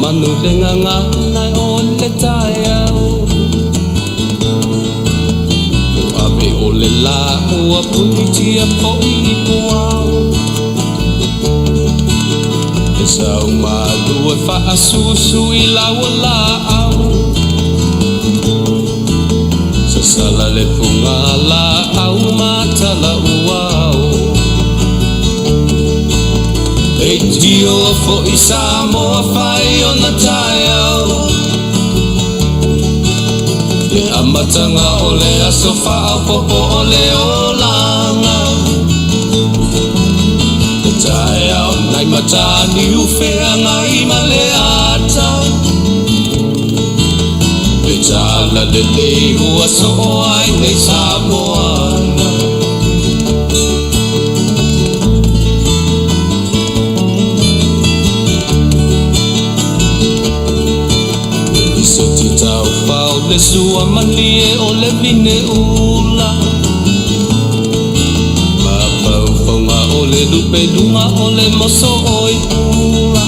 manu lenga ngai o le taiao ave o le la o puni tia poi poao e sau malu e fa asusu i la wala au sa sala le funga la au mata la uao e tio fo i Samoa fai ona taiao le amatanga o le asofa a popo o le olanga le taiao nai matani ufea ngai male ata le tala le lei ua so ai nei Samoana le sua malie o le vine ula ma paufonga o le lupe lunga o le moso oi ula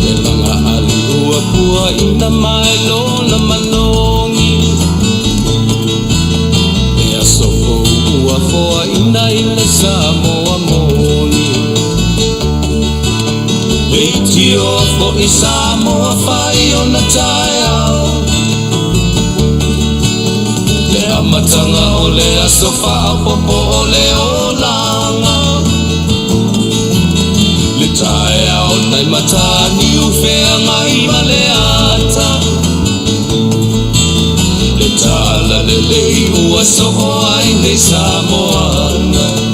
le langa ali ua pua ina mai lona malongi e asofo ua foa ina ile Samoa moni e tio fo i Samoa fai ona taiao le amatanga o le asofa a popo o le olanga le taiao nai matani ufea ngai male ata le tala le lei ua so ai nei Samoana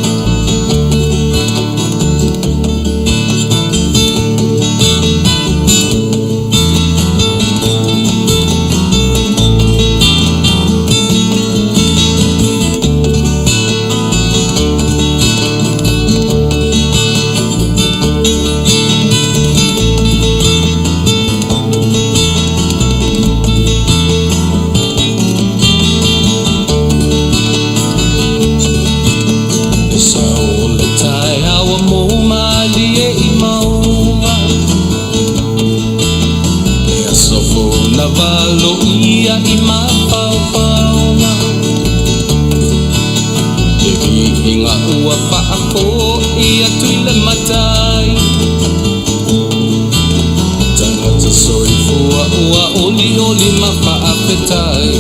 Faafetai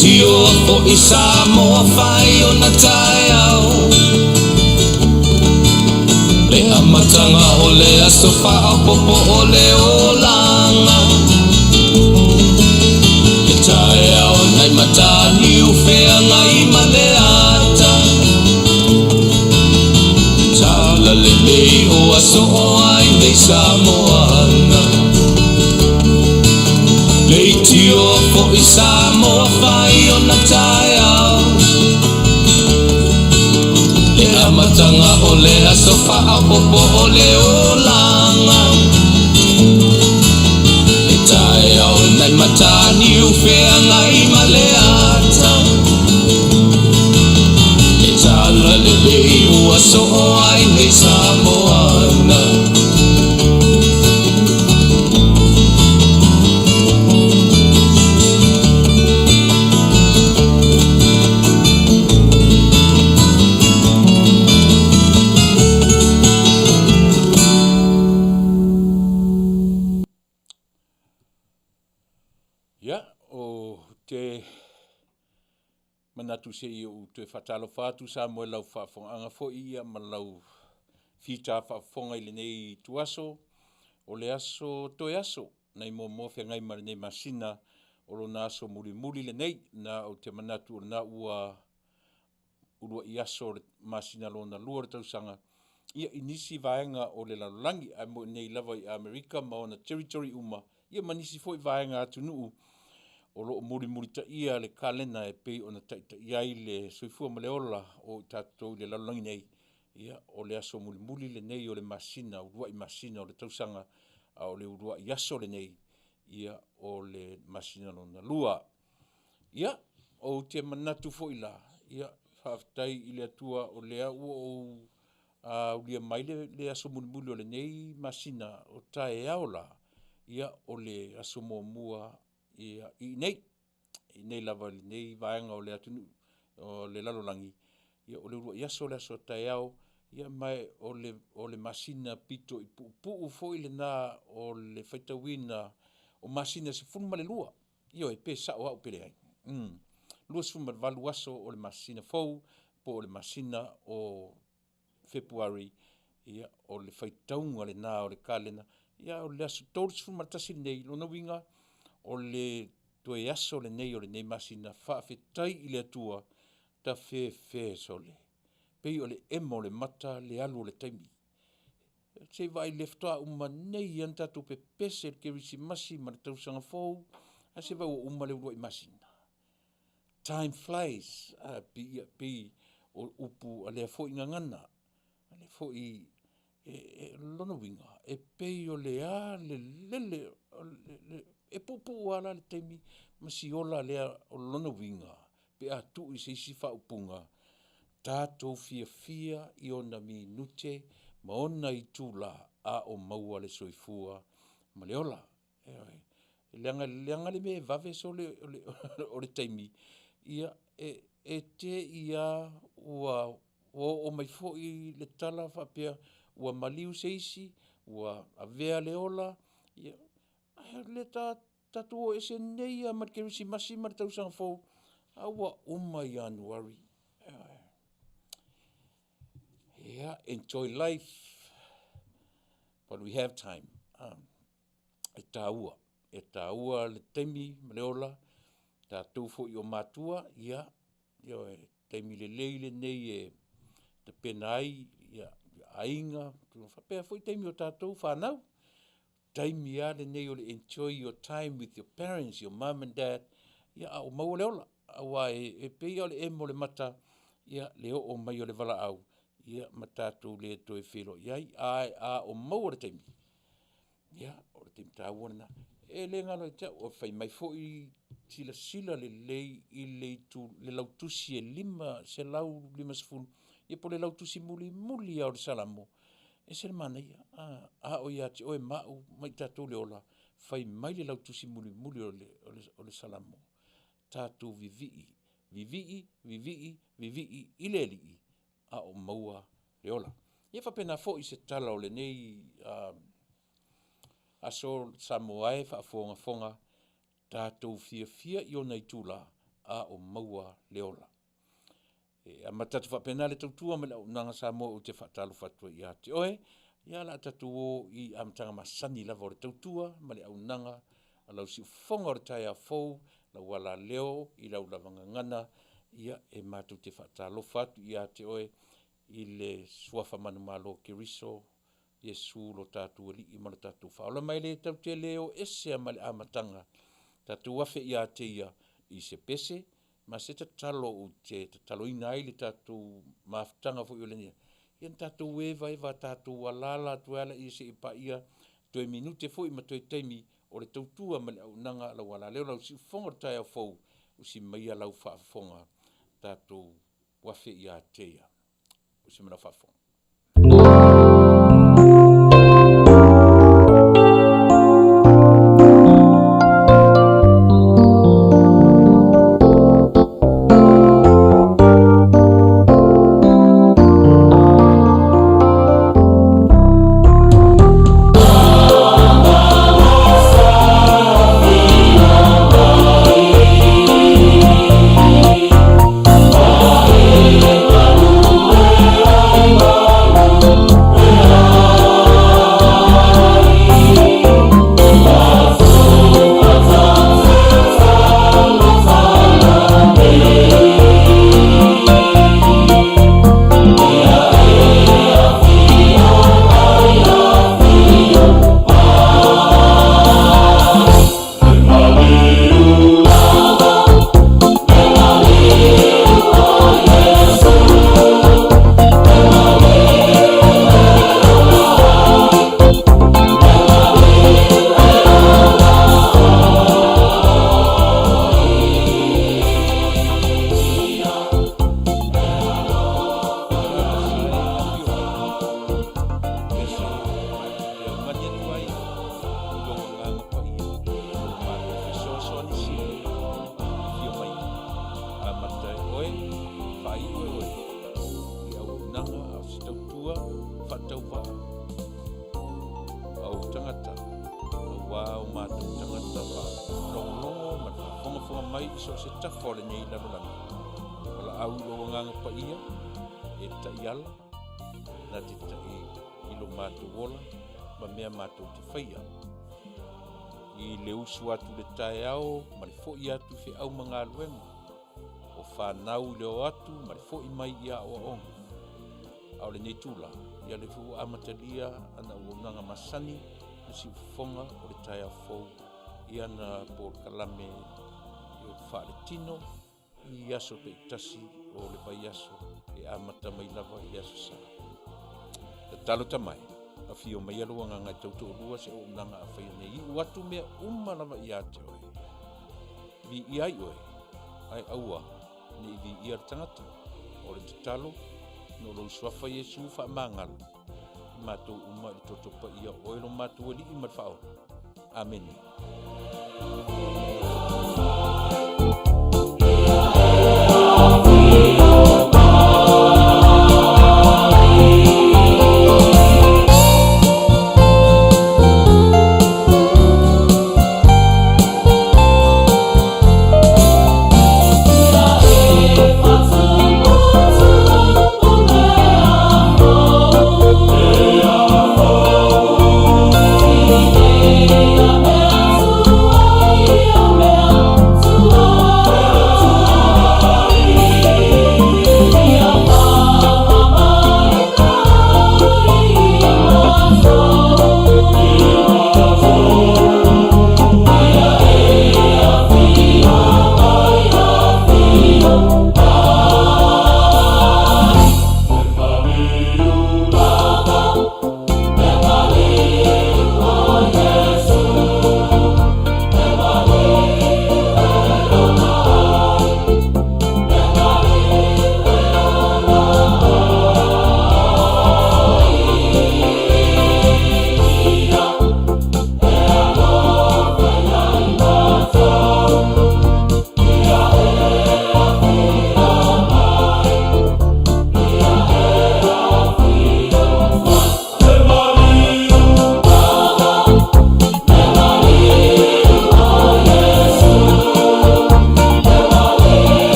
Tio o i Samoa fai ona taiao le amatanga o le asofa a popo o le olanga le taiao nai matani ufea ngai male ata tala le lei o aso o ai nei Samoana Tio fo i Samoa fai ona taiao le amatanga o le asofa a popo o le olanga le taiao nai matani ufea ngai male ata le tala le lei ua so ai nei Samoana manatu se i o te whatalo whātu sa mo lau whaafonga fo ia ma lau whita whaafonga i le nei tuaso o le aso toe aso nei mo mofia ngai ma le nei masina o lo na aso muri muri le nei na o te manatu o na ua i aso le masina lo na lua tausanga ia inisi vaenga o le lalangi a mo nei lava i Amerika ma ona territory uma ia manisi fo i vaenga Taunu'u o lo muri muri ta ia le kalena e pei ona ta ia i le soifua ma le ola o tatou le lalangi nei ia o le aso muri muri le nei o le masina urua i masina o le tausanga a o le urua i aso le nei ia o le masina lo na lua ia o te manatu fo ila ia Faafetai i le atua o lea ua o ulia mai le aso mulimuli o le nei masina o tae aola, ia o le aso mua ia i nei lava le nei vaenga o le atunu, o le lalolangi, ia o le urua iaso le aso tae ao, ia mai o le masina pito i puu foi le na o le faitawina o masina se funu male lua, ia e pe sao au pele ai. Lua se funu valu aso o le masina fou, po o le masina o February, ia o le faitaunga le na o le kalena, ia o le aso tolu se funu matasi nei, lona winga o le toe aso le nei o le nei masina, faafetai i le atua, ta fe sole. Pei o le emo le mata le alu o le taimi. Se vai leftoa uma nei anta tu pe pese ke risi masi ma le tausanga fou, a se vai o uma le urua i masina. Time flies, pi o upu a lea fo i ngangana, a le fo i lona winga, e pei o le a le lele, e pupu ala le taimi, masi ola lea o lona winga, pe a tu i se isi fa upunga, tātou fia i ona minute, ma ona i tūla a o maua le soifua, ma le ola. Leanga le me vave so o le taimi, ia e te ia ua o mai fo i le tala whapea, ua maliu se isi, ua avea le ola, ia le tātou o ese neia matkerisi masi ma le tausanga fou, a ua uma Januari. Yeah, enjoy life while we have time. E tāua le teimi maleola, tātou fo i o mātua, ia teimi le leile nei e te penai, ia ainga, whapea fo i teimi o tātou whanau, teimi a le nei o le enjoy your time with your parents, your mom and dad, ia o maua leola, awa e pei o le emo le mata, ia leo o mai o le vala au, ia matatu le toe filo iai a o maua le taimi ia o le taimi tāuana e le ngalo i tau o fai mai fo i sila le lautusi e se lau lima sefulu ia po le lautusi muli au le salamo e se le mana ia a o ia te oe mau mai tātou le ola fai mai le lautusi muli o le salamo tātou vivi'i i le li'i a o maua le ola. Ia whapena fo i se tala o le nei aso Samoa e whaafonga tātou fia i o nei tūla a o maua le ola. A matatu whapena le tautua me lau nanga Samoa o te whaatalo whatua i a te oe, ia la tatu o i amtanga masani lava o le tautua, ma le au nanga, a lau si ufonga o le tai a fou, lau wala leo, i lau lavanga ngana, ia e mātou te whaatalo whatu i a te oe, i le suafa manu malo ke riso, Yesu lo tātou li i mana tātou whaola mai le tau te leo ese a male amatanga, tātou wafe i a te ia i se pese, ma se te talo o te talo ina ai le tātou maftanga fo i ole nia. Ian tātou eva tātou walala tuala i se i pa ia, toe minute fo i ma toe teimi o le tautua male au nanga la wala leo lau si fonga tai au fau, o si maia lau whaafonga tātou wafe i a te ia. Se me la fafon. Manuia. whai oe. I au nanga au si tautua, whatau wā. Au tangata, au wā o mātou tangata wā. Longo, ma whonga mai so se tawhore nei lalolanga. Wala au lo nganga pa ia, e ta iala, na te ta ilo mātou wola, ma mea mātou te whaia. I le usu atu le tae ao, ma le fo i atu fe au mga aluenga. O whanau leo atu, ma le fo i mai ia o onga. Au le nei tūla, ia le fu amatalia, ana uonanga masani, le si ufonga o le tae au fau, ia na por kalame i o whaale tino, i aso pe tasi o le pai aso, e amata mai lava i aso sa. Le talo tamai. A fio mai alo nga ngai tautu o lua se o nanga a whaia nei. I watu mea lava i ate oe. Vi i ai oe, ai aua, ni vi i ar tangata. O le te talo, no lo swafa Yesu wha mangalu. I mātou uma i totopa ia oe lo mātou ali i marwhao. Amen.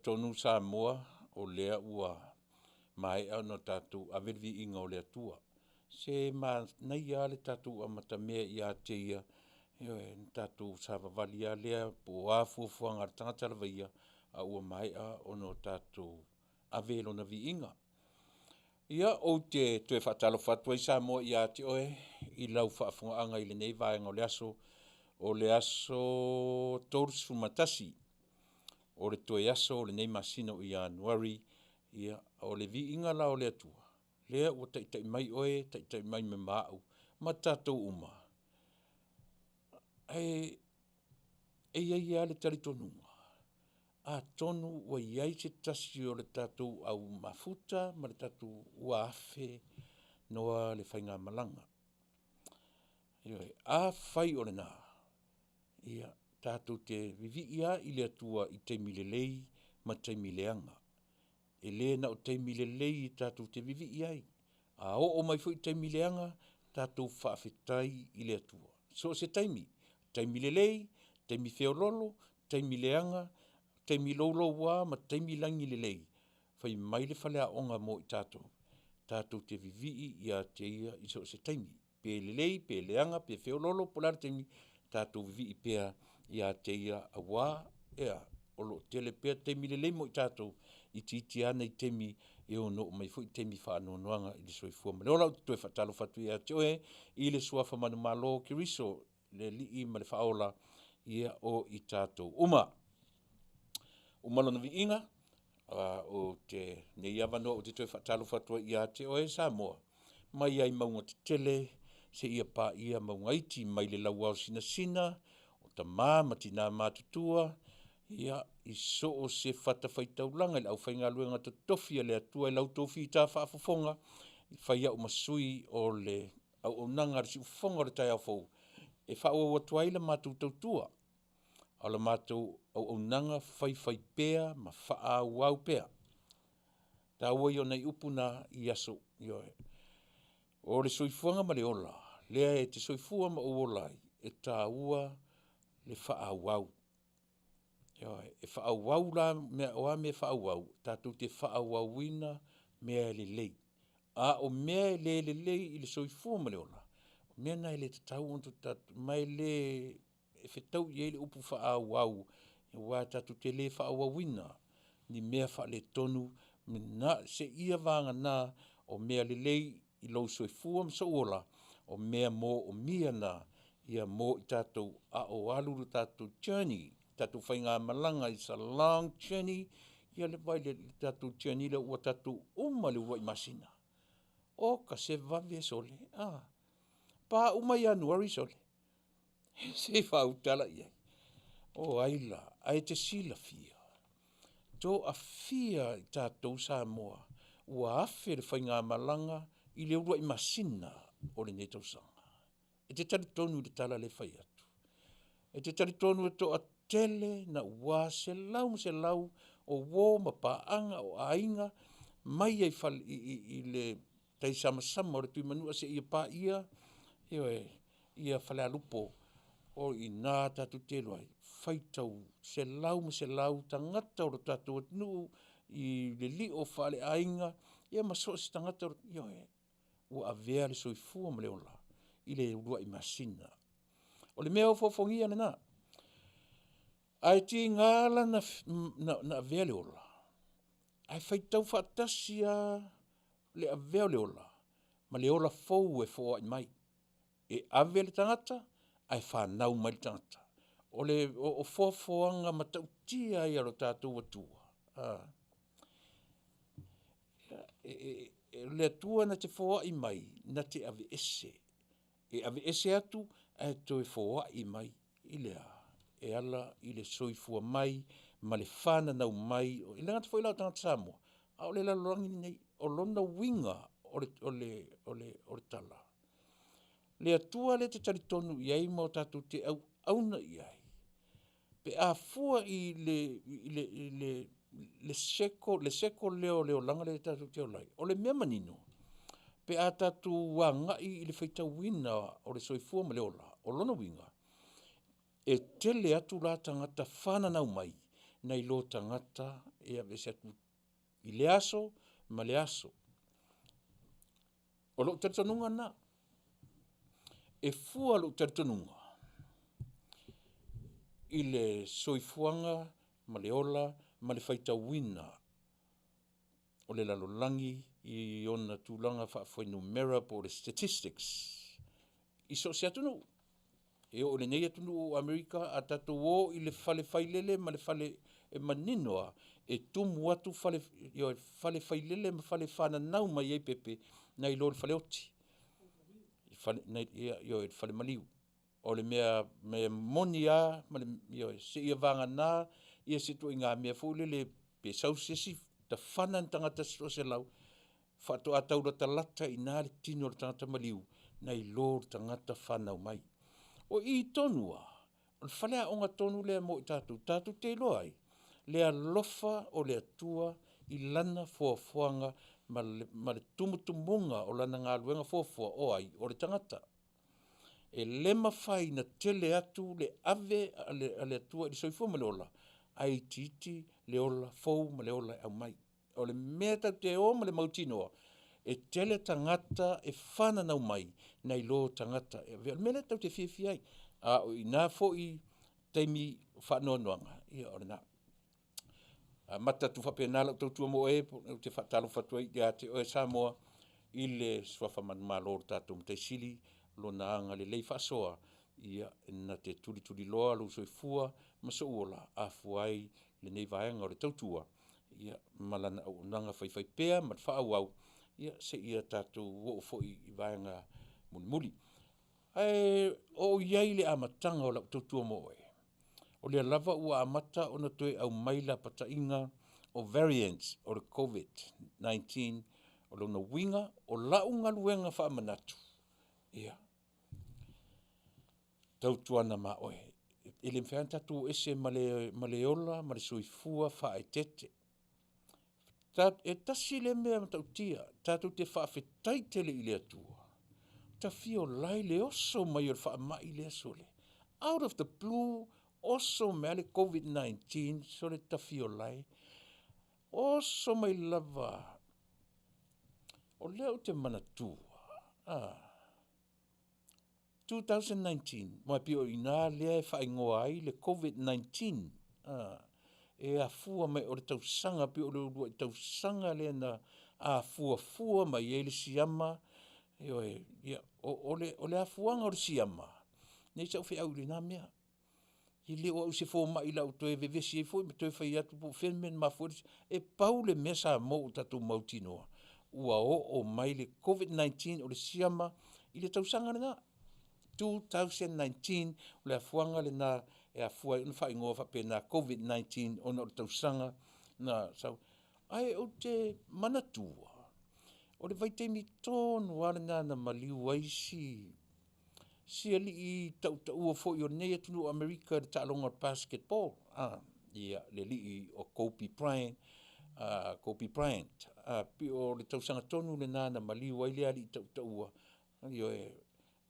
Taunu'u Samoa o lea ua mai au no tatu a vervi inga o lea tua. Se nei a le tatu a matamea i a te ia, tatu sa vavali a lea po a fuafuanga ar tangata lawaia a ua mai a o no tatu a velo na vi inga. Ia o te tue whatalo whatua i Samoa i a te oe i lau whaafunga anga i le nei vaenga o le aso torusu matasi. O le toe aso o le nei masina o i Januari, ia o le vi inga la o le atua. Lea ua taitai mai oe, taitai mai me maau, ma tātou uma. E ia le taritonunga. A tonu ua iai se tasi o le tātou au mafuta, ma le tātou ua afe noa le whainga malanga. A whai o le nā. Ia tātou te vivi ia i le atua i teimi le lei ma teimi leanga. E le na o teimi le lei i tātou te vivi iai. A o mai fu i teimi leanga, tātou Faafetai i le atua. So se teimi le lei, teimi feololo, teimi leanga, teimi lolo wa ma teimi langi le lei. Fai mai le whalea onga mo i tātou. Tātou te vivi i a te ia i so se teimi. Pe le lei, pe leanga, pe feololo, polar teimi, tātou vivi i pea ia te ia a wā, ea, o lo Tele pea teimi le lei mo i tātou, i titi ana i temi e o no mai fui temi whaanoanoanga i le soifua ma le ola tu e whatalo whatu ia te oe i le suafa manu malo ki riso le li ma le whaola ia o i tātou uma. Umalona vi inga o te nei avanoa o te toi whatalo whatua ia te oe Samoa. Mai ai maunga te tele se ia pā ia maunga iti mai le lau au sina sina o ta māmati nā mātutua ia i so o se whatawhaitaulanga le au whainga luenga to tofia le atua i lau tofi i tā whaafafonga i whaia o masui o le au o nanga resi ufonga o le tai au fau e whaua watua i le mātou tautua o le mātou au nanga whai pēa ma wha au pēa. Tā ua i o nei upuna i aso i oe. O le soifuanga ma le ola, lea e te soifua ma o olai, e tā ua le wha au. E wha au la mea oa me wha au, tātou te wha au ina mea le lei. A o mea le lei i le soifua ma le ola. O mea nai le te tau onto tātou, mai le e whetau i ele upu wha au, e wā tātou te le wha au ina, ni mea wha le tonu, na se ia vanga nā o mea le lei i lau soifua ma so ola, o mea mō o mia nā, ia mō i tātou a o aluru tātou journey, tātou whainga malanga, it's a long journey, ia le vai le tātou journey le ua tātou uma le ua i masina. O ka se vave sole, pā uma i Januari sole, se whautala iai. O aila, ai te sila fia. Tō a fia i tātou Samoa, ua afe le whainga malanga i le ua i masina o le nei tausanga. E te tari tonu le tala le whai atu. E te tari tonu e tō a tele na ua se lau o wō ma paanga o ainga mai ai i le tai sama o le tui manua se ia pā ia ia whale alupo o i nā tātou te loai. Whaitau se lau tangata o tātou atunu i le li o whale ainga ia maso se tangata o ua avea le soifua ma le ola i le urua i masina. O le mea o fofongia na ai ti ngala na avea le ola. Ai whaitau whaatasia le avea le ola. Ma le ola fau e fōa i mai. E avea le tangata, ai whanau mai le tangata. O le o fofoanga matautia i aro tātou atua. Le atua na te fōa i mai, na te ave ese. E ave ese atu, ai to e fōa i mai i lea. E ala i le soifua mai, ma le whana nau mai, i le ngata whailau tangata Samoa, a o le lalorangi nei, o lona winga o le tala. Le atua le te taritonu iai mo tātou te auna iai. Pe a fua i le seko leo langa le tātou te olai. O le mea manino, pe a tātou wanga i le whaitau wina o le soifua ma le ola, o lona winga. E tele atu la tangata whana nau mai, nei lo tangata e avese atu i le aso, ma le aso. O lo taritonunga na. E fua lo taritonunga. I le soifuanga, ma le ola, ma le whaitau wina. O le lalolangi i ona tūlanga whaafwhainu mera po le statistics. I so se atunu. E o le nei atunu o Amerika a tatou o i le whale whailele ma le whale e maninoa e tumu atu whale whailele ma whale whananau mai ei pepe na i lo le whale oti. Io e whale maliu. O le mea moni a, se ia vanga nā, ia se tu i ngā mea fōlele pe sausesi, ta whanan tangata se lau, whato a taura talata i nā le tino le tangata maliu, na i lo le tangata whanau mai. O i tonua, o le whalea o ngā tonu lea mo i tātou te loai, lea lofa o lea tua i lana fuafuanga ma le tumutumunga o lana ngā luenga fuafua o ai o le tangata. E lema whai na tele atu le ave a le atua i soifua ma le ola, ai titi le ola fau ma le ola au mai. O le mea tau te o ma le mautinoa, e tele tangata e whananau mai, nei lo tangata. E mele tau te whiawhiai, o i nā fo i teimi whanoanoanga, ia o le nā. mata tu whapena lau tautua mo te whatalo whatua i te o Samoa, i le swafa manumalo tātou mtaisili, lo na anga le lei whasoa, ia na te turi loa lu soifua, maso uola a fuai le nei vaenga o le tautua, ia malana au nanga whai pea, mat whaau au, ia se ia tātou wo foi i vaenga muli. O iai le amatanga o lau tautua mo e. O le lava ua amata o na toe au maila patainga o variants o le COVID-19 o lona winga o launga luenga wha manatu. Ia. Tautuana ma oe. Ele mwhean tatu ese male ola, male soifua wha e tete. E tasi le mea matautia, tatu te Faafetai Tele i le atua. Ta fio lai le oso mai o le wha mai le asole. Out of the blue, oso mea le COVID-19, so le ta fio lai. Oso mai lava. O leo te manatua. 2019, mai pio ina lea e whaingoa ai le COVID-19. E a fua mai o le tausanga, pio le urua i tausanga lea na a fua mai e le siama. O le a fuanga o le siama. Nei sa uwhi au le nā mea. I leo au se fō mai lau toe vevesi e fōi, me toe whai atu po whenmen ma fōris. E pau le mesa mo o tatu mautinoa. Ua o mai le COVID-19 o le siama i le tausanga le nā. 2019 o le afuanga le nā e afua i whai ngoa whapena COVID-19 o na o le tausanga na sau. Ai o te manatua. O le vaitemi tōnu wale nā na maliu aisi. Si ali i tau fo i o nei atunu Amerika le ta'alonga basketball. Ia le li o Kobe Bryant. Pi o le tausanga tonu le nā na maliu ai le ali i tau.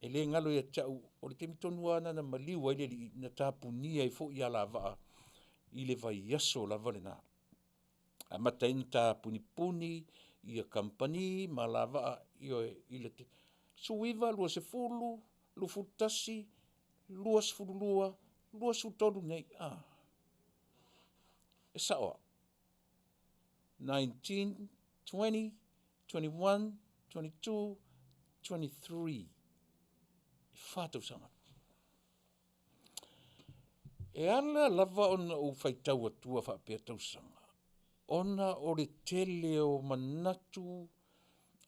E le ngalo ia tau o le temi tonu ana na maliu ai le li na tāpunia i fo i ala vaa. I le vai yaso la vale nā. A matain tāpuni i a company ma la vaa i le te. Suiva lua se fulu. Lufutasi, luas furulua, luas utolu nei. E saoa. 19, 20, 21, 22, 23. Whātau sanga. E ala lava ona o whaitau atua whapea tau sanga. Ona o le tele o manatu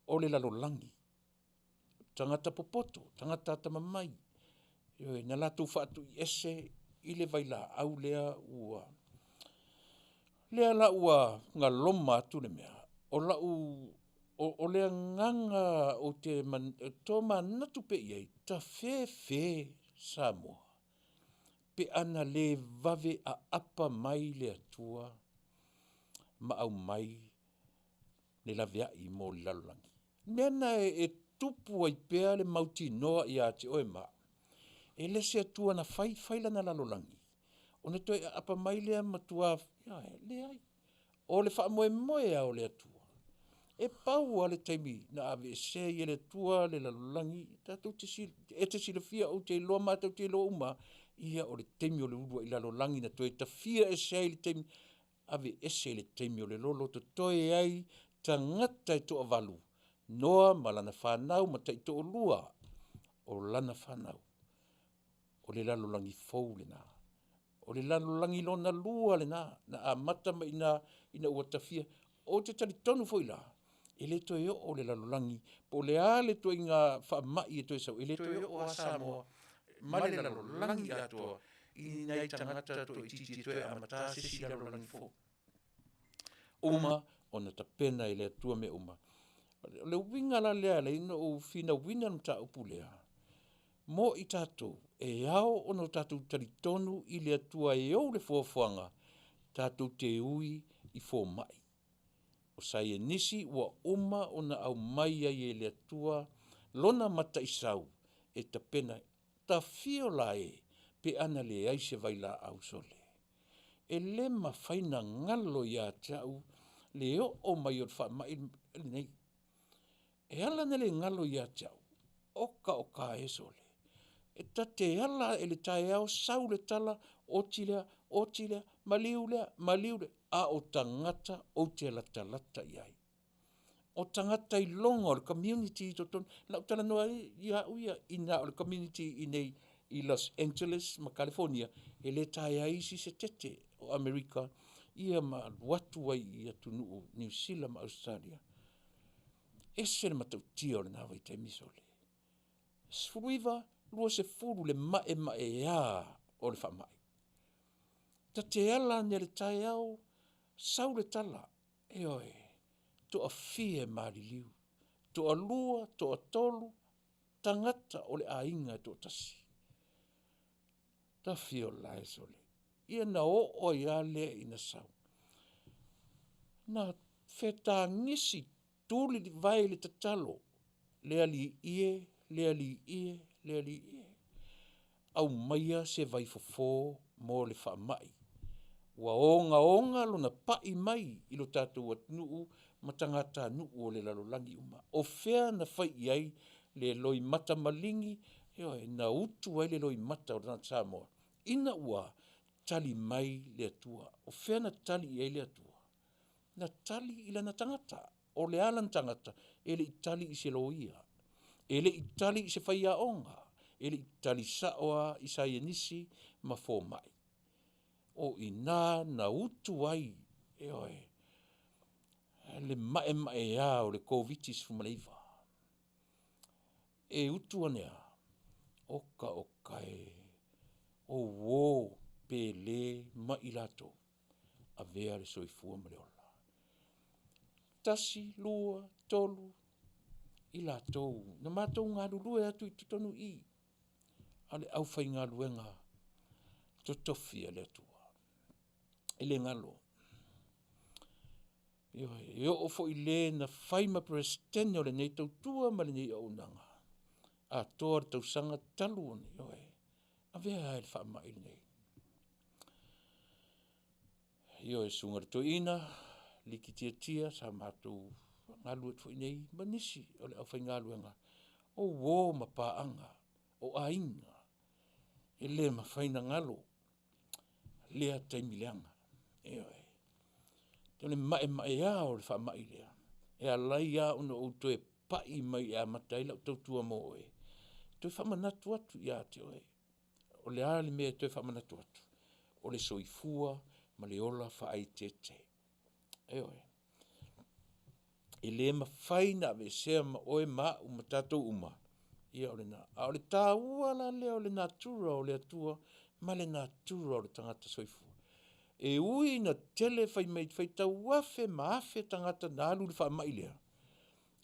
o le lalolangi. Tangata popoto, tangata tamamai. Na latu whaatu i ese, i le vaila au lea ua. Lea la ua ngā loma atu le mea. O lea nganga o te tō manatu pe iei, ta whewhe Samoa. Pe ana le vave a apa mai le atua, ma au mai le lavea i mo lalolangi. Mena e tupu ai pea le mauti noa i ate oe ma. E le se atua na whaila na lalolangi. O ne toi apa mai lea matua, le ai. O le wha moe au le atua. E pau ale taimi na ave se i le atua le lalolangi. E te silafia o te loa mata o te loa uma. Ia o le taimi o le urua i lalolangi na toi ta fia e se le taimi. Ave ese le taimi o le lolo to toi ai ta ngata e toa valu. Noa ma lana whanau ma taito o lua o lana whanau. O le lalolangi fau le nā. O le lalolangi lona lua le nā. Na a mata ma ina ua tawhia. O te tali tonu fau la. E le toi o le lalolangi. Po le a le toi ngā whamai e toi sau. E le toi o a Samoa. Ma le lalolangi atoa. I nei tangata to i titi toi a mata se si lalolangi fau. Uma o na tapena i le atua me uma. Le winga la lea le ina o fina wina mta upu lea. Mo i tātou, e ao ono tātou taritonu i le atua e au le fuafuanga, tātou te ui i fō mai. O sai e nisi ua uma ona au mai ai e le atua, lona mata i sau, e tapena, ta fio la e, pe ana le aise vai la au sole. E le ma whaina ngalo ia tau, le o mai o wha mai nei. E ala nele ngalo ia tau, oka e sole. e ta te ala e le tae au sau le tala o tilea, maliulea, a o tangata o te lata iai. O tangata I longa o le community to ton, lau tala noa ia uia ina o le community I Los Angeles, ma California, e le tae aisi se tete o Amerika, ia ma watu wai ia Taunu'u, New Zealand ma Australia. Ese le matau tia o le nawa I te misole. Sfuiva, lua se furu le mae ia o le whamai. Ta te ala ne le tae au, sau le tala, e oe, to a fie maari liu, to a lua, to a tolu, tangata o le ainga to tasi. Ta fie o lae sole. Ia na o ia lea ina sau. Na feta ngisi tuli di vai le tatalo, lea li ie. Au maia se vai fofo mo le whamai. Wa onga lona pai mai ilo tātou atnu'u matangata nu'u o le lalolangi uma. O fea na fai iai le loi mata malingi, na utu ai le loi mata o rana Samoa. Ina ua tali mai le atua. O fea na tali iai le atua. Na tali ila na tangata. O le alan tangata, ele I tali I se loia. Ele I tali I se whaia onga. Ele I tali saoa I sa ienisi ma fō mai. O ina na utu ai, le mae o le COVID-19 fumaleiva. E utu anea, oka o wō pele ma ilato, a vea le soifua maleola. Tasi, lua, tolu, ilato, na mātou ngā lulue atu I tutonu I. Ale au fai ngā luenga, totofia le atua. Ele ngalo. Yo ofo I le na whaima presidente o le nei tautua ma le nei aunanga. A toa tau sanga talu ane, a vea e le whaama I nei. Sunga to ina, liki tia, sa mātou ngalu e nei, manisi o le au whai ngaluenga. O wō ma paanga, o ainga. Ele ma whaina ngalo, lea taimileanga. Tone mae o le whamai lea. E alai a una o toe pai mai a matai lau tautua mo oe. Toe whamanatu atu ia te oe. O le ale mea toe whamanatu atu. O le soifua ma le ola whaai tete. E le ma whaina ve sea ma oe ma uma tatou uma. Ia o le na. A o le tā ua la lea o le natura o le atua ma le natura o le tangata soifua. E ui na tele fai tau wafe maafe tangata na alu le wha mailea.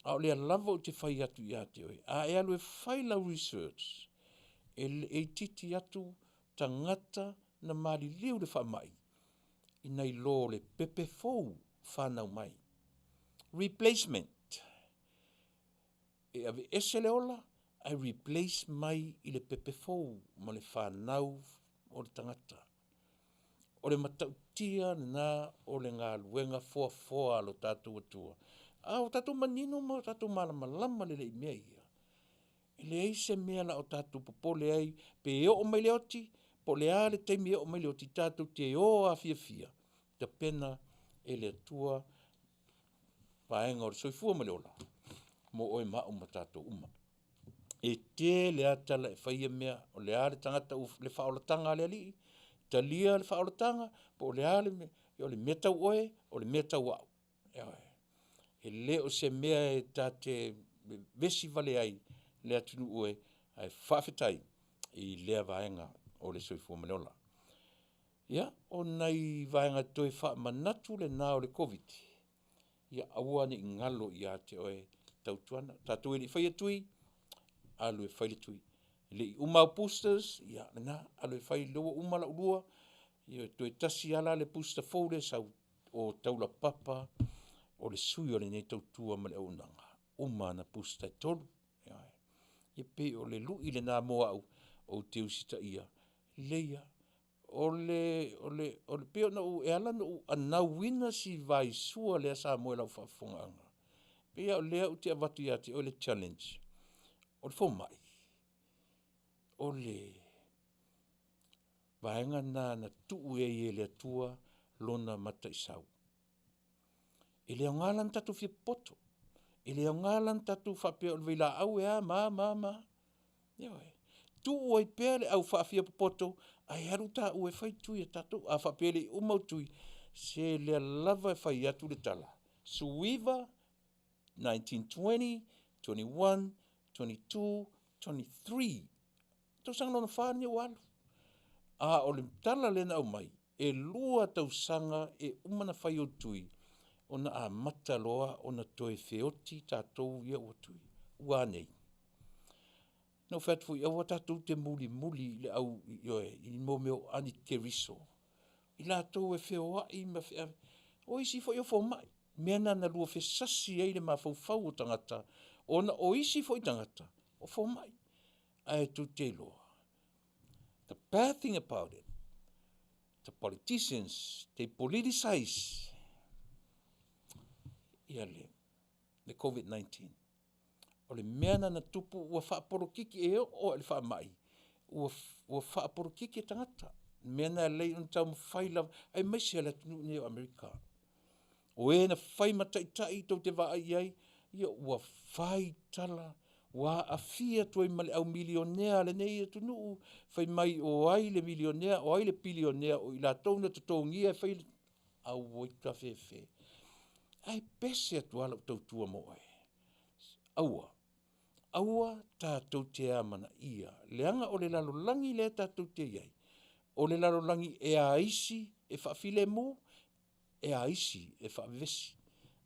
A o lea lava o te whai atu I te oe. A e alu e whai lau research. E titi atu tangata na mali liu le wha mai. I nei lo le pepe fou whanau mai. Replacement. E ave ese le ola, I replace mai I le pepe fou ma le whanau o le tangata. O le matautia na o le ngā luenga foa lo tātou atua. A o tātou manino ma o tātou malama le lei mea ia. E le eise mea la o tātou popole ai, pe e o mai le oti, po le a le teimi e o mai le oti tātou te o Afiafi. Te pena e le atua paenga o le soifua ma le ola. Mo oe ma ma tātou uma. E te le atala e whaia mea o le a le tangata le whaolatanga le alii. Talia le whaolatanga, po le ale me, o le metau oe, o le metau au. E le o se mea e tate vesi vale ai, le atunu oe, ai Faafetai, I lea vaenga o le soifua maleola. Ia, o nei vaenga toi wha manatu le nā o le COVID. Ia, aua ni ngalo I ate oe tautuana. Tātou e li whaia tui, alu e whaile tui. Le umau boosters, ia, na, alu e whai lewa umala urua, ia, toi tasi ala le booster fōre sau o taula papa, o le sui o le nei tautua ma le aunanga. Uma na booster tolu. Ia pe o le lui le nā moa au, o te usita ia. Leia, o le peo na u e ala na u anau wina si vai sua lea sa moe lau whafonganga. Pea o lea u te avatu ia te o le challenge. O le fōmai. o le vaenga na tuu e le atua lona mata isau. E le ngalan tatu fia poto. E le ngalan tatu whapea o vila au ea ma. Tu oi pele au whafia poto ai haru ta ue whai tui e tatu a whapele umau tui se le lava e whai atu le tala. Suiva 1920, 21, 22, 23. Tau sanga lona whāni o alu. A o le tala lena au mai, e lua tau sanga e umana whai o tui, o na a mataloa o na toe feoti tātou ia o tui. Ua nei. No whatu fui, au tātou te muli le au i mo meo ani ke riso. I la tau e wheo ai ma whea. O isi fo i o fo mai. Mena na lua whe sasi eile ma fau o tangata. O isi fo i tangata. O fo mai. Ai tu te loa. The bad thing about it, the politicians, they politicize the COVID-19. O le meana na tupu ua whaaporokiki e o le wha mai. Ua whaaporokiki e tangata. Meana lei un tau mwhaila, ai maisi ala tunu ni o Amerika. O e na whai mataitai tau te waa ai, ia ua whai tala, wa afia tuai male au milionea le nei e tunu, whai mai o ai le milionea, o ai le bilionea, o i la tauna tatongia e whai au woika whewhe. Ai pese atu ala tau tua mo ai. Aua tātou te amana ia. Leanga o le lalolangi le tātou te iai. O le lalolangi e a isi e whaafile mu, e a isi e whaavesi.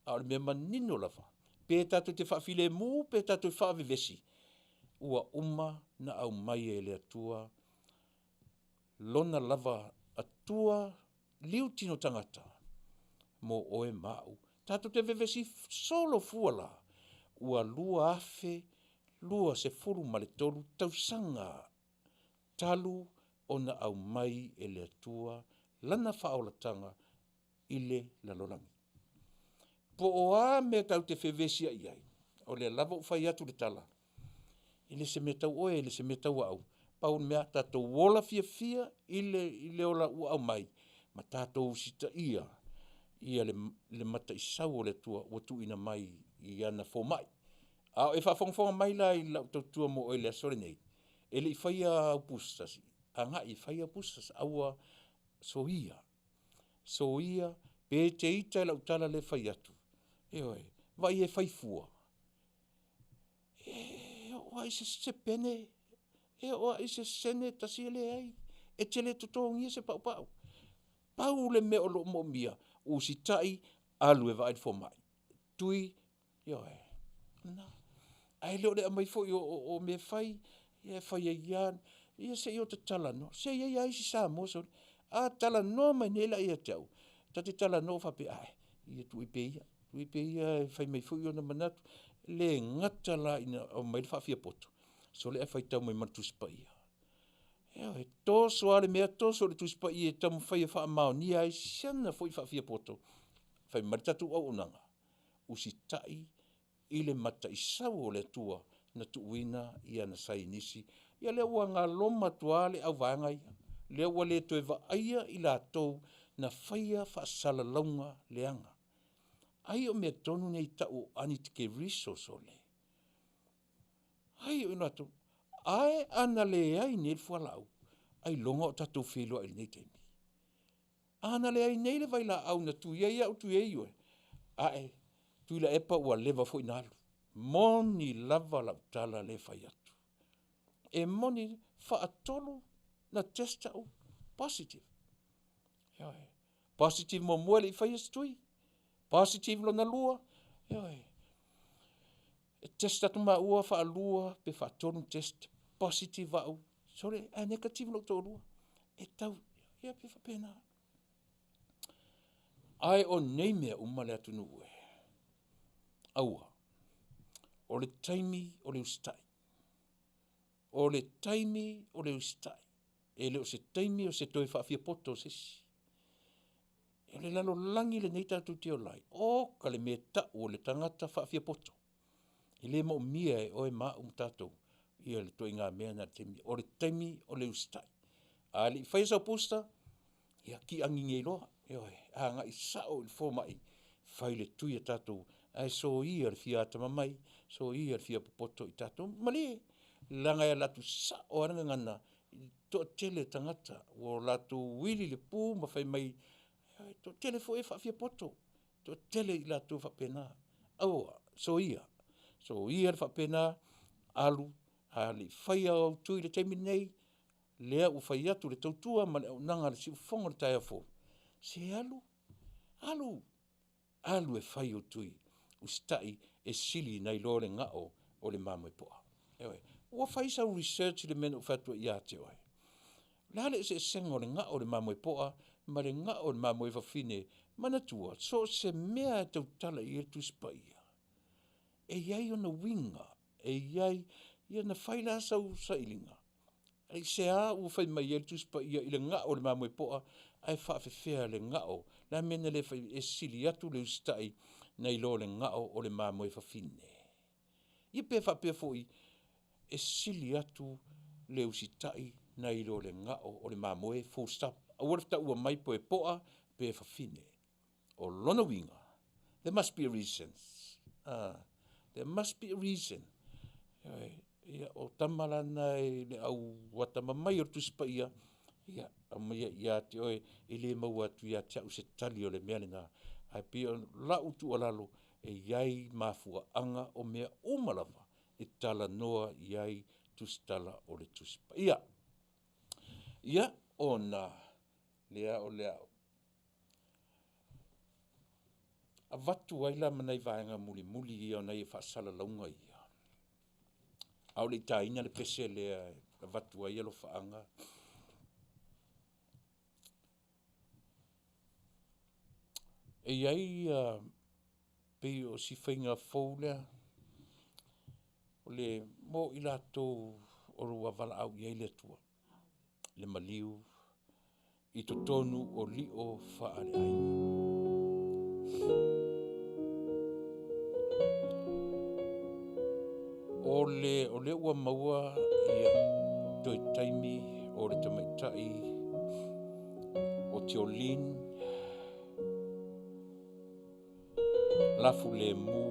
A le mea manino lawa. Pe tātou te whaafile mu, pe tātou whaavesi. Ua na au mai e le atua. Lona lava atua liu tino tangata. Mo oe mau. Tātou te vevesi solo fuala. Ua lua afe, lua se furu male tolu, tausanga, talu ona au mai e le atua, lana whaolatanga ile lalolangi. Po o a me tau te whewesia iai, o le lava ufai atu le tala, ile se me tau oe, ile se me tau au, pau mea tātou wola fia ile ola ua au mai, ma tātou sita ia le mata isau o le tua, ua tu ina mai i ana fo mai. A e whawhongwhonga mai la i lau tautua mo o le sore nei. E le i whaia upusasi. A ngā i whaia upusasi. Aua soia. Soia. Pe te ita lau tala le whaiatu. E oi. Vai e whaifua. E oa i se pene. E oa i se sene tasi le ai. E tele totongia se pau. Pau le me o lo mo mia. U si tai alu e vai fo mai. Tui. E oi. Na. Ai leo le amai fo o me fai, ia fai e ian, ia se io te tala no, se ia isi Samoa so, a tala no mai nela ia tau, ta te tala no fa pe ai, ia tuipeia fai mai fo io na manatu, le ngata la ina o mai fa fia poto, so le fai tau mai matus pa ia. Ia e toso ale mea toso le tus pa ia tamu fai fa mao ni ai siana fo fa fia poto, fai maritatu au unanga, usi tai, ile mata isau o le tua na tuuina ia na sainisi. Ia le ua ngā loma tuale au vanga ia. Le ua le toe vaia i la tau na whaia whaasala launga leanga. Ai o mea tonu nei tau ani tike riso sole. Ai o inato, ai ana le ai nei fualau. Ai longa o tatou whelua ili nei teimi. Ana le ai nei le vai la au na tuiei au tuiei oe. Ai, Tuilaepa ua leva fo inalu. Moni lava la tala le fai atu. E moni whaatolu na testa u positive. Ioi. Positive mo muele i fai astui. Positive lo na lua. Ioi. E testa tu ma ua wha lua pe whaatolu test positive au. Sore, a negative lo tō lua. E tau, ia pe whapena. Ai o nei mea umale atu nu ue. Aua, o le taimi o le ustai. O le taimi o le ustai. E le o se taimi o se toi whaafia poto sesi. E le lalo langi le nei tātou te o lai. O ka le mea tau o le tangata whaafia poto. E le mo mia e oe maa tātou. ia le toi ngā mea na temi, o le temi o le ustai. A le whai sa posta, ia ki anginge iloa, a ngā i sao il fō mai, whai le tui a tātou, ai so ia le fia tamamai, so ia le fia popoto i tātou, male, langa ia latu sao aranga ngana, to tele tangata, o latu wili le pū, ma whai mai, to tele fo e whawhia poto, to tele i latu whapena, aua, so ia le whapena, alu, a le whai au tui le teimi nei, lea u whai atu le tautua, ma le au nanga le si ufonga le tai afo. Se alu e whai o tui, u stai e sili nei lore ngao o le mamoi poa. Ua whai sa research le mena u whatua i ate oai. Lale se sengo le ngao le mamoi poa, ma le ngao le mamoi whawhine, manatua, so se mea tau tala i e tuspa ia. E iai ona winga, e iai ia na whaila sau sa ilinga. Ai se a u whai mai e tuspa ia i le ngao le mamoi poa, ai whaafefea le ngao, la mena le whai e sili atu le ustai nei lo le ngao o le mamoi whawhine. I pe whapea fōi, e sili atu le usitai nei lo le ngao o le mamoi full stop. A warfta ua mai po e poa pe whawhine. O lona winga. There must be a reason. There must be a reason. Ia o tamalana e le au watamamai o tuspa ia. Ia, ia te oe e le maua tu ia te au se tali o le mea na. Ai pia lau tu alalo e iai mafua anga o mea umalama e tala noa iai tustala o le tuspa. Ia o na lea o lea. A watu waila manai vaenga muli ia o nei e whaasala launga ia. Au le taina le pese lea a watu waila lo whaanga. E iai pe o si whainga fau lea. O le mo i lato o rua wala au iai le tua. Le maliu i to tonu o li o whaare aina. O le ua maua ia toi taimi o le tamaitai o Tiolin lafu le mu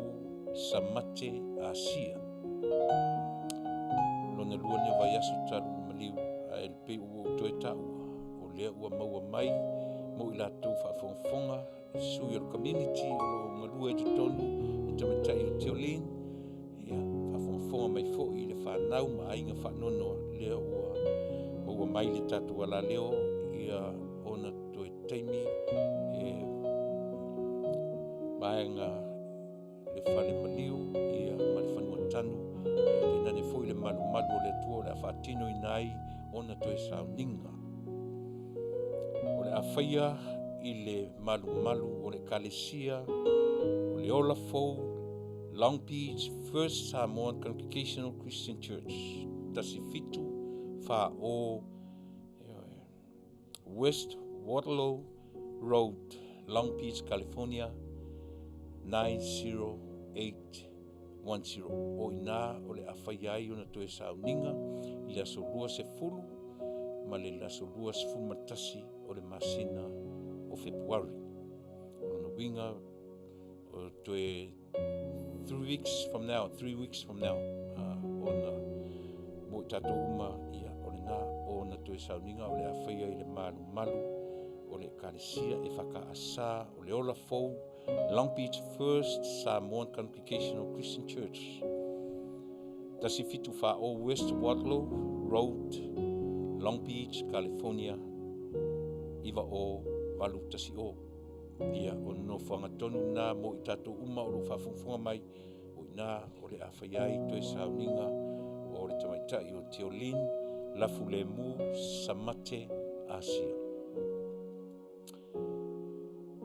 samate Asia. Lona lua ne vai asu talu maliu a el pe ua toi taua o le ua maua mai mo i lātou whaafonga sui o community o lo ngalua e tutonu i tamaitai o Tiolin. Ia, whaafonga mai fo i le whanau ma ainga whanonoa lea ua mai le tatu ala leo ia ona toi taimi e maenga le whale maliu ia ma le whanua tanu e nane fo i le malu le tua le a whaatino i nai ona toi sauninga. O le a whaia i le malu o le kalesia o le ola fou Long Beach First Samoan Congregational Christian Church, Tasifitu, Fa O, West Waterloo Road, Long Beach, California, 90810. O ina o le awhaiai o na toe sauninga, i le aso lua se fulu, ma le aso lua se fulu matasi o le masina o Februari. O na winga o toe 3 weeks from now, ona mo tato uma ia o le na o na toe sauninga o le awhaia i le malu o le kalesia e whakaasa o le ola fou Long Beach First Samoan Congregational Christian Church. Tasifitu fa o West Waterloo Road, Long Beach, California, iwa o walu tasi o. Ia o no whangatonu nā mo i tato uma o lo whafunfunga mai o nā o le awhaiai toi sauninga o le tamaitai o Tiolin, lafu le mu samate Asia.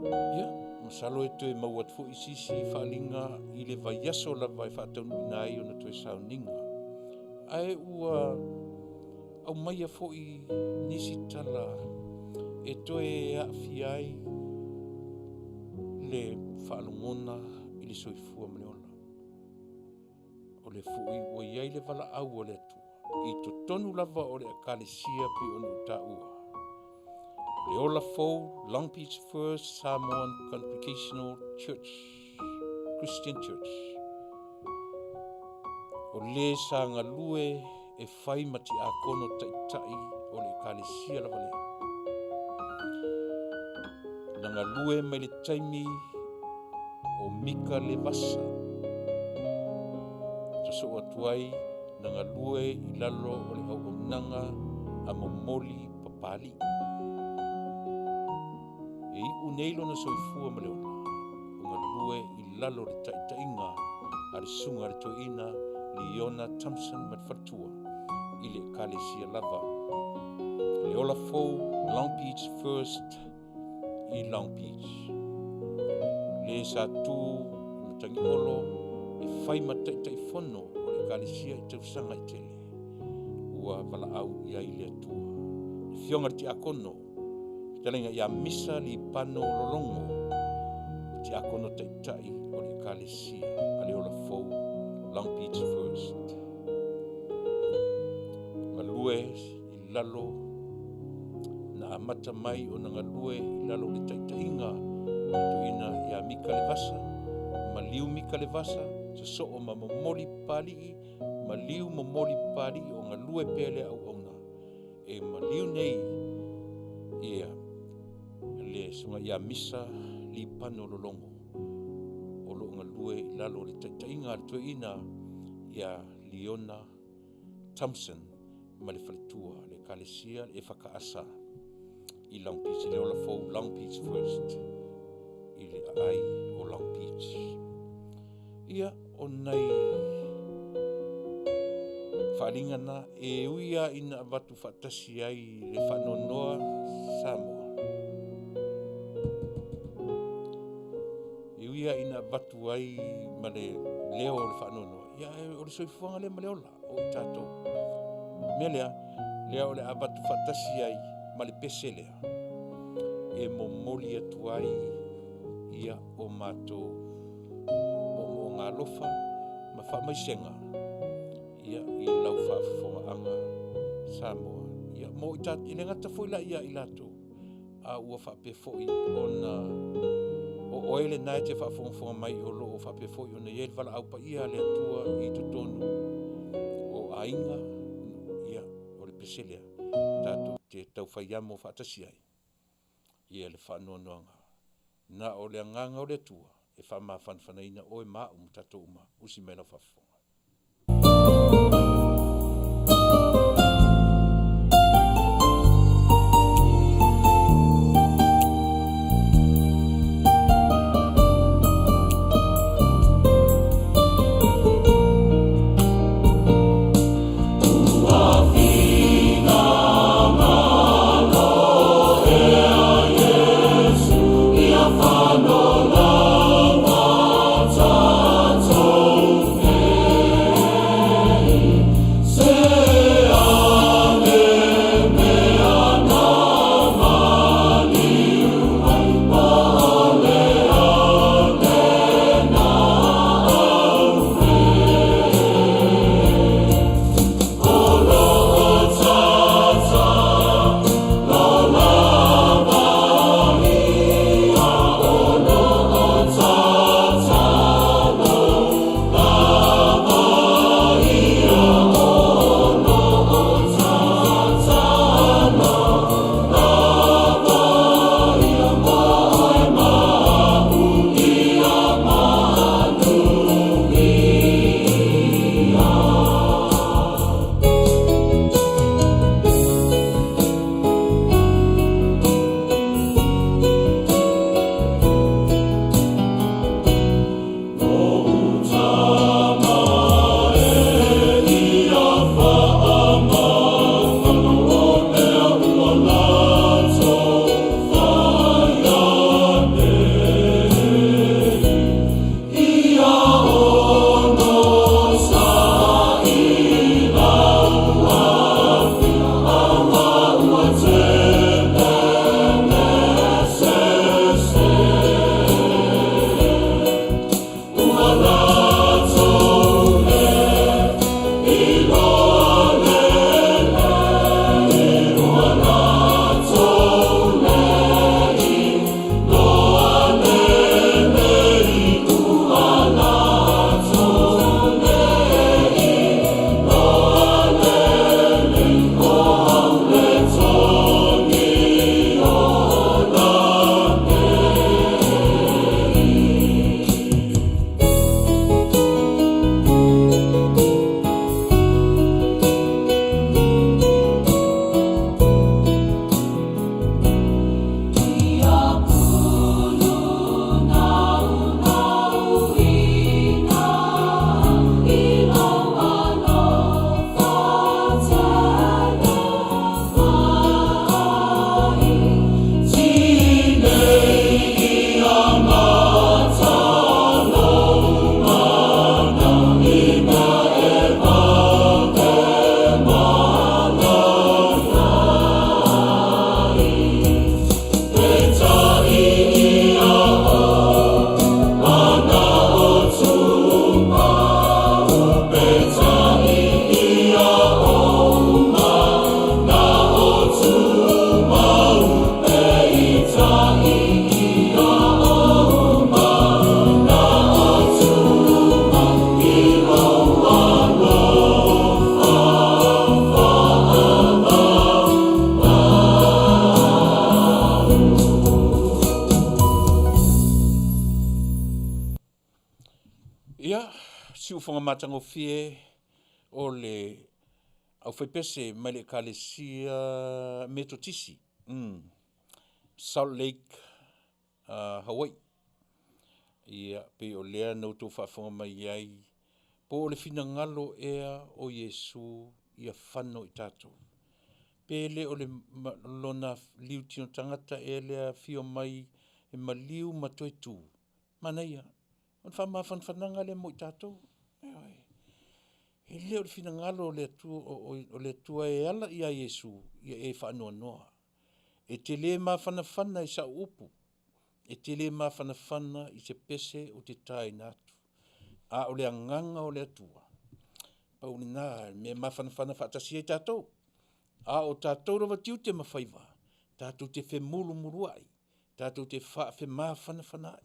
Ia, masalo e toi mauat fo i sisi whalinga i le vaiaso la vai whaatonu i nai o na toi sauninga. Ai ua au maia fo i nisi tala e toi Afiafi le whaalungona i le soifua maleola. o le fui o iai le vala au o le atua. I to tonu lava o le akalesia pi o nu taua. Le ola fou, Long Beach First Samoan Congregational Church, Christian Church. O le sa ngalue e fai mati a kono taitai o le akalesia lava lea. Na ngalue mai le taimi o mika le vasa. Taso atuai na ngalue i lalo o le au nanga a momoli papali. E i uneilo na soifua ma le ola. O ngalue i lalo le taitainga a le sunga le toina Liona Thompson Matfatua i le kalesia lava. Le ola fou Long Beach First i Long Beach. Le sa tu matangi olo e fai mataitai fono o le kalesia i tausanga i Tele. Ua vala au i ai le atua. E fionga ti akono, talenga ia misa li pano lolongo, ti akono taitai o le kalesia a le ola fou Long Beach First. Ngalue i lalo na amata mai o na ngalue i lalo le taitainga tuina ia mika le vasa, maliu mika le vasa, so o mamomoli pali, maliu momoli pali o ngalue pele au auna. E maliu nei ia le sunga ia misa li pano lolongo. Olo ngalue i lalo le taitainga tuina ia Liona Thompson ma le faletua le kalesia e whakaasa i Long Beach, le ola fou Long Beach First i le ai o Long Beach. Ia o nei whalingana e uia ina watu whatasi ai le whanonoa Samoa. E uia ina watu ai ma le leo le whanonoa. Ia o le soifuanga le ma le ola o i tātou. Mea lea o le abatu whatasi ai ma le pese lea. E momoli atu ai ia o mātou o ngā lofa ma whamaisenga ia i lau whaafonga anga Samoa. Ia mo i tātou, i le ngata fwila ia i lato a ua whapefoi o na o oele nai te whaafonga mai o lo o whapefoi o na iel wala aupa ia le atua i tutonu o ainga ia o le peselea tātou te tau whaiamo whaatasi ai ia le whanoanoanga. Na o le anganga o le atua e whama whanwhanaina o e maa umutato uma usi mena whafonga. No, no, no, no, no, no, no, no, matango fie o le au whaipese mai le kalesia metotisi. Salt Lake, Hawaii. Ia pe o lea no tō whaafonga mai ai. Po o le whina ngalo ea o Yesu ia whano i tātou. Pele o le lona liu tino tangata e lea fio mai e maliu matoi tū. Manaia, on whananga le mo i tātou. E leo le whina ngalo o le tua e ala ia Yesu ia e whanua noa. E te le ma whanawhana i sa upu. E te le ma whanawhana i se pese o te tai natu. A o le anganga o le atua. Pau ni nā, me ma whanawhana whaatasia i tātou. A o tātou rawa tiu te mawhaiwa. Tātou te whe mulu muruai. Tātou te whe ma whanawhanai.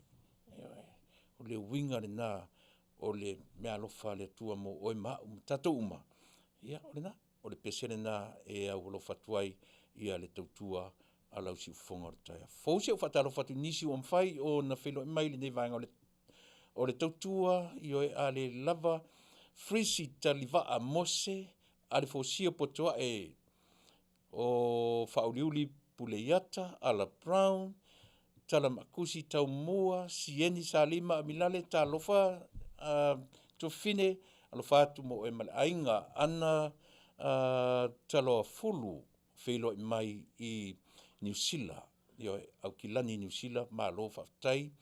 O le winga le nā, o le mea lofa le tua mo oi ma, tātou uma. Ia, o le nā, o le pese le nā e au lofa tuai ia le tautua a lau si ufonga o le taia. Fausia u whatalo whatu nisi o mwhai o na whelo mai le nei vanga o le tautua i oe a le lava frisi taliva a mose a le fausia potoa e o whauliuli puleiata a la Brown tala makusi Taunu'u sieni salima a milale ta lofa to fine alofa atu mo e male ainga ana talo fulu whelo mai i New Zealand, au kilani New Zealand, ma lo Faafetai,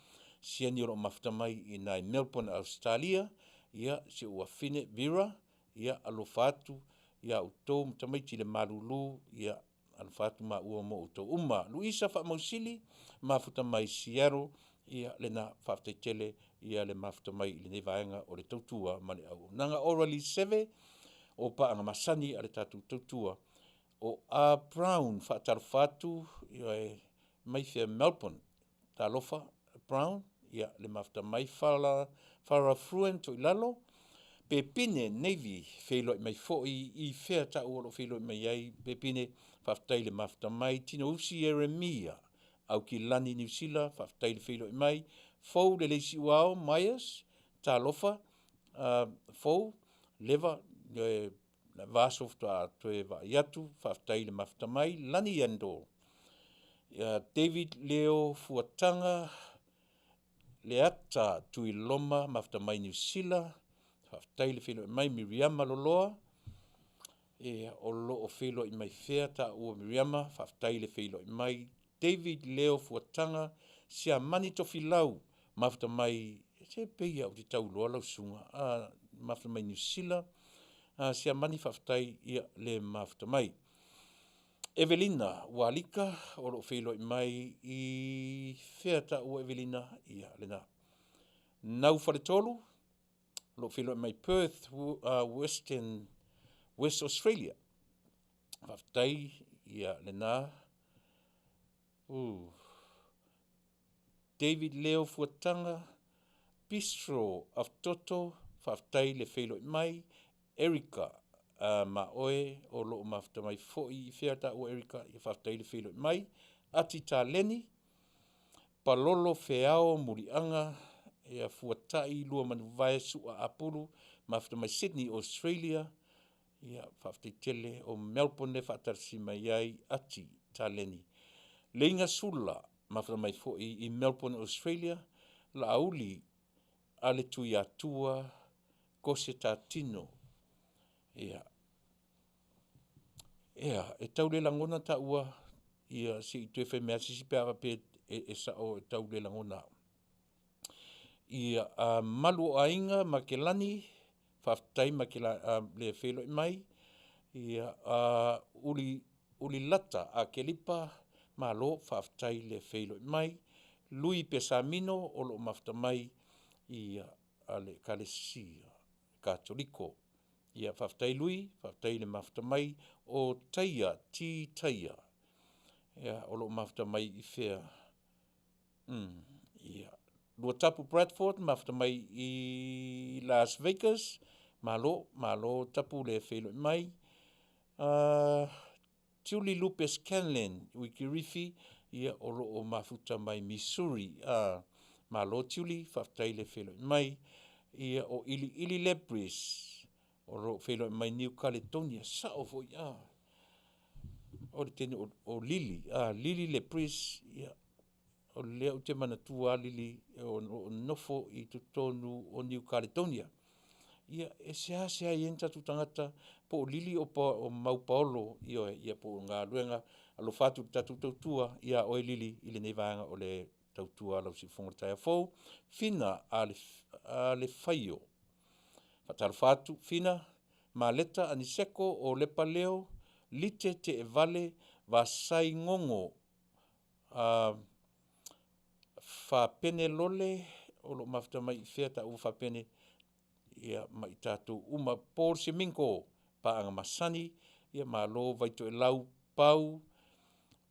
sieni o maftamai i nai Melbourne, Australia, ia se ua fine Vera, ia alofatu, ia utou mtamai tile malulu, ia alofatu ma ua mo utou uma. Luisa Mausili, mafutamai Seattle, ia lena Faafetai Tele, ia le maftamai i le nevaenga o le tautua mani au. Nanga orally seve, o pa anga masani ale tatu tautua, o a Brown whaatarwhatu mai whea Melbourne. Tā lofa Brown, ia le mafta mai whara fruen to ilalo. Pepine Navy wheloi mai foi i whea ta uolo wheloi mai ai. Pepine whaftai le mafta mai. Tino usi Eremia au ki lani New Zealand whaftai le wheloi mai. Fou le leisi uao Myers. Tā lofa fou leva na vasof ta toe va yatu whaftai le mafta mai lani endo. David Leo Fuatanga le ata Tuilaepa mafta mai New Zealand whaftai le whelo mai Miriama loloa o lo o whelo i mai whea ta ua Miriama whaftai le whelo i mai David Leo Fuatanga sia mani tofi lau mafta mai se peia o te tau loa lau sunga mafta mai New Zealand sia mani whaftai ia le mafta mai. Evelina Walika, o lo whelo i mai i wheata o Evelina ia lena. Nau wharetolu, lo whelo i mai Perth, West Australia. Whaftai ia lena. David Leo Fuatanga, Bistro of Toto, whaftai le whelo i mai. Erika ma oe o loo mafta mai foi i wheata o Erika i whaftai le whelo i mai. Ati tā leni, palolo wheao murianga e a fuatai lua manu vai sua apuru mafta mai Sydney, Australia. Ia whaftai Tele o Melbourne whaatarsi mai ai ati tā leni. Leinga sula mafta mai foi i Melbourne, Australia. La auli ale tui atua kose tā tino. Ia, e tau le langona ta ua, ia si i tue whai mea sisi pēra pē e sa o e tau le langona. Ia, malu o ainga makelani, whaftai le whelo i mai. Ia, uli lata a kelipa, malo whaftai le whelo i mai. Lui Pesamino o lo mafta mai, ia, ale kalesia, katoliko. Ia whaftai lui, whaftai le mafta mai, o taia, ti taia. Ia, o lo mafta mai i whea. Ia. Lua tapu Bradford, mafta mai i Las Vegas, malo tapu le whelo i mai. Tiuli Lupes Canlan, Wikirifi, ia o lo mafuta mai Missouri. Malo tiuli, whaftai le whelo i mai. ia o ili lepris o ro felo mai New Caledonia sa o foi o le tene o lili lepris ia o leo te manatua lili o nofo i tonu o New Caledonia ia se ai enta tu tangata po lili o mau paolo ia po ngā luenga alo fatu tatu tautua ia o lili ile nei vanga o le tautua lau si fongotai fo fina ale faio fatal fatu fina maleta aniseko o le paleo lite te vale vasai ngongo fa pene lole o lo mafta mai feta u fa pene ia mai tatu uma por siminko pa anga masani ia malo vai to lau pau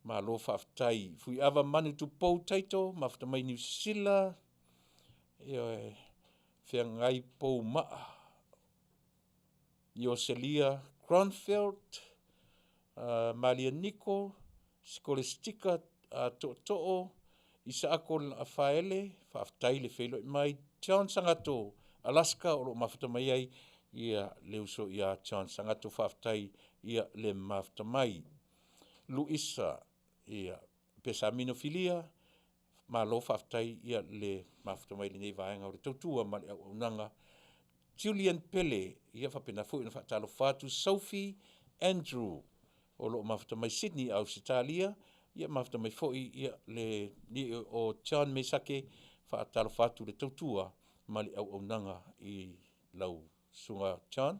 malo Faafetai fui ava manu tu pou taito mafta mai New Zealand ia fea ngai pou maa Ioselia Cronfield Malia Nico Skolestika To'o Isaako Afaele Faafetai le felo mai John Sangato Alaska o lo mafta mai ai ia leuso ia John Sangato Faafetai ia le mafta mai Luisa ia pesaminofilia malo Faafetai ia le mafta mai le nei vaenga o le tautua ma le unanga Julian Pele ia whapena fu ina whaatalo fatu Sophie Andrew o lo mafta mai Sydney Australia ia mafta mai foi ia le ni o John Mesake whaatalo fatu le tautua ma le unanga i lau sunga John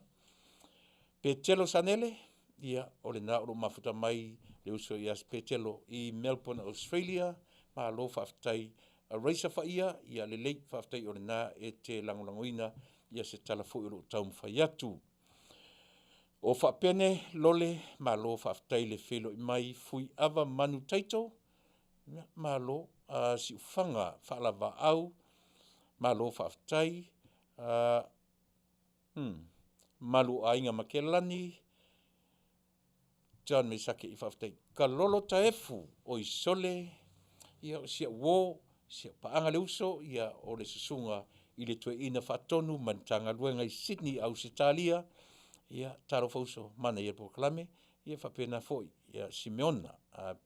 Petelo Sanele ia o le na o lo mafta mai le uso ia Petelo i Melbourne Australia ma lo Faafetai a reisa faia ia le lei Faafetai o le na e te langolangoina ia se tala fo i lo tau mwhai atu. O whapene lole ma lo Faafetai le felo i mai fui ava manu taito ma lo si ufanga whaalawa au ma lo Faafetai malu ainga makelani John Mesake i Faafetai ka lolo taefu o i sole ia sia wo sia paanga le uso ia o le susunga i le tue ina whatonu mantanga luenga i Sydney Australia ia taro fauso mana ia poklame ia whapena foi ia Simeona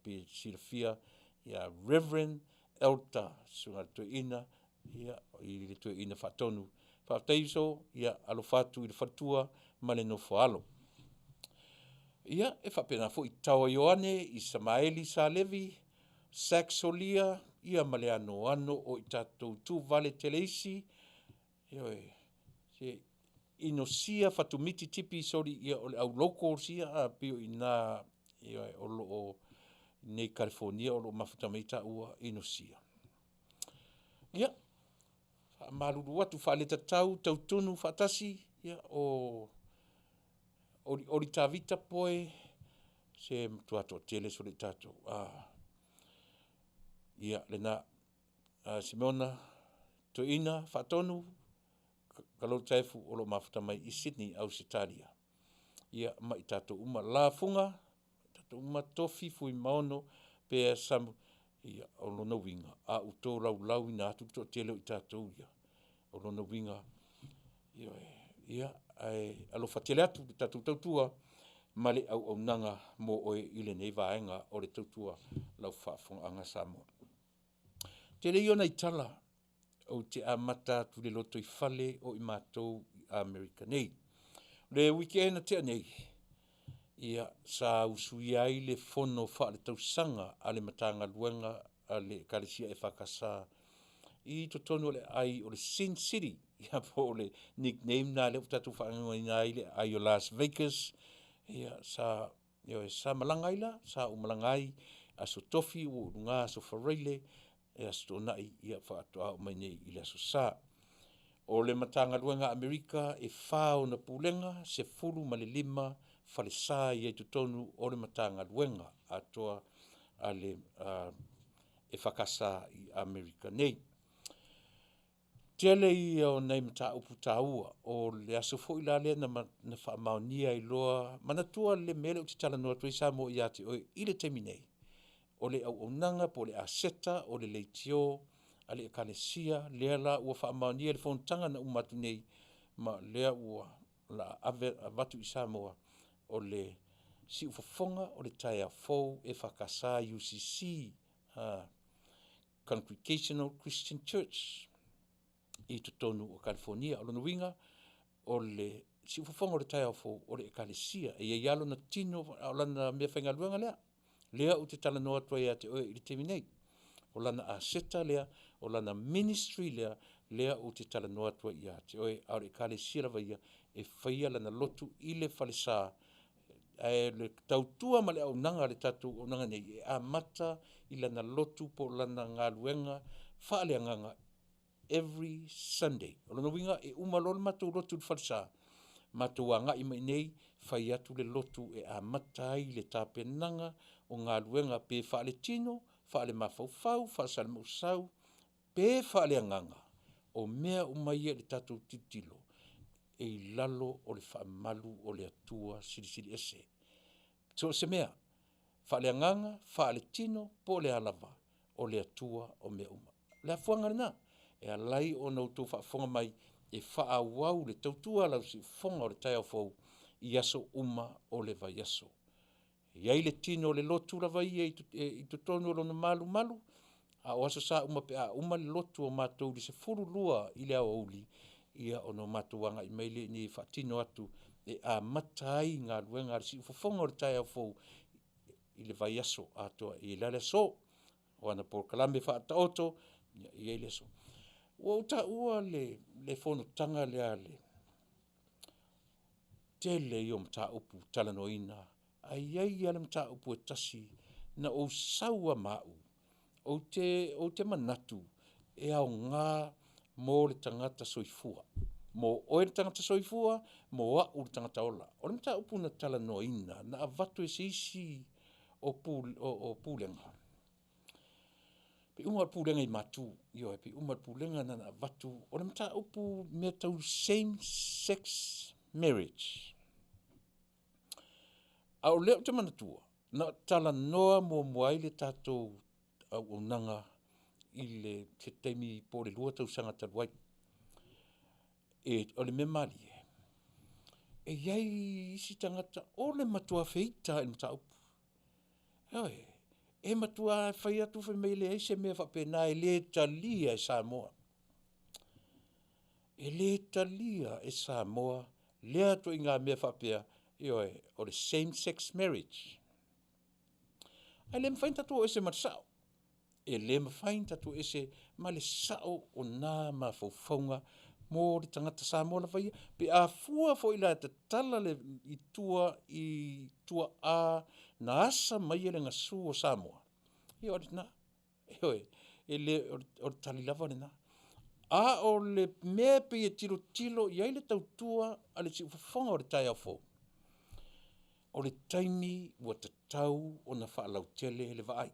pe silfia ia Reverend Elta sunga tue ina ia i le tue ina whatonu Faafetai so ia alofatu i le whatua ma le nofo alo ia e whapena foi tawa Ioane i Samaeli Salevi Saxolia ia ma le ano o i tatou tu Vale Teleisi se inosia fatumiti tipi sori ia o le au loko sia a pio ina ia o lo nei California o lo mafutamita ua inosia ia malulu watu whaleta tau tunu whatasi ia o li tavita poe se mtuato tele sori tato ia lena Simona Toina Fatonu kalau taifu o lo mafuta mai i Sydney Australia ia mai tato uma lafunga tato uma tofi fui maono pe sam ia o lo no winga a uto lau ina atu to tele i tato ia o lo no winga ia ai alo fatele atu tato tautua male au nanga mo o ile nei vaenga o le tautua lau fafonga anga Samoa tele iona itala o te amata tu le loto i fale o i mātou Amerika nei. Le weekend te nei, ia sa usui ai le fono wha le tausanga a le matanga luenga a le kalesia e whakasa i to tonu le ai o le Sin City, ia po le nickname na le utatu whaangoina ai le ai o Las Vegas, ia sa malangai la, sa umalangai a so tofi o ngā so whareile, e asto nai ia whaatoa o mai nei i le aso sā. O le matanga luenga Amerika e whao na pulenga se fulu ma le 5 whale sā i e tutonu o le matanga luenga atoa a le e whakasa i Amerika nei. Tele i o nei mata upu tāua o le aso fo i la lea na whaamaunia i loa manatua le mele o te tala noa tui Samoa i ate o i le temi nei. O le au nanga po le aseta o le leitio ale ekalesia lea la ua whaamaunia le whontanga na umatu nei ma lea ua la avatu i Samoa o le si ufafonga o le taia fou e whakasa UCC Congregational Christian Church i Taunu'u o California o lona winga o le si ufafonga o le taia fou o le ekalesia e ialo na tino o lana mea whaingaluanga lea u te talanoa tua ia te oe i le temi nei o lana aseta lea o lana ministry lea o te talanoa tua ia te oe au le ekalesia lava ia e whaia lana lotu i le whalesa e le tautua ma le aunanga le tatu aunanga nei e amata i lana lotu po lana ngaluenga whaaleanganga every Sunday. O lana winga e umalol matu lotu le whalesa matu anga i mai nei whai atu le lotu e amata ai le tapenanga o ngaluenga pe whaale tino, whaale mafaufau, whaasale mausau, pe whaaleanganga o mea umaia le tatu titilo e lalo o le whaamalu o le atua sirisiri ese. So se mea, whaaleanganga, whaale tino, po le alava o le atua o mea uma. Le afuanga na, e alai o nautou whaafonga mai e whaawau le tautua lau si fonga o le tai au fau i aso uma o le vai aso. Iai le tino le lotu lava ia i tutonu o lona malu malu, a o aso sa uma pe a uma le lotu o mātou li se furu lua i le au auli ia ono matuanga i meile ni whatino atu e a matai ngā luenga si ufafonga o le tai au fau i le vai aso atoa i lale so o ana por kalame whaataoto i eile so. Ua uta ua le fono tanga le ale tele i o mta upu talanoina ai ale mta upu e tasi na o saua mau o te manatu e au ngā mo le tangata soifua mo o le tangata soifua mo a o le tangata ola o le mta upu na talanoina na avatu e seisi o pulenga pe uma pulenga i matu io pe uma pulenga na avatu o le mta upu me tau same sex marriage au leo te manatua na talanoa mo moai le tatou au onanga i le te teimi po le lua tau sanga taluai e o le memali e iai isi tangata o le matua feita e mta upu e matua whai atu whai meile e se mea whapena e le talia e Samoa lea to i ngā mea whapea o le same sex marriage ai le mwhainta tu o ese marsao e le mwhainta tu ese ma le sao o nā mawhauwhaunga mo le tangata Samoa la whaia pe a fua fo ila te tala le i tua a na asa mai ele ngasu o Samoa o le na e le o le tali lava le na a o le mea pe e tilo i aile tautua a le si ufafonga o le tai au fo o le taimi ua tatau o na whaalau tele le vaai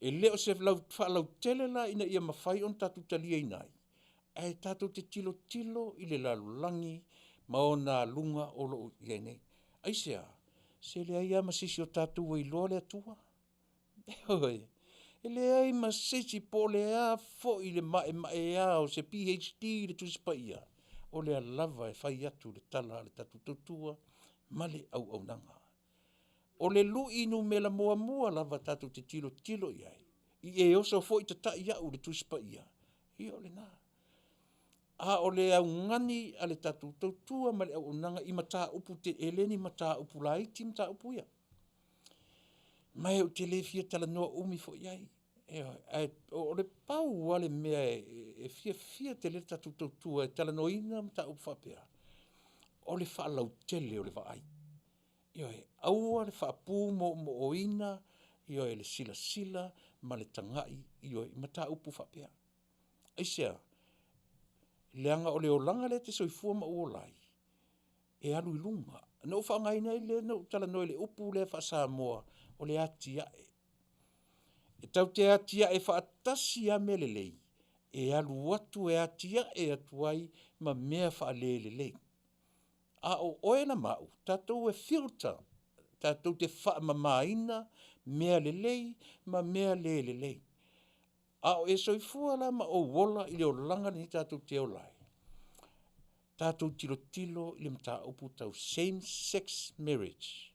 e le o se whaalau tele la ina ia mawhai on tatu talia inai e tatu te tilo i le lalulangi ma o nā lunga o lo i nei aisea se le ai masisi o tatu wa iloa le atua e le ai masisi po le a fo i le mae a o se PhD le tuspa ia o le alava e whai atu le tala le tatu tutua ma le au nanga o le lu inu me la mua lava tatu te tilo iai i e oso fo i tata ia u le tuspa ia i o le na a o le au ngani a le tatu tautua ma le au nanga i mata upu te eleni mata upu laiti mata upu ia mai o te le fia tala noa umi fo iai o le pau wale mea e fia te le tatu tautua e tala noina mata upu whapea o le whaalau tele o le vaai aua le whaapu mo oina le sila ma le tangai mata upu whapea aisea leanga o le olanga le te soifua ma uolai e alu i lunga no whangaina i le no tala noi le upu le Samoa o le atia e tau te atia e whaatasi a melelei e alu watu e atia e atuai ma mea whaalelelei a o oena mau tatou e filter tatou te whaamamaina mea lelei ma mea lelelei A o e soifua la ma o wola i le o langa ni tātou te o lai. Tātou tilo i le mta upu tau same-sex marriage.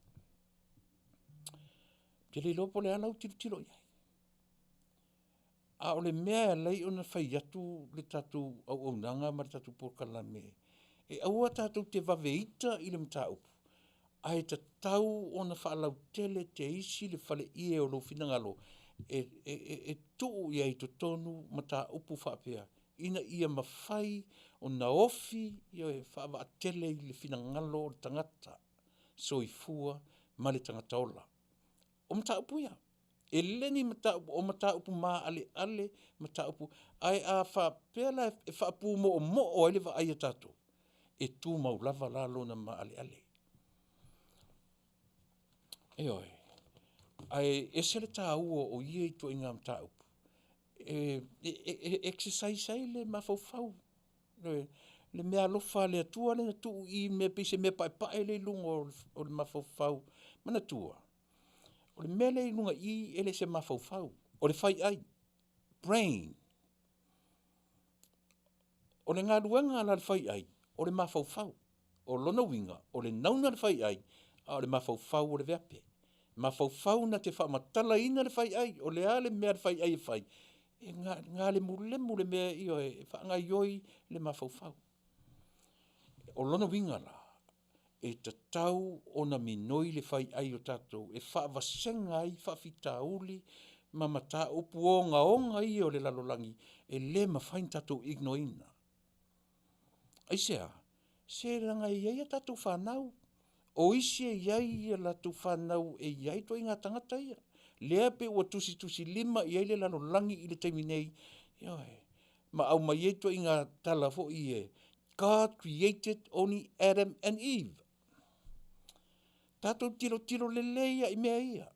Te le lopo le alau tilo iai. A o le mea lei o na whai atu le tātou au nanga ma le tātou porkala me. E aua tātou te waweita i le mta upu. Ai ta tau o na whaalau tele te isi le whale ie o lo finangalo. E tuu ia i to tonu mata upu whaapea. Ina ia mawhai o na ofi ia e whaawa tele i le finangalo o tangata. Soifua ma le tangata ola. O mata upu ia. E leni mata upu, o mata upu maa ale mata upu. Ai a whaapea la e whaapu mo o ele wa aia tato. E tū maulava la lona maa ale. Eoi, ai esele tā ua o ia i tua inga mta upu. Exercise ai le mawhauwhau. Le mea lofa le atua le na tuu i mea pise mea pae le lunga o le mawhauwhau. Mana tua. O le mea le lunga i ele se mawhauwhau. O le whai ai. Brain. O le ngā ruanga la le whai ai. O le mawhauwhau. O lona winga. O le nauna le whai ai. O le mawhauwhau o le veape. Mawhauwhau na te whaamatala ina le whai ai, o le ale mea le whai ai e whai. E ngā le mule mea i oe, e whaanga ioi le mawhauwhau. O lona winga la, e ta tau o na minoi le whai ai o tātou, e whaavasenga ai, whaafitauli, ma mata upu onga i o le lalolangi, e le mawhain tātou ignoina. Aisea, se ranga i eia tātou whanau, o isi e iai la tu whanau e iai to inga tangata ia. Lea pe ua tusi lima i eile lano langi i le taimi nei. Ma au mai e to inga tala fo i e. God created only Adam and Eve. Tato tilo le leia i mea ia.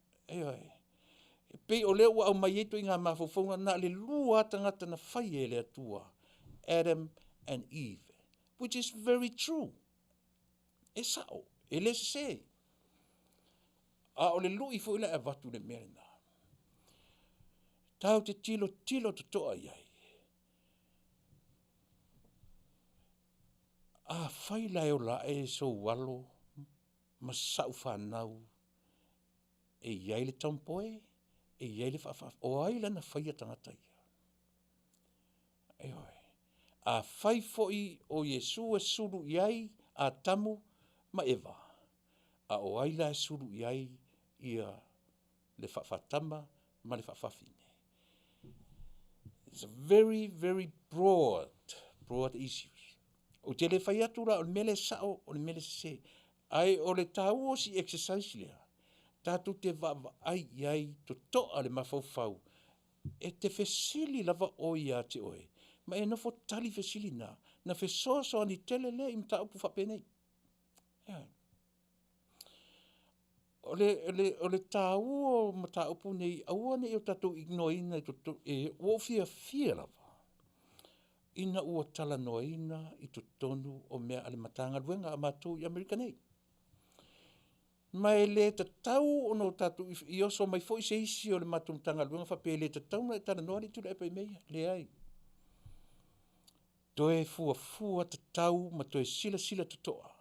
Pe o lea ua au mai e to inga mawhauwhaunga na le lua tangata na whai e lea tua. Adam and Eve. Which is very true. E sao. E le se. A o le lui fo ila e watu le merena. Tau te tilo to toa iai. A whaila e o la e so walo, ma sau whanau, e iai le tampoe, e iai le whaafaf, o aila na whaia tangata ia. E oi. A whai foi o Yesu e suru iai, a tamu, ma eva. A o aila e suru iai ia le whaafatama ma le whaafafine. It's a very, very broad issues. O te le whai atura o le mele sao, o le mele se. Ai o le tau o si exercise lea. Tātou te vava ai iai to toa le mawhauwhau. E te whesili lava o ia te oe. Ma e nofo tali whesili na. Na whesoso ani tele lea im ta upu whapenei. O le tau o mata upu nei, aua nei o tatou ignoina e uofia lava. Ina ua tala noina i to tonu o mea ale matanga luenga a mātou i Amerika nei. Mai le tau o no tatou i oso mai fo i se isi o le mātou matanga luenga whape le tau na tala noa ni Tuilaepa i meia, le ai. Toe fua tau ma toe sila totoa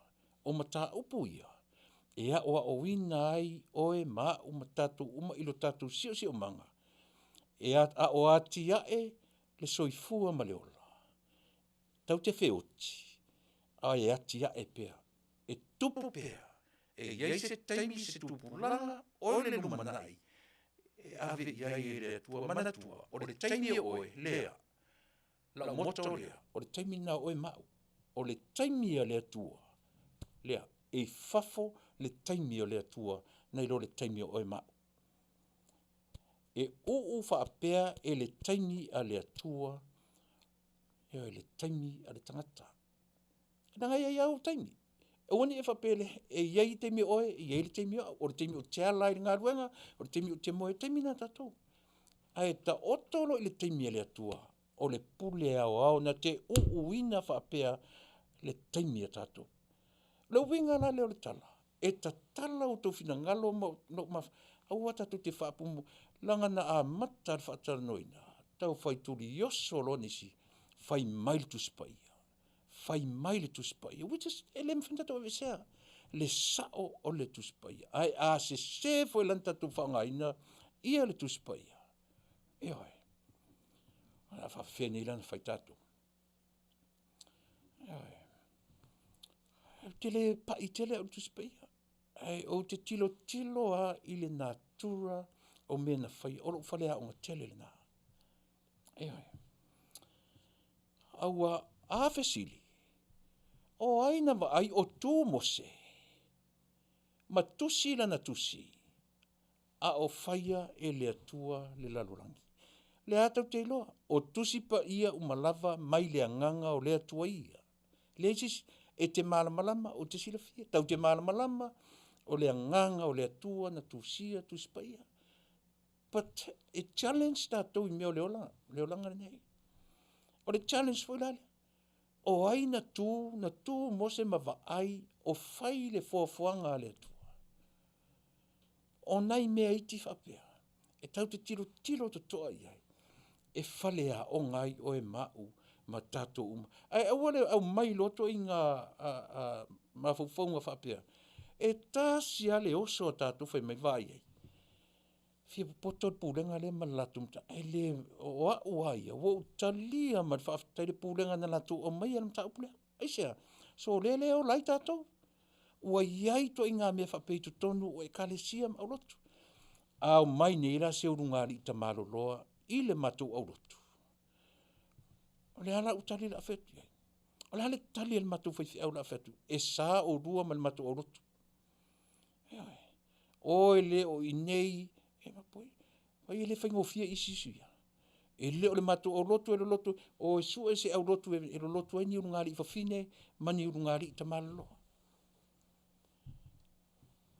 o mata upu ia. E a oa o wina ai oe maa uma tātou uma ilo tātou sio manga. E a o ati ae le soifua ma le ola. Tau te whioti. A e ati ae pea. E tupu pea. E iai se taimi se tupu langa o le lumanai. E ave iai e le tua manatua. O le taimi oe lea. La moto lea. O le taimi na oe mau. O le taimi a le tua. Lea. E fafo le taimi o le atua, nei lo le taimi o e mau. E whaapea e le taimi a le atua, e le taimi a le tangata. Nanga ia iau taimi. E wani e whapele, e iei taimi oe, e iei le taimi o le taimi o te alai ngā ruenga, o le taimi o te moe, taimi nā tātou. Ai ta otolo i le taimi a le atua, o le pule au na te uina whaapea le taimi a tātou. Le winga la leo le tala. E ta tala o tau fina ngalo ma aua tatu te whaapumu langa na a mata le whaatara noina. tau whai turi yoso lo nisi, whai maile tu spaia. Whai maile tu spaia, which is, ele mwhinta tau evesea, le sao o le tu spaia. Ai a se foi lanta tu whangaina, ia le tu spaia. E oi, ana whawhene ilana whai tātou. E oi, tele pa I tele au tu spaia. Ai o te tilo a ile natura o mena whai, oro whale a unga tele le nā. E oi. Aua a fesili, o aina wa ai o tū mose, ma tusi lana tusi, a o whaia e le atua le lalurangi. Le atau te iloa, o tusi pa ia umalava mai le anganga o le atua ia. Le isis e te malamalama o te silafia, tau te malamalama o le anganga o le atua na tusia tusi pa ia. But e challenge tātou I mea o leolanga nei. O le challenge foi lale. O ai na tū mose mawa ai o whai le fuafuanga le atua. O nai mea iti whapea. E tau te tilo to toa iai. E whale a o ngai o e mau ma tātou uma. Ai awale au mai loto I ngā mawhauwhaunga whapea. E tāsi ale oso a tātou whai mai vai ai. Fia poto pūlenga le ma latumta. E le o a uaia. Wo talia ma Faafetai le pūlenga na latu o mai alam tā upulea. Aisea. So le o lai tātou. Ua iai to I ngā mea whapeitu tonu o e kalesia ma aulotu. Au mai ne ira se urungari ta maloloa I le matu aulotu. O le ala utali la afetu iai. O le ale tali le matu whaifi au la afetu. E sa o rua ma le matu aulotu. O ele o inei e mapoi. Pai ele whaingofia isisuia. E le o le matu aulotu e le lotu. O e su e se aulotu e le lotu e ni urungari I whawhine mani urungari I ta maloloa.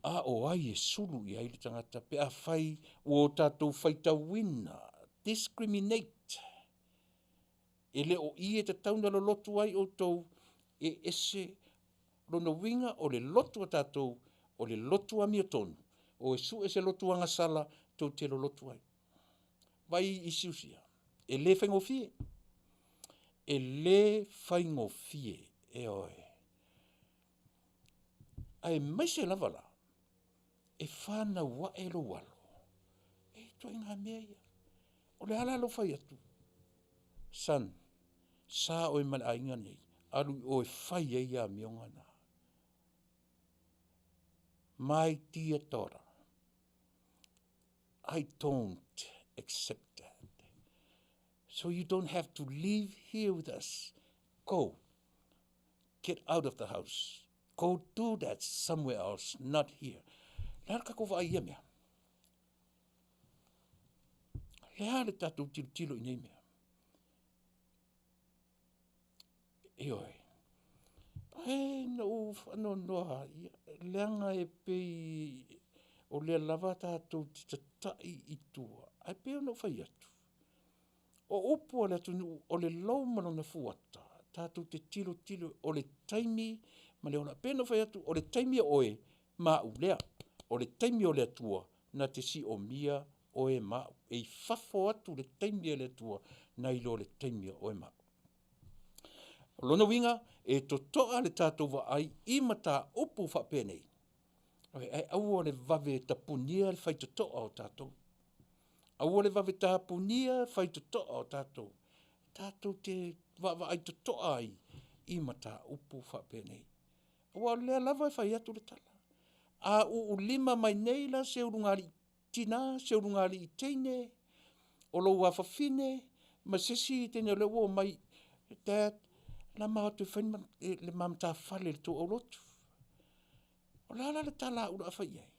A o ai e sulu I ai le tangata pe a whai o tātou whaitawina. Discriminate. E le o I e te tauna lo lotu ai o tau e ese lona winga o le lotu a tātou o le lotu a mia tonu. O e su e se lotu anga sala tau te lo lotu ai. Vai I siusia. E le whaingofie. E le whaingofie. E oe. Ai mai se lava la. E whana wa e lo walo. E toi ngā mea ia. O le ala lo whai atu. San, sa o e male ainga nei. Aru o e whai e ia mionga nā. My dear daughter, I don't accept that. So you don't have to live here with us. Go. Get out of the house. Go do that somewhere else, not here. Lea kako wa ia mea. Lea le tātou tilo I nei mea. E oi. E no whano noa. Leanga e pei o lea lava tātou titatai I tua. Ai peo no whai atu. O upo le atu o le laumano na fuata. Tātou te tilo o le taimi ma le ona. Peo no whai atu o le taimi oe ma u lea. O le taimi o le atua na te si o mia o e mau. E whafo atu le taimi o le atua na ilo le taimi o e mau. Lona winga e to toa le tātou wa ai I mata upu whapenei. Ai au o le vave tapunia le whai to toa o tātou. Au o le vave tapunia whai to toa o tātou. Tātou te wa ai to toa ai I mata upu whapenei. Au o lea lava e whai atu le tala. A u lima mai nei la se urungari tina, se urungari I teine, o lo wafafine, ma sesi I tene le o mai, Dad, la maa tu whain le mamata whale le tō au lotu. O la le tala ura awhai ai.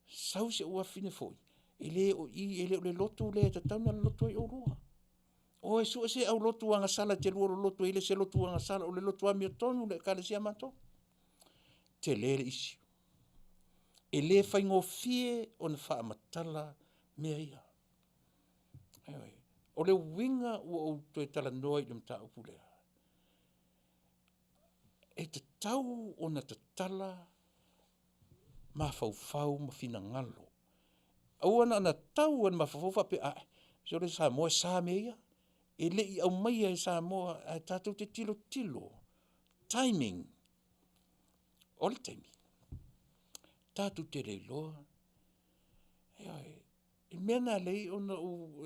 Sau se ua fine foi. Ele o I, ele o le lotu le te tauna le lotu ai o roa. O e su se au lotu anga sala te luoro lotu, ele se lotu anga sala, o le lotu a mia tonu, le kare sia mato. Tele le isi. E le whaingofie o na whaamatala mea ia. O le winga o toi tala noa I le mta upulea. E te tau o na te tala ma whauwhau ma whina ngalo. Au ana tau ana ma whawhauwha pe So le Samoa sa meia. E le I au mai e Samoa a tātou te tilo. Timing. O le taimi. Tātou te reiloa. E mea nā lei ona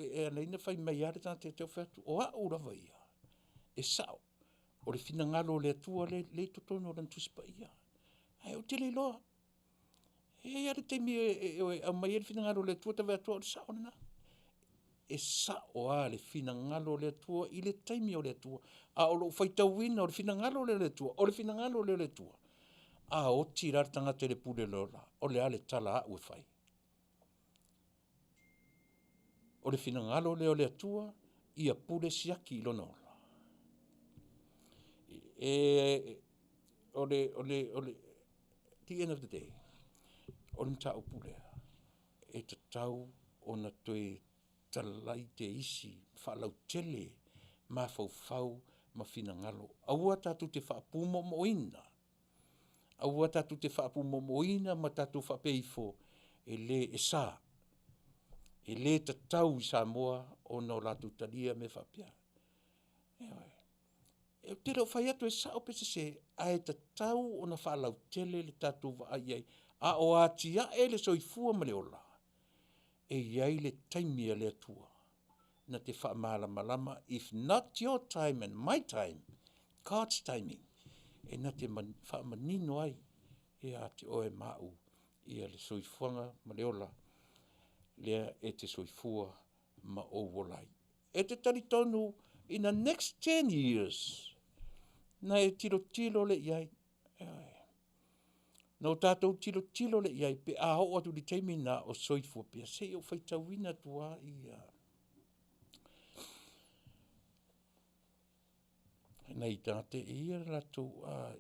e leina whai mai are tāna te teo whatu. O a ura vai ia. E sao. O le fina ngalo le atua le totono o lantuspa ia. Ai o te reiloa. E are taimi au mai e le fina ngalo le atua tawe atua o le sao na. E sao a le fina ngalo le atua I le taimi o le atua. A o lo whaitauina o le fina ngalo le atua. O le fina ngalo le atua. A o tirar tangata le pule lola. O le ale tala a ue whai. O le fina ngalo le o le atua. Ia pule siaki ilo nola. O le, the end of the day. O le mta o pule. E te tau o na toe talai te isi, whalau tele, ma fau, ma fina ngalo. Aua tatu te whaapumo moina. Aua tatu te whaapumo moina, ma tatu whapeifo, e le e sa. E le te tau I Samoa, o no latu talia me whapia. E te reo whai atu e sa o pese se, a e te tau o na whalau tele le tatu wa ai. A o atia e le soifua ma le ola. E iai le taimia le atua. Na te whaamala malama, if not your time and my time, God's timing. E na te whaamanino ai, e a te oe mau, I a le soifuanga ma le ola, lea e te soifua ma o wolai. E te taritonu, in the next 10 years, na e tilo le iai, no tātou tilo le iai, pe a ho atu li teimi na o soifua pia, se o whaitawina tua I nei tāte ia ratu,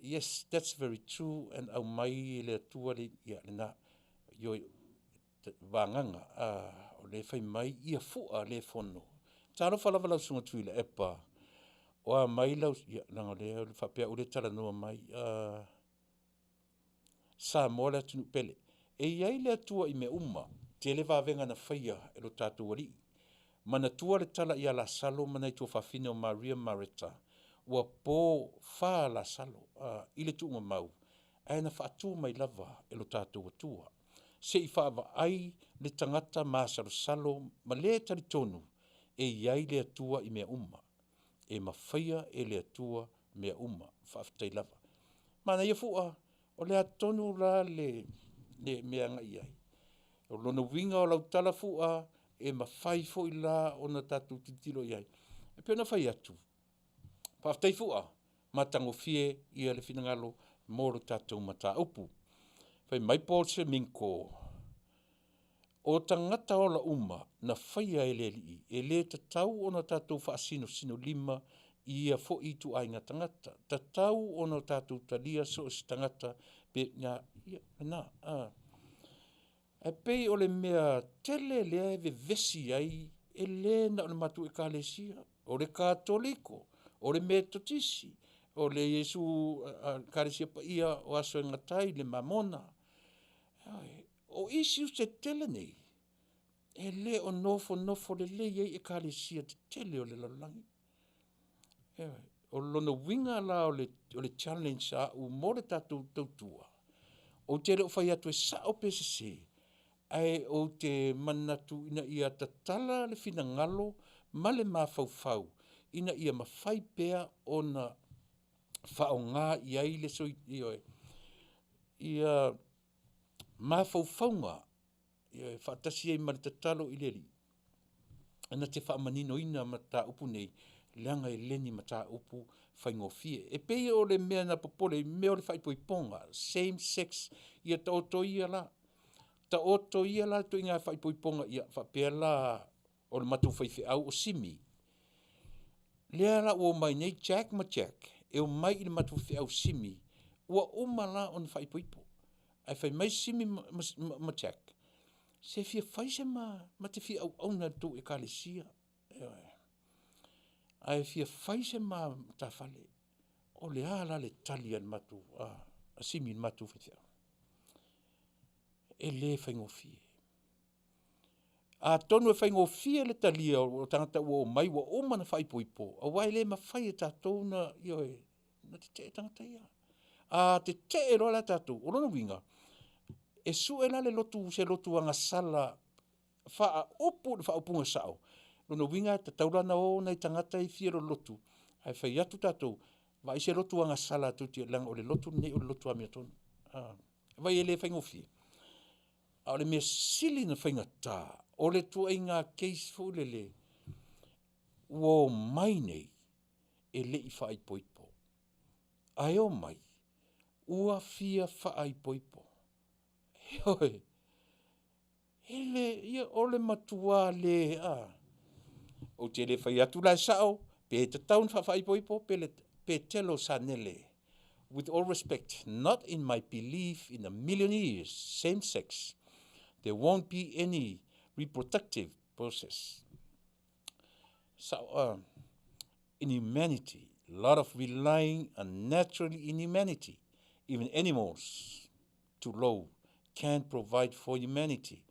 yes, that's very true, and au mai le atua le ia na, yo vanganga, o le whai mai ia fua le fono. Tāno whalawala sunga Tuilaepa, o a mai lau, ia, nanga le whapea ule tala noa mai, Samoa le atunu pele. E iai le atua I me uma, Tele vavenga na whaia e lo tātou wari. Mana tua le tala I a la salo, mana I tua whawhine o Maria Marita. Ua pō wha la salo, I le tuunga mau. Ai na whaatua mai lava e lo tātou atua. Se I whaava ai le tangata māsalo salo, ma le taritonu, e iai le atua I mea uma. E mawhaia e le atua mea uma, Faafetai lava. Mana ia fua, o le atonu la le mea ngai ai. O lona winga o lau tala fua, e mawhai fo I la o na tātou titilo iai. E pia na whai atu. Faafetai fua, matango fie I le finangalo moro tātou mata upu. Whai mai Paul se minko. O tangata o la uma, na whaia e le li, e le te tau o na tātou whaasino sino lima, ia fo I tu ai ngā tangata. Ta tau o na tātou talia so si tangata, pe nga, ia, na, E pei o le mea tele lea e vesi ai, e le na o le matu e kālesia, o le kātoliko, o le mea totisi, o le Yesu kālesia pa ia o aso e ngatai, le mamona. O isi u se tele nei, e le o nofo le le iei e kālesia te tele o le lalangi. O lona winga la o le challenge a u mo le tātou tautua. O te reo whai atu e sao pesese, ai o te manatu ina ia tatala le fina ngalo, ma le mawhauwhau, ina ia mawhai pea o na whao ngā iai le soi ioe. Ia mawhauwhaunga, ia whaatasi ei mari tatalo I leri. Ana te whaamanino ina ma tā upu nei, leanga e leni ma tā upu whaingofie. E pei o le mea na popole, mea o le whaipoiponga, same sex, ia ta oto ia la. Ta oto ia la to inga whaipoiponga ia whapea la o le matu whaife au o simi. Lea la ua mai nei Jack ma Jack, e o mai I le matu whaife au simi, ua uma la o na whaipoipo. Ai whai mai simi ma Jack. Se fia whaise ma te fia au na tu e kālesia. Ai fia whaise ma ta whale. O le ala le tali an matu, a simi matu whaife au. E le whaingofie. A tonu e whaingo fia le talia o tangata ua o mai ua o mana whaipoipo. A wai le ma whai e tātou na ioe, na te tangata ia. A te e roa la tātou, o rona winga, e su e la le lotu, se lotu anga sala, wha opu, wha opunga sao. Rona winga, te taurana o nei tangata i fia lotu. Ai whai atu tātou, vai se lotu anga sala tuti langa o le lotu nei o le lotu amia tonu. Vai e le whaingo fia. A le mea sili na whainga tā, o le tua i ngā keisi fōlele, o mai nei, e le i whaai poipo. Ai o mai, ua fia whaai poipo. Hoi, ele, ia ole matua le a. O te le whai atu lai sao, pe te taun whaai poipo, pe telo sanele. With all respect, not in my belief in a million years, same sex, there won't be any reproductive process. So, in humanity, a lot of relying unnaturally in humanity, even animals, too low, can't provide for humanity.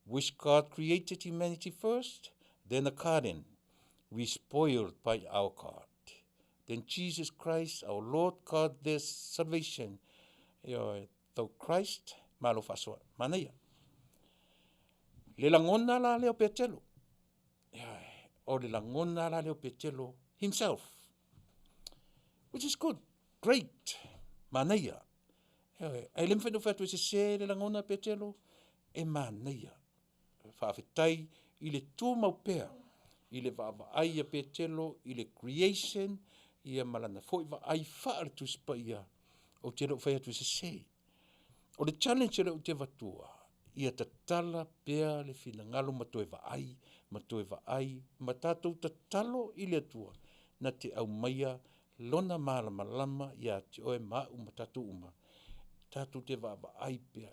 Wish God created humanity first, then a garden, we spoiled by our God. Then Jesus Christ, our Lord God, their salvation. Though Christ, malo Fasa, Manuia. Le langona la leo petelo. O le langona la leo petelo himself. Which is good, great, Manuia. Ai lem whenua whatu se le langona petelo, e Manuia. Faafetai, i le tū maupea, i le vaavai a petelo, i le creation, ia malana foi ai whaare tu spa ia, o te rau whai atu se. O le challenge rau te vatua, ia ta tala pea le whina ngalo matoe vaai, ma tātou ta talo i le atua, na te au maia, lona malama ia te oe mau ma tātou uma. Tātou te vaavai pea.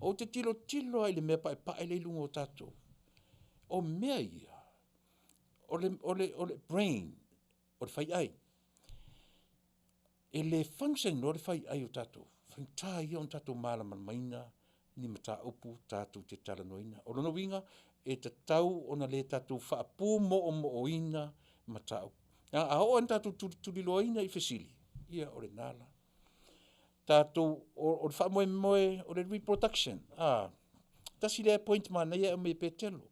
O te tilo ai le mea pae le ilunga o tātou. O mea ia, o le brain, o le whai ai. E le function no le whai ai o tātou. Whaintā ia on tātou malama maina, ni mata upu tātou te tala noina. O lona winga, e te tau ona le tātou whaapu mo o ina mata upu. A o an tātou tuliloina i whesili. Ia o le nala. Tātou o le whaamoe o le reproduction. Tasi le point mana ia o me petelo.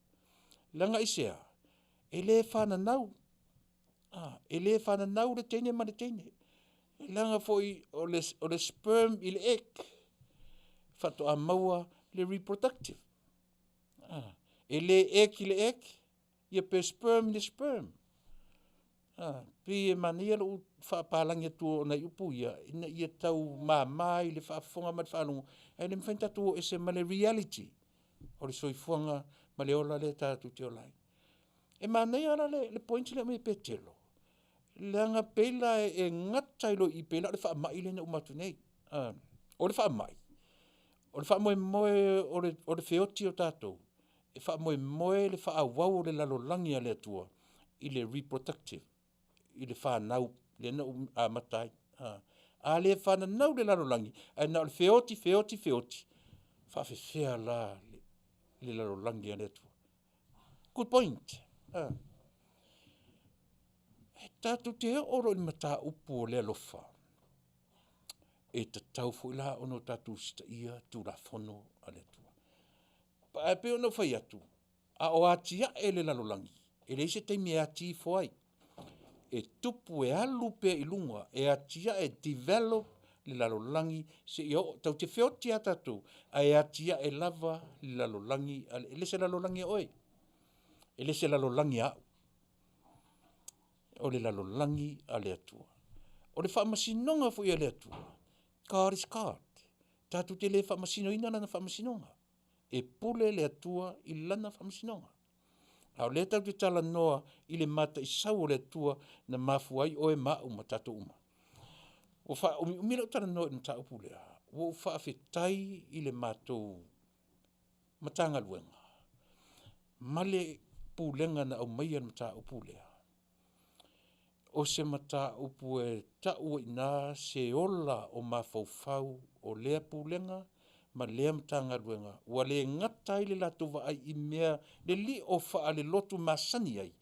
Langa isea, e le whananau. E le whananau le teine ma le teine. Langa foi o le sperm i le egg. Fato a maua le reproductive. E le egg i le egg, ia pe sperm i le sperm. Pi e mania lo whaapalangi atu o nei upu ia tau mai le whaafonga ma le whaalungu. E le mwhainta tu e se ma le reality. O le soifuanga ma le ola le tātu te olai. E manei ala le point le me petelo. Langa pela e ngatailo i pela le wha mai le na umatu nei. O le wha mai. O le wha moe o le whioti o tātou. E wha moe le wha awau le lalolangi a le atua. I le reproductive. I le wha nau le na matai. A le wha nau le lalolangi. A na o le whioti. Wha whewhea la le lalolangi a le atua. Good point. Tātou te oro ni mata upu o le alofa. E ta tau fo la ono tātou sita ia tu la fono a le tua. Pa e peo no whai atu. A o atia e le lalolangi. E le ise teimi e ati foai. E tupu e alu pe ilunga. E atia e develop le lalolangi. Se i tau te whioti a tātou. A e atia e lava le lalolangi. E le se lalolangi oi. E le se lalolangi au. O le lalolangi a le atua. O le whaamasinonga fu i a le atua. God is God. Tātou te le whaamasino ina lana whaamasinonga. E pule le atua i lana whaamasinonga. Au le tau te tala noa i le mata i sau o le atua na mafuai o e mau ma tātou uma. O wha umila utara noa i mta upulea. O Faafetai i le mātou matanga luenga. Male pulenga na au maia mta upulea. O se mata upu e tau ina se ola o mafaufau o lea pulenga ma lea matagaluega ua le gata ai le latou vaai I mea le li o faa le lotu masani ai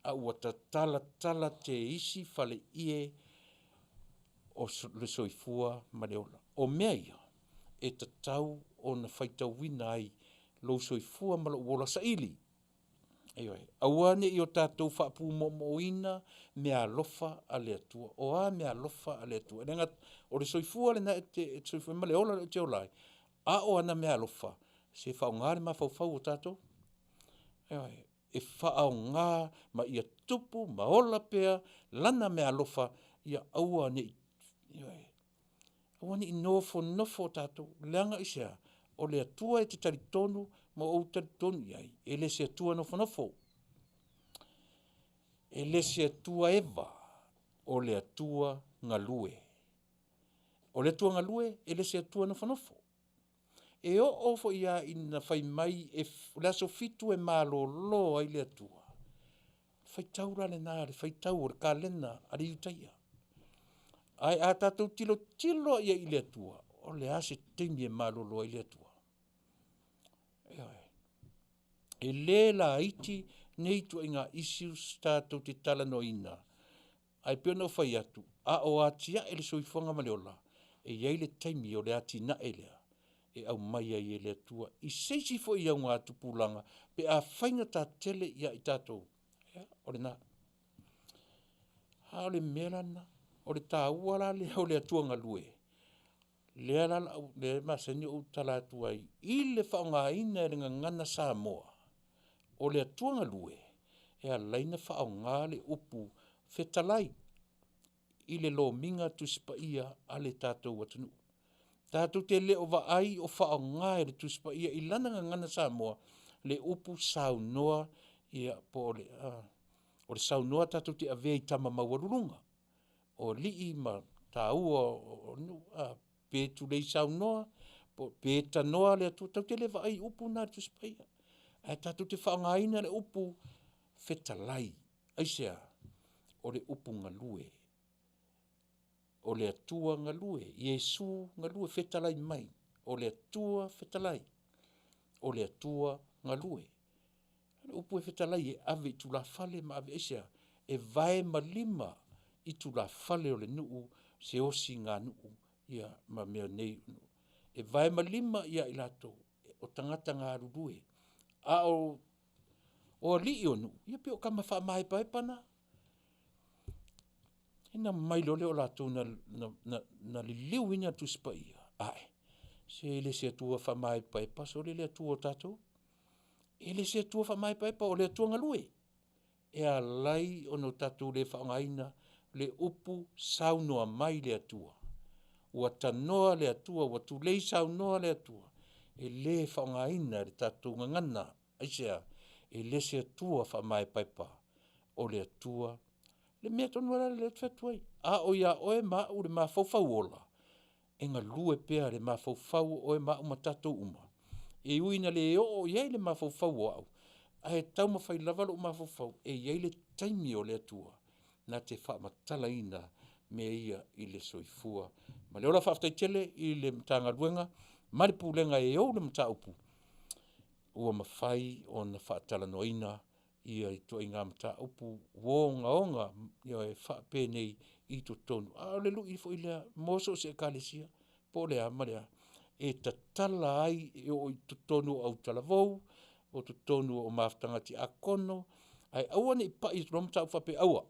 a ua tala te isi faleie o le soifua ma le ola. O mea ia, e tatau o na faitauina ai lou soifua ma lou ola saili. Aua ne I o tātou whaapumomoina mea alofa a le atua. O a mea alofa a le atua. Renga, o le soifua le na e soifua ma le ola o te olai. A o ana mea alofa. Se whaongare ma whauwhau o tātou. E whaongā ma ia tupu, ma ola pea, lana mea alofa, ia aua ne aua ne nofo tātou. Leanga isea, o le atua e te taritonu, ma o taritonu iai. E le se atua nofo. E le se atua eva, o le atua ngalue. O le atua ngalue, e le se atua nofo. E o ofo ia ina whai mai, e laso fitu e malolo ai le atua. Whai taura le nā, whai taura ka lena, ari utaia. Ai a tātou tilo ia I le atua, o le ase teimi e malolo ai le atua. E le la iti, nei tu inga issues tātou te tala noina. Ai pio no whai atu, a o atia e le soifonga maleola, e iei le teimi o le ati na e lea, e au mai ai e le atua, I seisi fo I au ngā tupulanga, pe a whainga tā tele ia I tātou. O le nā. Ha o le merana, o le tā uala le o le atua ngalue. Le ala le masani o tala atua I le whaonga ina e ringa ngana Samoa. O le atua ngalue, e a laina whaonga le upu fetalai. I le lo minga tuspa ia a le tātou watunu. Tātou te le o vaai o whaonga e le tuspa ia I lana ngana Samoa, le upu saunoa ia po le o le saunoa tātou te avei tama mawarurunga. O lii ma tāua o pe tu lei saunoa, pe tanoa le atu, tau te le vaai upu nā tuspa ia. Ai tātou te whaongaina le upu fetalai. Aisea, o le upu ngalue. O le atua ngalue. Iesu ngalue fetalai mai. O le atua fetalai. O le atua ngalue. Le upu e fetalai e ave I tula fale ma ave aisea. E vae malima I tula fale o le nuu se osi ngā nuu. Ia ma mea nei. E vae malima ia I lato. O tangata ngā rurue. A o li onu, ia pe o kama wha mai paepana. Ina mai lole o lato na li liu ina tuspa ia. Ai, se ele se atua wha mai paepa, so le atua o tatou. Ele se atua wha mai paepa o le atua ngalue. E a lai ono tatou le whaongaina, le upu saunoa mai le atua. Ua tanoa le atua, ua tulei saunoa le atua. E le whaongaina le tatou ngangana. Aisea, e le se atua wha mai paipa o le atua. Le mea tonu ala le tuatuai. A o ia oe maa u le maa faufau ola. E ngā lue pea le maa faufau oe maa uma tatou uma. E uina le o iei le maa faufau o au. A e tau mawhai lavalo o maa faufau. E iei le taimi o le atua. Nā te wha matala ina mea ia I le soifua. Ma le ola Faafetai Tele I le mtanga luenga. Maripulenga e o le mta upu. Ua mawhai o na whaatala noina ia I tua I ngā mta upu wonga ia e whaapene I to tonu. A le lui fo I lea moso se kalesia po lea marea e tatala ai e o I to tonu au talavou o to tonu o maftangati a kono ai aua ne pa I rom tau whape aua.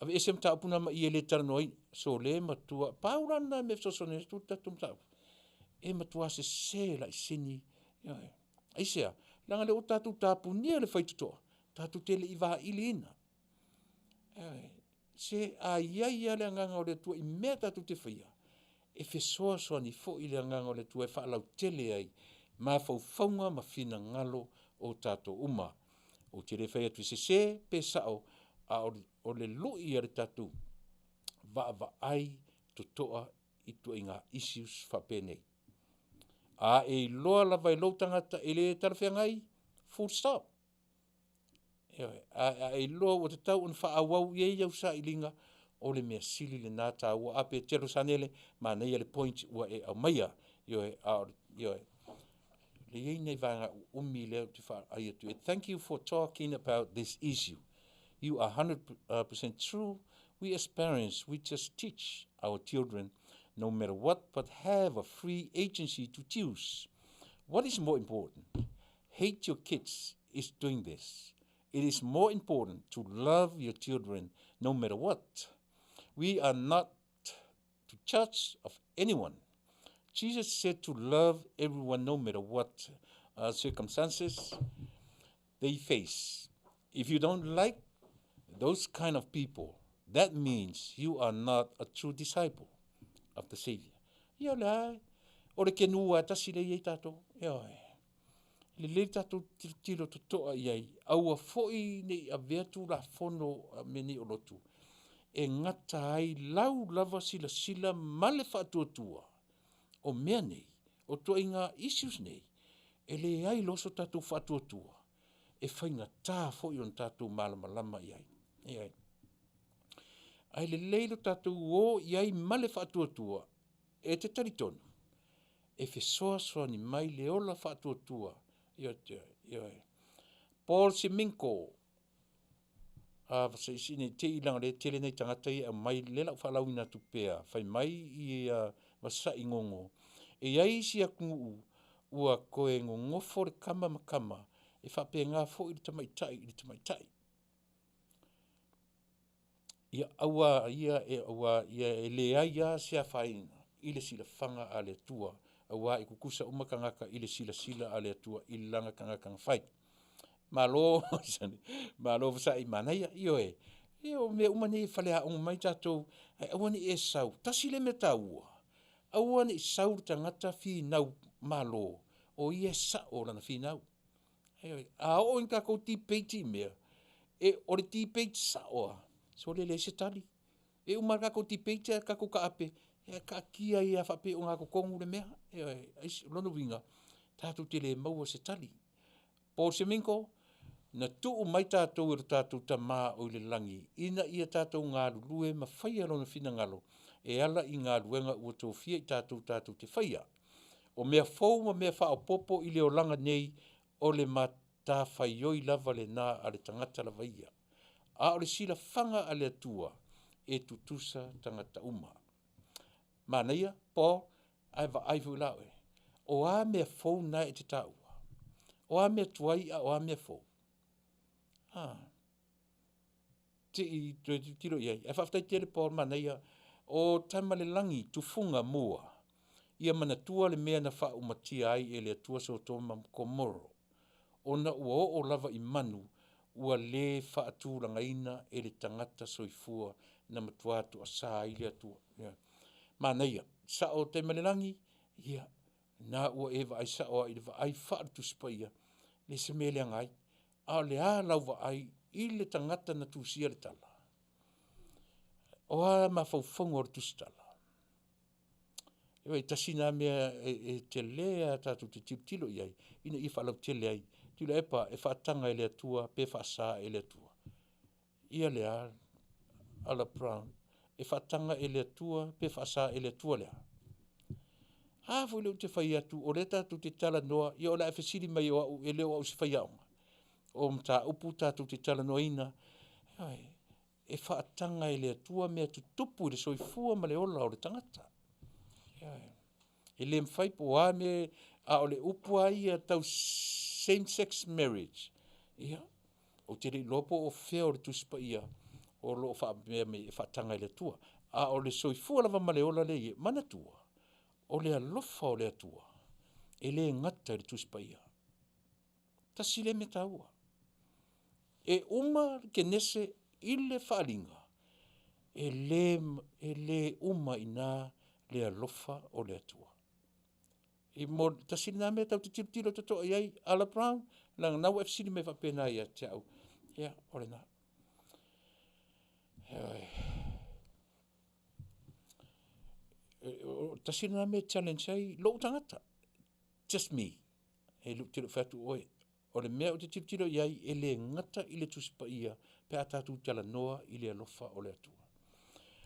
Ave ese mta upu na ma I ele tala noina so le matua paurana me fsosone tu tatum tau. E matua se la I sini ia e. Aisea, langa le o tātou tāpunia le whaitutoa. Tātou tele I waha ili ina. Se a iaia le anganga o le tua I mea tātou te whaia. E whesoa soa ni fo I le anganga o le tua e whaalau tele ai. Ma whauwhaunga ma whina ngalo o tātou uma. O te re whaia tu se pe sao a o le lui a le tātou. Va ai totoa I tua I ngā issues whapenei. A e loa lava I lau tangata e le tarwhia ngai, full stop. A e loa o te tau on wha awau I au sa I linga o le mea sili le nā tā ua ape tero sanele ma nei le point ua e au maia. Ioi. Le iei nei vanga umi leo te wha ai atu. Thank you for talking about this issue. You are 100% true. We as parents, we just teach our children no matter what, but have a free agency to choose. What is more important? Hate your kids is doing this. It is more important to love your children no matter what. We are not to judge of anyone. Jesus said to love everyone no matter what circumstances they face. If you don't like those kind of people, that means you are not a true disciple of the Savior. Ia lai, o le ke nua tasi le iei tātou. Ia e. Le tātou tiro to toa iei. Aua foi nei a veatu la fono me ni o lotu. E ngata ai lau lava sila sila male whaatuatua. O mea nei, o toa inga issues nei. E le ai loso tātou whaatuatua. E whainga tā foi on tātou malamalama iei. Iei. Ai le leilo tātou o iai male whaatuatua. E te taritonu. E whesoa soa ni mai le ola whaatuatua. Ioi. Paul Seminko. Fasa isine te ilanga le tele nei tangatai a mai lela whalau ina tupea. Whai mai i wasa ingongo. E iai si a kungu ua koe ngofo re kama makama. E whape ngā fo i tamaitai. Ia aua ia e lea ia sea whainga. Ile sila whanga a le tua. Aua i kukusa umakangaka ile sila a le tua. I langa kangaka whai. Malo wasa i manaia. Ioe. Io me umane whalea o mai tātou. Awane e sau. Tasile me taua. Awane e sau tangata whi nau malo. O i e sa o lana whi nau. A o inka kou ti peiti mea. E ore ti peiti sa oa. So le se tali. E umara kou ti peiti a kako ka ape. E ka kia i a whape o ngā kongu le mea. Lono winga. Tātou te le maua se tali. Paul Seminko. Na tuu mai tātou e tātou ta mā o le langi. Ina ia tātou ngā lulue ma whaia lona whina ngalo. E ala i ngā luenga ua tō fia i tātou te whaia. O mea fau ma mea whao popo i leo langa nei o le mata whaioi lava le nā a le tangata la vaia. A o le sila whanga a le atua e tutusa tangata uma. Manuia, Paul, aivu lawe. O a mea fau na e te taua. O a mea tuai a o a mea fau. Tiro iei. E whaftai tere Paul Manuia o taimale langi tufunga mua. Ia mana tua le mea na wha umatia ai e le atua so tōma komoro. O na ua o lava i manu ua le wha atūranga ina e le tangata soifua na matuatu a sā i le atua. Manuia, sa o taimale langi, ia, na ua ewa ai sa o i le wa ai wha atu spaia le se mele angai. A le a lauwa ai i le tangata na tūsia le tala. O a ma whauwhongo le tūstala. Ewa i tasina mea Tele a tātou te tilo iai. Ina i whalau Tele ai. Tuilaepa e whaatanga e le atua, pe Fasa e le atua. Ia le a, ala Brown, e whaatanga e le atua, pe Fasa e le atua lea. A fwile u te whai atu, o le tātou te tala noa, ia o la e whesiri mai o au, e leo au si whai aunga. O mta upu tātou te tala noa ina, e whaatanga e le atua mea tutupu i le soifua ma le ola o le tangata. E le mwhai po a me a o le upu ai a tau same-sex marriage. Ia, o te rei lopo o whea o le tuspa ia, o lo wha mea me e whaatanga e le atua. A o le soifua lava ma le ola le ia, mana tua. O le alofa o le atua. E le ngata le tuspa ia. Tasile me taua. E uma ke nese i le whaalinga. E le uma ina le alofa o le atua. E mo tasile na mea tau te tiro te toa iai Ala Brown, lang nau e fsini me whapena ia te au. Ia, ore na. Tasile na mea challenge ai, lo tangata. Just me. E lu tiro whatu oe. O le mea o te tiro iai e le ngata i le tuspa ia pe a tātou tala noa i le alofa o le atua.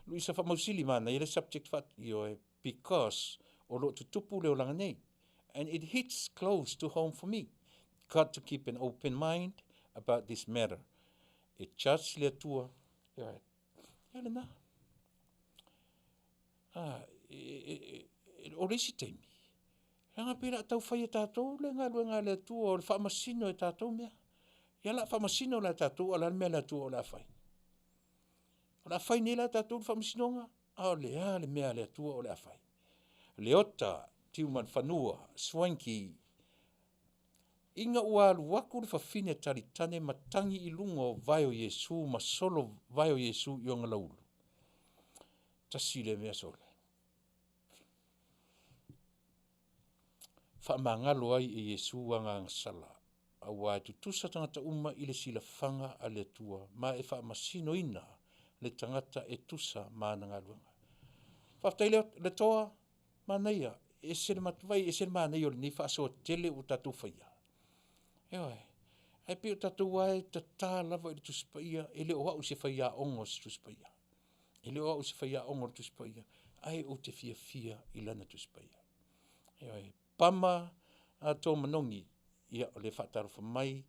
Luisa whamausili mana i le subject whatu i oe because o lo tutupu leo langa nei and it hits close to home for me. Got to keep an open mind about this matter. E church le tua, ele na. O resi teimi. Hanga pera tau whai e tātou, le ngā le tua, o le whamasino e tātou mea. Ia la whamasino le tātou, ala mea le tua o la whai. O la whai ne la tātou whamasinonga, o le mea le tua o la whai. Le ota, tiuman whanua, swanki, inga ua aluaku le whawhine taritane matangi I lunga o vai o Yesu, masolo vai o Yesu I o ngalaulu. Tasi le mea sole. Whamangalo ai e Yesu anga ngasala. Awa e tutusa tangata uma I le sila whanga a le tua, ma e whamasino ina le tangata e tusa maana ngaluanga. Whaftai le toa, Manuia, e sere matuvai, e sere Manuia o le ni whaasoa tele o tatu whaia. Eoi, ai pe o tatu wai ta tā lava I le tuspaia, e le oa o se whaia ongo se tuspaia. E le oa o se whaia ongo le tuspaia, ai o te fia I lana tuspaia. Eoi, pama a tō manongi, ia o le whaataro whamai,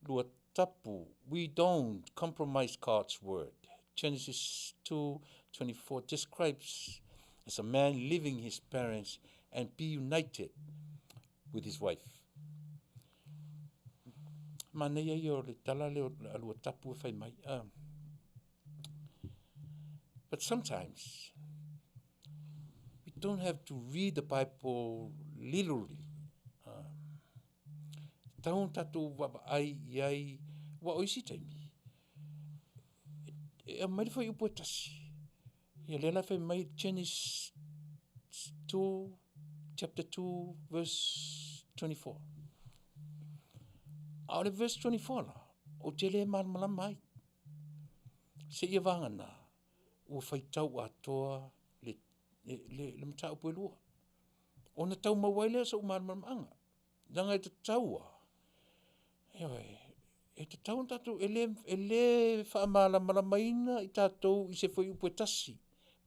lua tapu, we don't compromise God's word. Genesis 2:24 describes as a man leaving his parents and be united with his wife. Manuia I o le tala le alua tapu e whai mai. But sometimes, we don't have to read the Bible literally. Taun tatu wapa ai iai wa oisi taimi. E mai whai upo e tasi. Ia lela whai mai Genesis 2, chapter 2, verse 24. Aole verse 24 la, o tele malmala mai. Se ia vangana, ua whaitau atoa le matau po lua. O na tau mawaile sa umalmala anga. Danga e te taua. E te tau tatu, ele whaamala malamaina I tātou I se whai upo e tasi.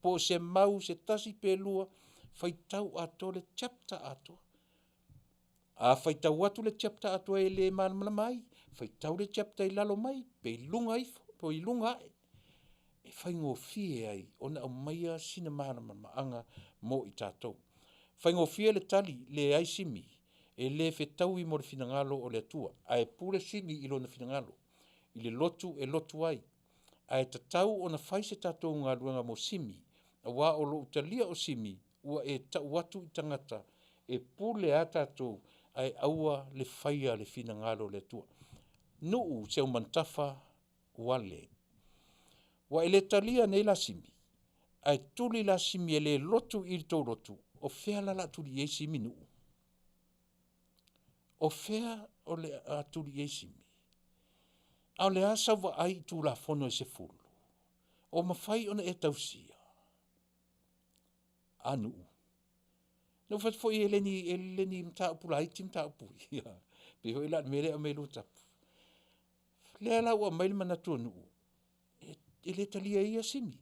Po se mau se tasi pe lua, whaitau atoa le chapter atoa. A whaitau atu le chapter atoa e le malmala mai, whaitau le chapter I lalo mai, pe ilunga ifo, po ilunga e. E whaingo fie ai, ona au maia sina malmala anga mo I tātou. Whaingo fie le tali, le aisimi, e le whetau I mo le finangalo o le atua, a e pule simi I lona finangalo, I le lotu e lotu ai, a e tatau o na whaise tātou ngā ruanga mo simi, a wā o lo utalia o simi, ua e tau watu I tangata, e pule a tātou, a e aua le whaia le finangalo le atua. Nuu se o mantafa wale. Wa e le talia nei la simi, a e tuli la simi e le lotu I tau lotu, o whea lala tuli e simi nuu. O whea o le aturi e simi. Au le asa wa ai tu la fono e se fulu. O mawhai ona e tausia. Anu. No fat fo I eleni mta upula iti mta upui. Pe hoi la mele a melu tapu. Le ala ua maili manatua nuu. E le talia ia simi.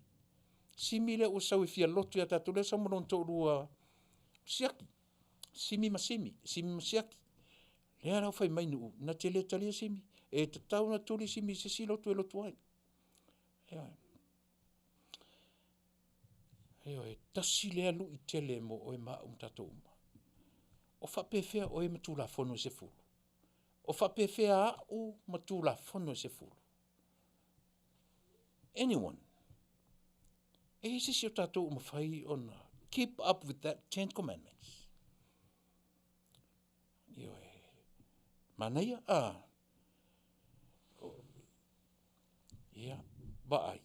Simi le o sau e fia lotu ya tatu le sa monon tō rua siaki. Simi ma simi siaki. Le ara whai mai nuu, na te le talia simi, e te tau na tuli simi se si lotu e lotu ai. E tasi lea lu I tele mo o e maa tatou uma. O whapewhea o e matula fono se fulu. O whapewhea au matula fono se fulu. Anyone. E se si o tatou uma whai ona. Keep up with that 10 commandments. Manuia, ia, baai.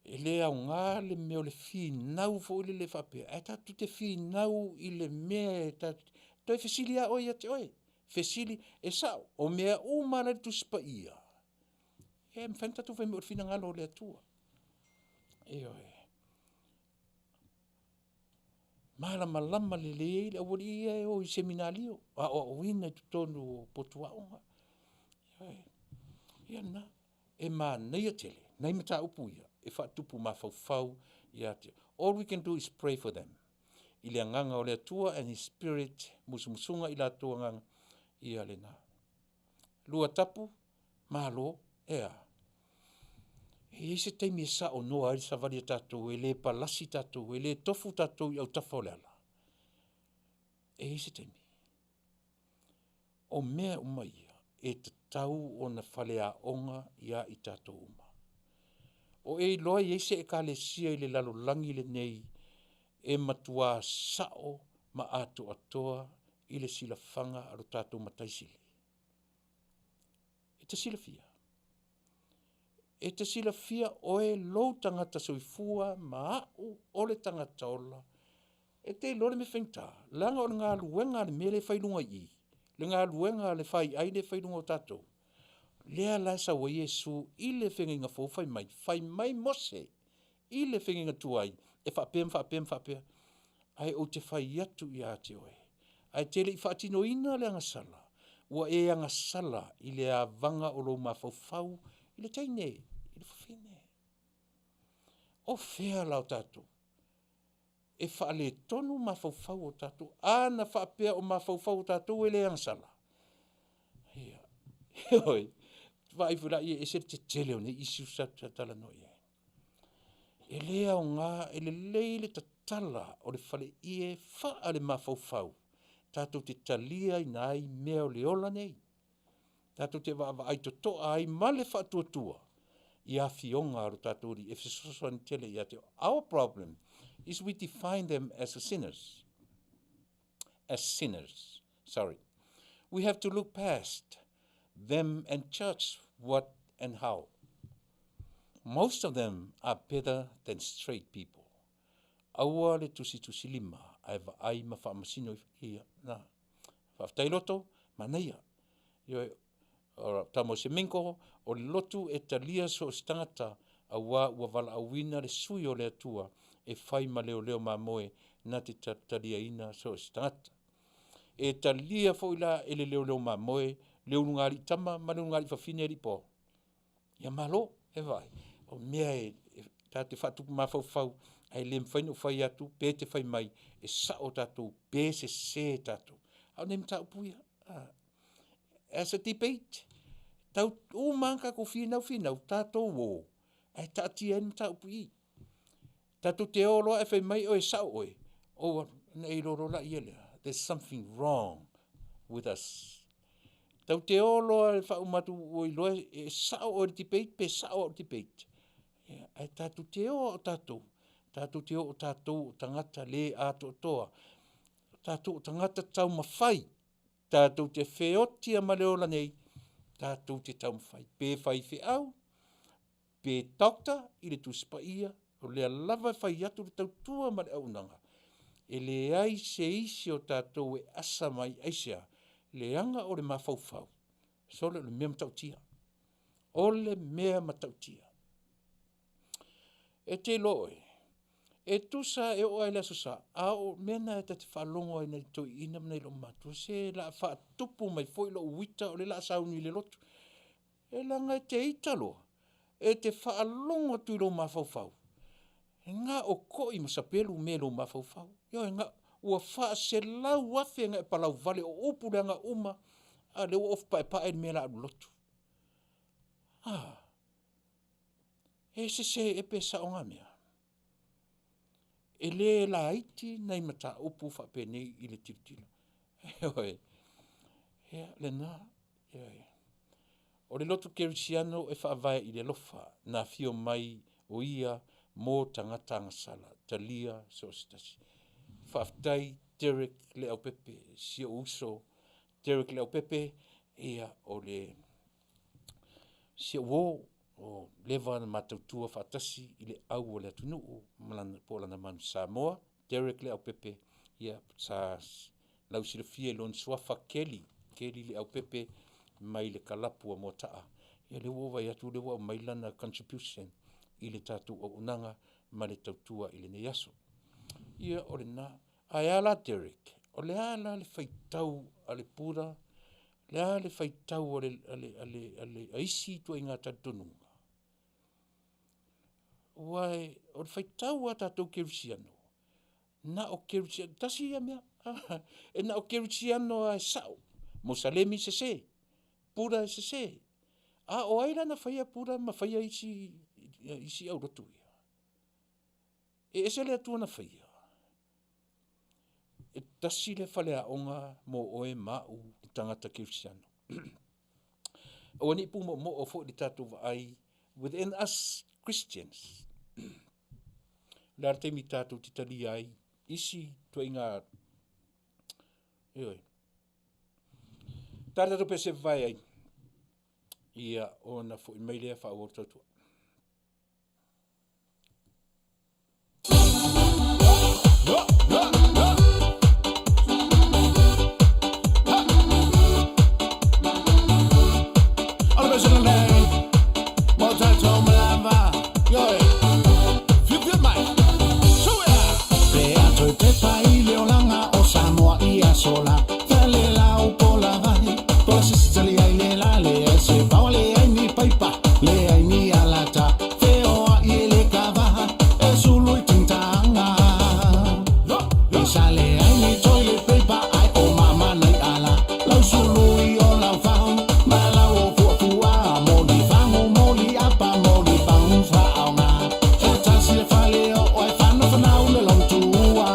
E le au ngā le meo le whinau fo ili le whapea. E tatu te whinau I le mea e tatu. Toi whesili a oi a te oi. Whesili e sao. O mea umana tu spa ia. E mwhantatu whai meo le whinangalo le atua. E oi. Malama le le awori ia e o I seminalio. A o wina I tutonu potuaonga. Ia na. E Manuia tele. Nei mata upu ia. E whaatupu ma whau ia te. All we can do is pray for them. i le anganga o le atua, and his spirit musumusunga i la atua nganga ia le nā. Lua tapu, malo, ea. E se teimi e sa o noa, e sa vali tatou, e le palasi tatou, e le tofu tatou i au tafa o le ala. E se teimi. O mea umaia, e te tau o na whalea onga ia i tatou uma. O e loa i eise e ka le sia i le lalo langi le nei, e matua sao ma ato atoa i le sila fanga aro tatou mataisili. E te sila fia. E te sila fia o e lou tangata soifua ma au o le tangata ola. E te lore me whengta, langa o le ngā luenga le mele whailunga i. Le ngā luenga le whai ai le whailunga o tatou. Lea la sa wa Yesu i le whenginga fo whai mai mose i le whenginga tuai. E whapea. Ai o te whai atu i a te oe. Ai tele i whaatino ina le angasala. Ua e angasala i le a vanga o lo mawhau i le teine, i le whawhine. O whea lau tatou. E whaale tonu mawhau o tatou. Ana whapea o mawhau o tatou e le angasala. Ia. Hoi. Vai fura i e se te tele o ne isi sa tala no ia. E lea o ngā, e le leile ta tala o le whale i e wha le mawhau. Tātou te talia i nai mea o le ola nei. Tātou te wa ai to toa ai male wha tuatua. I a fionga aro tātou ri. E fisosoan tele i a te. Our problem is we define them as sinners. As sinners. Sorry. We have to look past them and judge what and how. Most of them are better than straight people. Aua le tusi lima, ai va ai ma whaamasino ia, na. Faafetai loto, Manuia. Io tamo se minko, o le lotu e talia so stangata, aua ua vala awina le sui o le atua, e whai ma leo ma moe, na te talia ina so stangata. E talia fo ila e le leo ma moe, leo ngari tama, ma leo ngari whawhine ri po. Ia malo, e vai. O mea e tate whatupu ma whau, ai le mwhaino whai atu, pē te whai mai, e sao tatou, pē se tatou. Au nem tau puia. As a debate, tau manka ko whinau, tatou o. Ai tatia ni tau pui. Tatou te olo e whai mai o e sao oe. O, nei loro la ielea. There's something wrong with us. Tau te olo e whau matu o i loe, e sao o debate, pe sao o debate. Ai tātou te o tātou. Tātou te o tātou tangata le ato toa. Tātou tangata tau mawhai. Tātou te wheotia maleola nei. Tātou te tau mawhai. Pē whai whiau. Pē dokta i le tuspa ia. O lea lava whai atu le tau tua ma le aunanga. E le ai se isi o tātou e asa mai aisea. Le anga o le mawhau. Sole le mea matautia. O le mea matautia. E te loe, e tusa e oa ila susa, a o mena e te whalongo ai nei toi ina mnei lo matu, se la wha tupu mai foi lo uita o le la saunu i le lotu. E langa e te italo, e te whalongo tui lo mawhauwhau. E ngā o koi masapelu me lo mawhauwhau. Yo e ngā ua wha se lau afe ngā e palau vale o upu leanga uma, a leo of pae pae me la lotu. E se e pesa o ngā mea. E le la iti nei mata upu whapene i le tiritilo. Hoi. Le nā. O le lotu kerisiano e whaavai i le lofa na fio mai o ia mō tangata ngasala. Talia so stasi. Faafetai, Derek le au pepe, Sia Uso, Derek le au pepe, ia o le Sia Wō, o lewa na matautua whaatasi i le au o le Taunu'u polana manu Samoa, Derek le au pepe, ia sa lau sila fie lon swafa Kelly le au pepe mai le kalapu a motaa. Ia le wova i atu le wa mailana contribution i le tatu o unanga ma le tautua i le neyaso. Ia o le na, ai ala Derek, o le ala le whaitau a le pura, le ala le whaitau ale aisi tua i ngā tatununga. Wai, o le whaitau a tātou kerisiano, na o kerusiano, tasi ia mea, e na o kerusiano a sao, mo salemi se, pura se, a o aira na whaia pura, ma whaia isi au rotu ia. E ese le atua na whaia. E tasi le whale a onga mo oe mau i tangata kerusiano. O ni pu mo o fo di tatu ai, within us Christians, le arte mi tatu titali ai, isi tua inga, eoi, tata to pese vai ai, ia o na fo i meilea wha o tatu. Sola, Tele lau pola vai, pola sistali ai le la le se Vale ai ni paipa, le ai ni alata, feo a le cava, e sulu tintanga. E sale ai ni toile paipa ai o mama nai ala, lau sulu I o lau fau, ma lau o fuafua, moli fangu, moli apa, moli fangu fauna. E tasi le fale o e fano fanau le lau tua.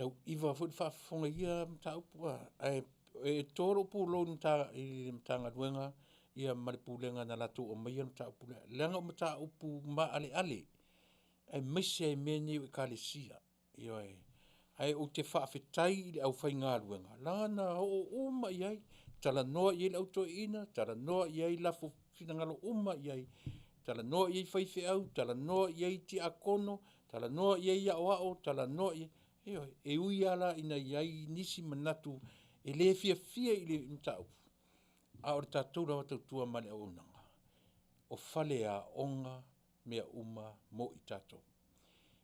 Tau iwa fut whafonga ia tau pua. E toro pu lo i mtanga duenga ia maripulenga na latu o mai tau pula. Lenga o mta upu ma ale. Ai mese ai meni o kalesia. Ioi. Ai o te Faafetai au whainga duenga. Lana o uma iai. Tala noa iai auto ina. Tala noa iai lafo finangalo uma iai. Tala noa iai whaife au. Tala noa iai ti akono. Tala noa ia o tala noa ia. E ui ala ina iai nisi manatu e le fia i le mtau. A o tātou rawa tautua male au unanga. O fale a onga mea uma mo i tātou.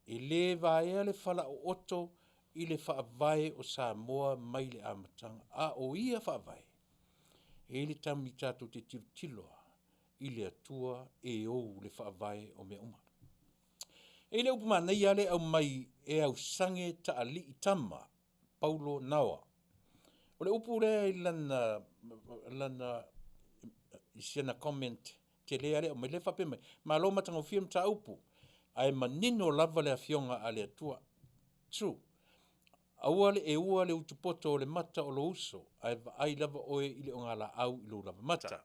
E le vaea le fala o oto i le whaavae o Samoa mai le amatanga. A o ia whaavae. E le tamu i tātou te tiloa i le atua e ou le whaavae o mea uma. E le upuma nei ale au mai e au sange ta ali i tama, Paulo Nawa. O le upu rea i lana i siana comment Tele ale au mai le whape mai. Ma lo matanga o fia mta upu, ai manino lava le afionga ale atua. True. Auale e ua le utupoto o le mata o lo uso, ai lava oe i le ongala au i lo lava mata.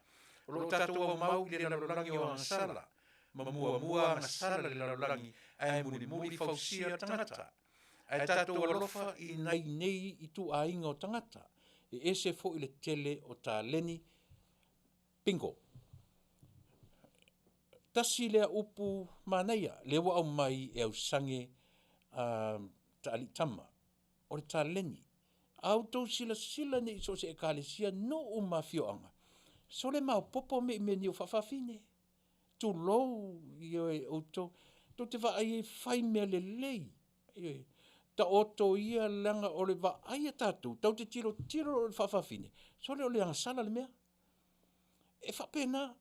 O lo tatou au mau i le lalolangi o angasala. Ma mua ngasala le lalolangi ai muri fausia tangata. Ai tatou alofa i nei i tu a inga o tangata. E ese fo i le tele o ta leni pingo. Tasi lea upu manaia, lewa au mai e au sange ta alitama. O le ta leni. Au tau sila ne iso se e kālesia no umafioanga. So le mau popo me ni o Faafine. Tu lou i o to. To te wa ai e whai mea le lei. Ta oto ia langa o le wa ai a tātou. Tau te tiro o le Faafine. So le o le angasala le mea. E whapena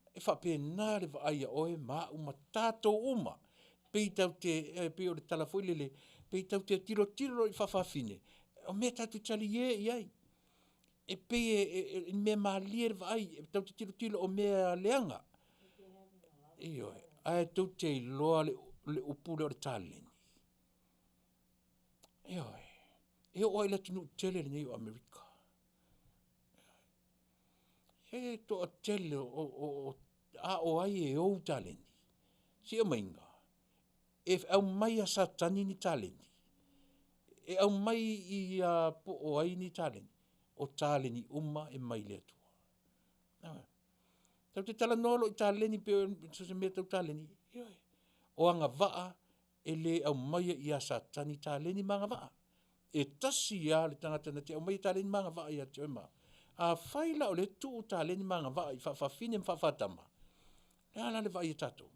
le wa ai a oe ma uma tātou uma. Pei tau te, pei o le talafoi lele. Pei tau te tiro i Faafine. O mea tātou tali i ai. E pei e mea maalia le wa ai. Tau te tiro o mea leanga. Ai tau te loa le upule o le taleni. E o ai la tunu tele le nei o Amerika. E to a tele o ai e o taleni. Si o mainga. E au mai a satani ni taleni. E au mai i po o ai ni taleni. O taleni uma e mai le atua. Tau te tala nolo i taleni pe so se mea tau taleni. O anga waa e le au mai i a satani taleni manga waa. E tasi ia le tangata na te au mai taleni manga waa i a te oima. A whaila o le tu taleni manga waa i whawhawhine mwhawhatama. Le ala le waa i tatou.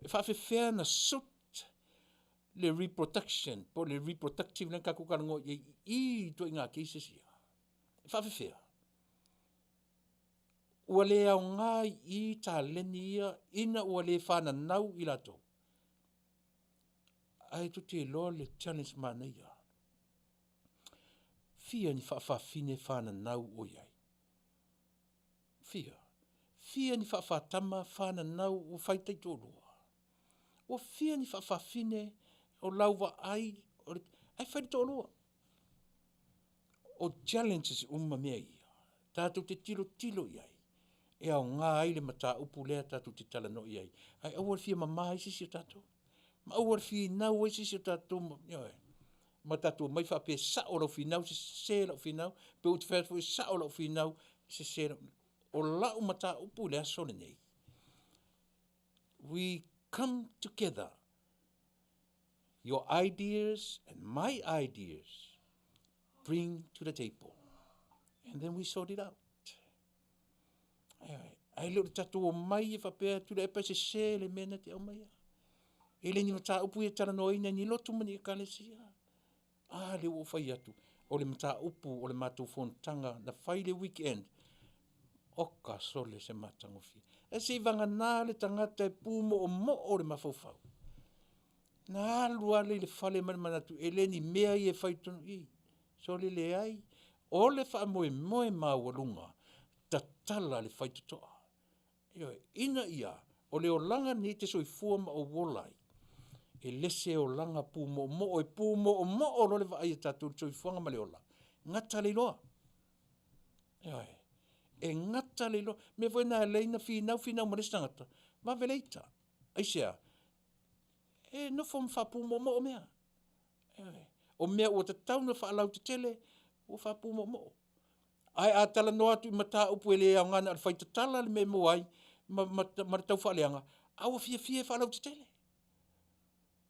E whawhewhea na sut le reproduction, po le reproductive le kakukarango i to inga cases ia. E whawhewhea. Ua le au ngai i taleni ia, ina ua le whana nau i lato. Ai tu te loa le challenge mana ia. Fia ni whawhawhine whana nau o iai. Fia ni whawhatama whana nau o whaitai tōrua. O fia ni whawhawhine o lauwa ai whaitai tōrua. O challenges umma mea ia. Tātou te tilo iai. E au ngā aile mata upu lea tātou te tala no iai. Ai awar fia mama i sisi o tātou. Ma awar fia nau i sisi o tātou. Ma tātou mai whape sa o lau finau, se lau finau. Pe uti whape sa o lau finau, se lau. O lau mata upu lea sone nei. We come together. Your ideas and my ideas bring to the table. And then we sort it out. Ai leo tatu o mai e whapea Tuilaepa se le mena te au mai. E le ni mata upu e tala no ina ni lotu mani e kalesia. Le o whai atu. O le mata upu o le mātou whontanga na whai le weekend. Oka sole se matangofi. E se vanga nā le tangata e pūmo o le mawhauwhau. Nā lua le whale manatu e le ni mea i e whaitonu i. Sole le ai. O le wha moe mawalunga. Ta tala le whaitutoa. Ina ia, o leo langa ni te soi fuama o wolai. E lese o langa pūmo o e pūmo o mo o role wa ai tātou soi fuanga ma leola. Ngata le loa. E ngata le loa. Me voi nā leina finau marestangata. Ma veleita. Aisea. E no fom wha pūmo o mea. O mea ua te tauna wha alau te tele, o wha pūmo o. Ai a tala no atu i mata upu ele au ngana al whaita tala le me moai, ma tau whaaleanga, awa fia wha alau te tele.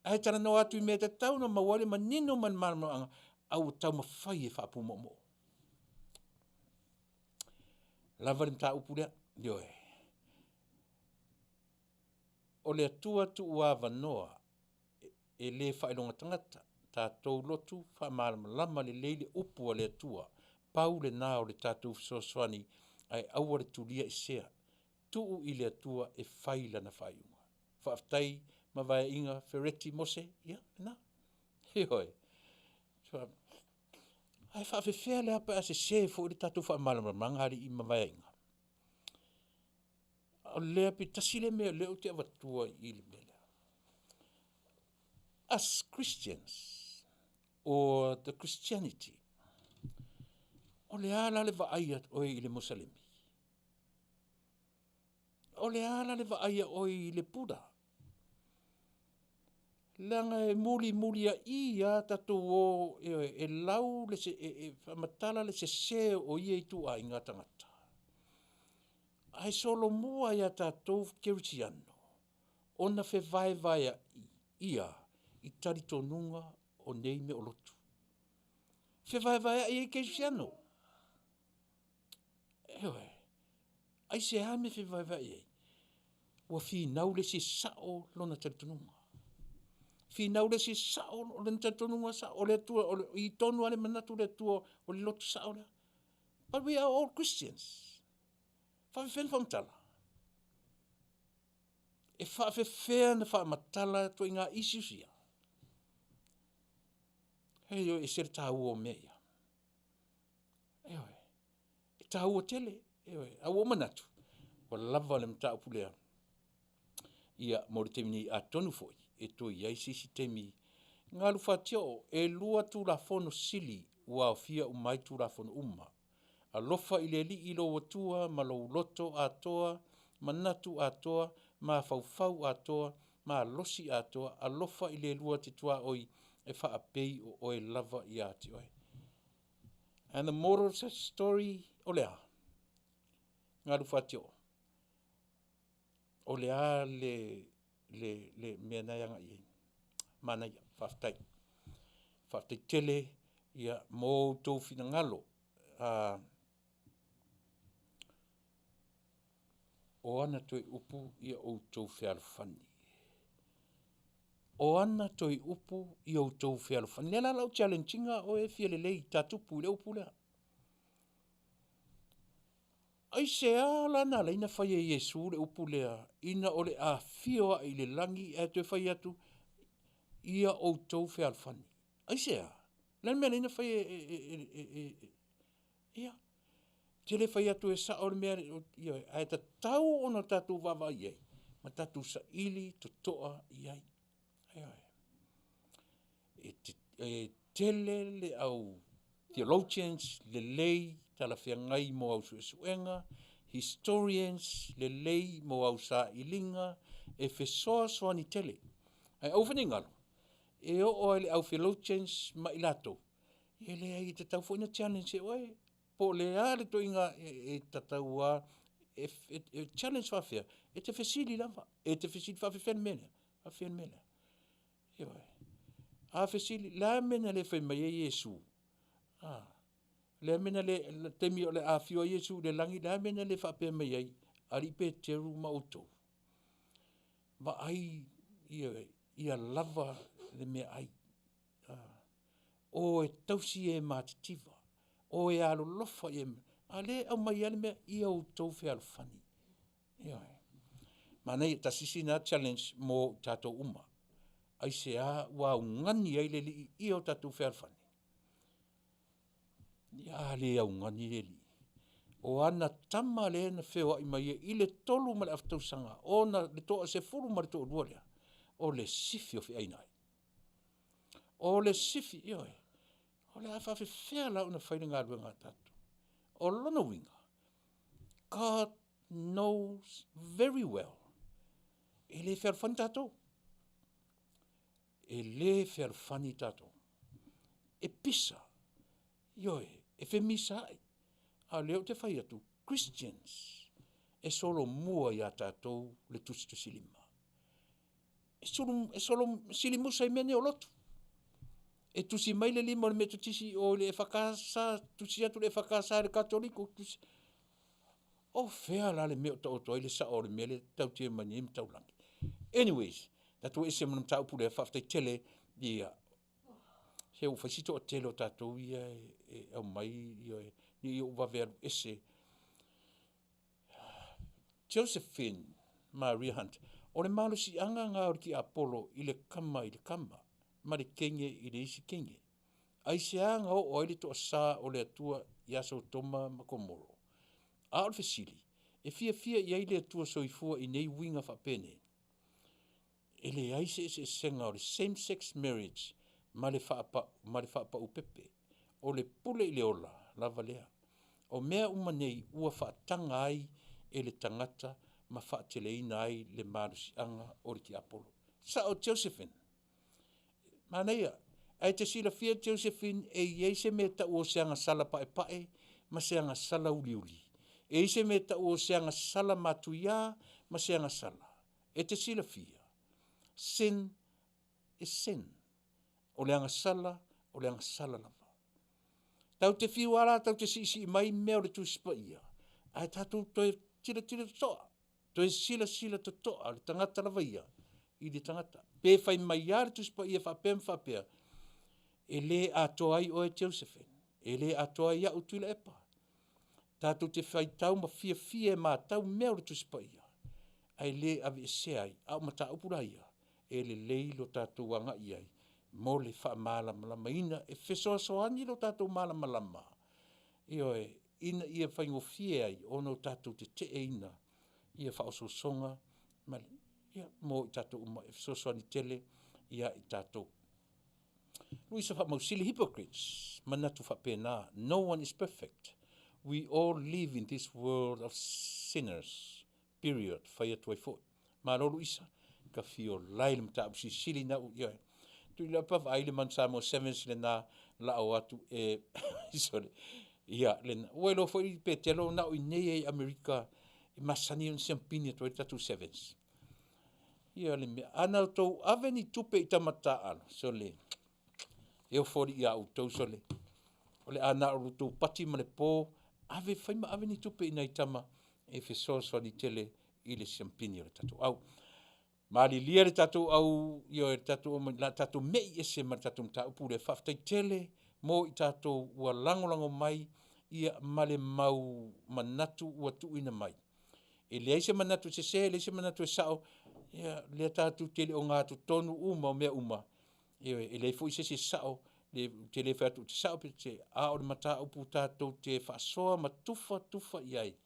Ai tala no atu I mea te tau na mawale manino man marama au tau mawhai e whaapu momo. Lava rin tā upu lea, yoe. O le atua tu ua wanoa e le whaelonga tangata, tātou lotu whamarama lama le leile upu a le atua, pau le nā o le tātou fisoswani ai aua le tulia I sea, tuu I le atua e whaila na whaiunga. Faafetai, mawaya inga, fereti mose, ia, na. Hoi. So, ai whaafewhea le apa ase se fo le tātou whamarama mangari I mawaya inga. O lea pi tasile mea leo te awatua I le mea. As Christians, or the Christianity, o le ala le vaaya oi I le Musalemi. O le ala le vaaya oi I le Buddha. Langa e muli a ia tatou o e lau le se e whamatala le se o ia I tu a inga tangata. Ai solo mua ia tātou keritiano. Ona fe vai ia I tari tonunga o nei me o lotu. Fe vai ia I keritiano. Ewe. Ai se hame fe vai ia. Ua fi nau le si sao lona tari tonunga. Fi nau le si sao lona tari tonunga sa o le tua I tonu ale manatu le tua o le lotu sao le. But we are all Christians. Whawhiwhen whamtala. E whawhiwhea na whamatala to I ngā isusia. Hei o e sere tāu o mea ia. Ewe. E tāu o tele. Ewe. Au o manatu. Wa lava le mta upulea. Ia mori temini a tonu foi. E to iai sisi temi. Ngā luwhatio e lua tu la fono sili ua fia umai tu la fono umma. Alofa I le li I lo watua, ma lo loto atoa, ma natu atoa, ma faufau atoa, ma losi atoa, alofa I le lua te tua oi e whaapei o oe lava I ati oi. And the moral of such story, o lea. Ngā ruwhatio. O lea le mea naianga I. Manuia, Faafetai. Faafetai Tele, ia mō tō whina ngalo. O ana toi upu ia outou whealofani. O ana toi upu ia outou whealofani. Nela lau challenginga o e fia lelei tatupu le upu lea. Ai se ala na leina whai e Yesu le upu lea. Ina o le a fioa I le langi e te whai atu ia outou whealofani. Ai se a. Lana mea leina whai ia. Tele whai atu e sao le mea, ai ta tau ona tatu wawa iei. Ma tatu sa ili to toa iei. E tele le au theologians le lei tala whiangai mo au suenga, historians le lei mo au sa ilinga, e fesoa soani tele. Ai au whaningalo. E o le au theologians ma ilato. E le ai te tau fwina challenge e oe. Po le ale to inga e tataua e challenge whawhia. E te whesili lava. E te whesili whawhiwhen mena. Whawhiwhen mena. Ioi. A whesili. La mena le whaimai e Yesu. Le mena le temi o le awhio Yesu le langi. La mena le whapea mai ai. Ari pe teru mauto. Ma ai ia lava le mea ai. O e tausi e mātitiva. O e alo lofa e ale au mai ale mea ia o tau whealofani. Ioi. Manei ta sisi na challenge mo tato uma. Ai se a wa ngani ai le li ia o tato whealofani. Ia le au ngani le li. O ana tama le na wheo ai mai i le tolu ma le aftausanga. O na le toa se furu ma le toa luolea. O le sifi o fi ainai. O le sifi, ioi. O le awhawhi whea lau na whaine ngā rua ngā tatu. O lona winga. God knows very well. E le whealofani tātou. E le whealofani tātou. E pisa. Ioi, e whemisa ai. A leo te whai atu. Christians. E solo mua ia tātou le tusi lima. e solo sili musa i mene o lotu. E tusi mai le lima o le metutisi o le whakasa, tusi atu le whakasa le katoliko, tusi. O fea la le meo ta oto ile sa o le mele tau tia mani im tau langi. Anyways, tatu e se manam tau pule a Faafetai Tele, ia, se u whaisito o tele o tatou ia au mai, ia uwa veru ese. Josephine Maria Hunt, o le malo si anga ngā ori ki Apollo i le kama, ma le kenge i le isi kenge. Ai se anga o oile to asa o le atua i aso toma makomoro. A o le fesili, e fia i aile atua soifua i nei winga whapene. E le aise se senga o le same-sex marriage ma le whaapa upepe. O le pule i le ola, la valea. O mea umanei ua whaatanga ai e le tangata ma whaateleina ai le marusi anga ori ki Apollo. Sa o Josephine. Manuia, ai te sila fia Josephine e iei se me ta ua seanga sala pae, ma seanga sala uli. E se me ta ua seanga sala matuia, ma seanga sala. E te sila fia. Sin is sin. O leanga sala lava. Tau te fiwala, tau te si mai mea o le tuspa ia. Ai tatu toi tira toa. Toi sila to toa, le tangata lava ia. I le tangata. Pe fai mai ia le tuspa ia whapea. E le atoa ai o e Josephine. E le atoa ia o Tuilaepa. Tatu te fai tau ma fia ma tau mea o le tuspa ia. Ai le avi se ai, au mata upura ia. E le leilo tatou anga iai. Mo le wha malama ina e fesoasoani lo tatou malama. Io ina ia whaingo fie ai ono tatou te ina. Ia whaososonga. Ia mo i tatou uma e fesoasoani tele. Ia i tatou. Luisa wha mausili hypocrites. Manatu wha pēnā. No one is perfect. We all live in this world of sinners. Period. Whai atu ai fo. Marolu isa. Ka fio laile mta apsi sili na u ia. Tuilaepa vaile man Samoa 7 le na la o atu e sorry. Ia len welo fo i petelo na u nei Amerika i masani on siampini to tatu 7. Ia le me ana to aveni tupe itamata ana so le eu fo ia u to so le. Ole ana o to pati male po ave faima aveni tupe ina itama e fe so di tele i le siampini o tatu au. Mali lia le tatu au, io le tatu mei ese ma tatu mta upu le Faafetai Tele, mo i tatu ua lango mai, ia male mau manatu ua tuina mai. E le aise manatu se le aise manatu e sao, ia le tatu tele o ngā tu Taunu'u ma o mea uma. E le fu ise se sao, le tele whatu te sao pe te a o le mata upu tatu te whaasoa ma tufa iai.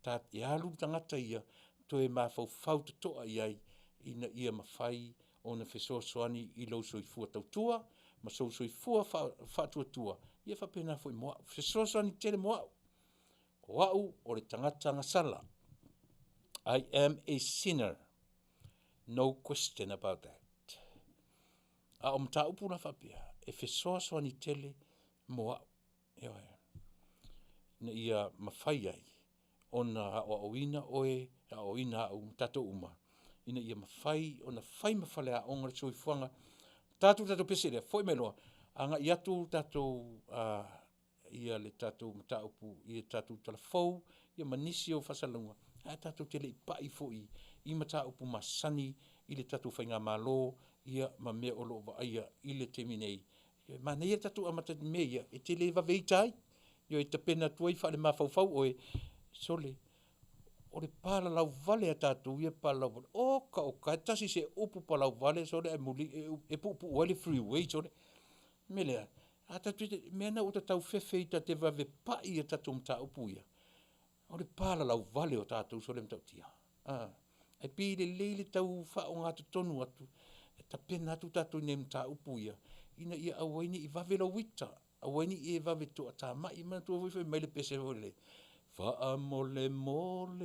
Ta e alu tangata ia, to e ma fau te toa iai, ina ia mawhai o na fesoasoani i lau soifua tautua, ma soifua whatuatua. Ia whapena fwoi moa. Fesoasoani tele moa. O au o le tangata ngasala. I am a sinner. No question about that. A o mta upu na whapea. E fesoasoani tele moa. Na ia mawhai ai. O na o ina oe, o ina au tato uma. Ina ia mawhai, o na whai mawhale a onga soifuanga. Tātou pese lea, foi meloa. Anga i atu tātou, ia le tātou mataupu, ia tātou talafou, ia manisi o whasalunga. A tātou tele i pai foi, i mataupu masani, i le tātou whainga malo, ia ma mea olo wa aia, i le teminei. Ma nei e tātou amatati mea, e tele wa veitai, ia e tapena tuai whale mawhauwhau oe, sole, o le pala lau vale a tātou ia pala lau vale. Oka, tasi se upu pala lau vale, sore e muli, e pupu wale freeway, sore. Melea, a tātou mea na uta tau whewhi ta te vave pai a tātou mta upu ia. O le pala lau vale o tātou, sore mtau tia. E pi le leile tau whao ngā tonu atu, e ta pena atu tātou ne mta upu ia. Ina ia awaini i vave lau wita, awaini i vave tu a tā mai, mana tu awai mai le pese hole. Faa mole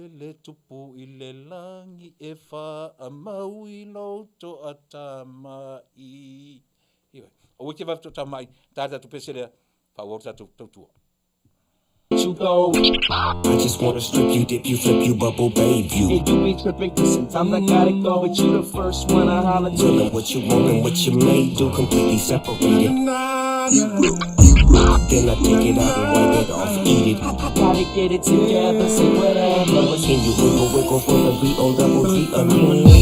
le tupu i le langi e faa mau i lauto a tamai. Iwe, o wiki vafto tamai, tātou pese lea, faa wau tātou tautua. You go. I just wanna strip you, dip you, flip you, bubble babe you. And you be tripping, cause sometimes I gotta go, but you the first one I holler to. Tell what you want and what you may do, completely separated. Then I take it out and wipe it off, eat it. I gotta get it together, say whatever. Can you wiggle for the beat on double D again?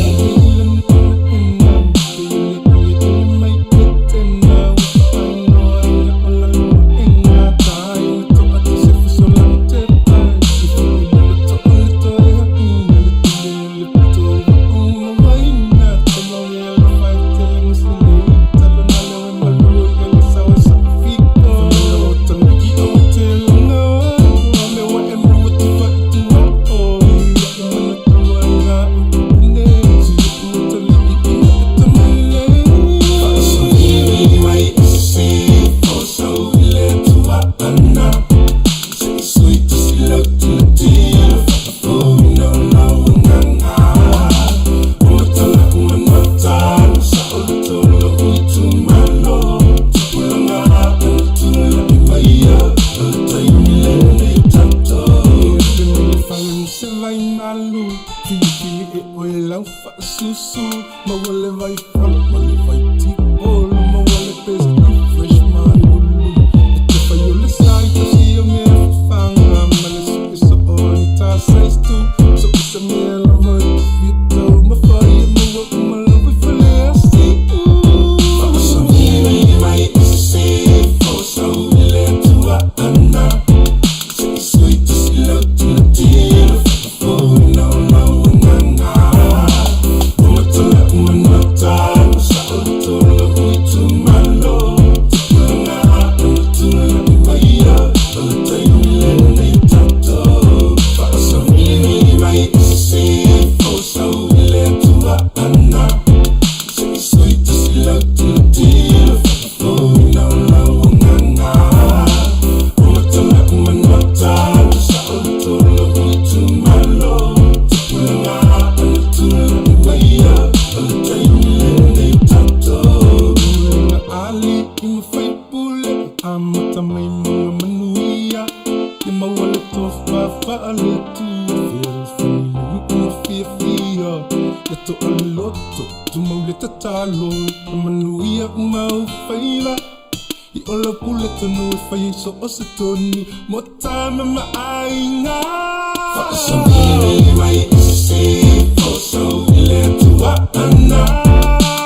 More time in my eye now. For some baby, right, it's a safe for so we let to what I know.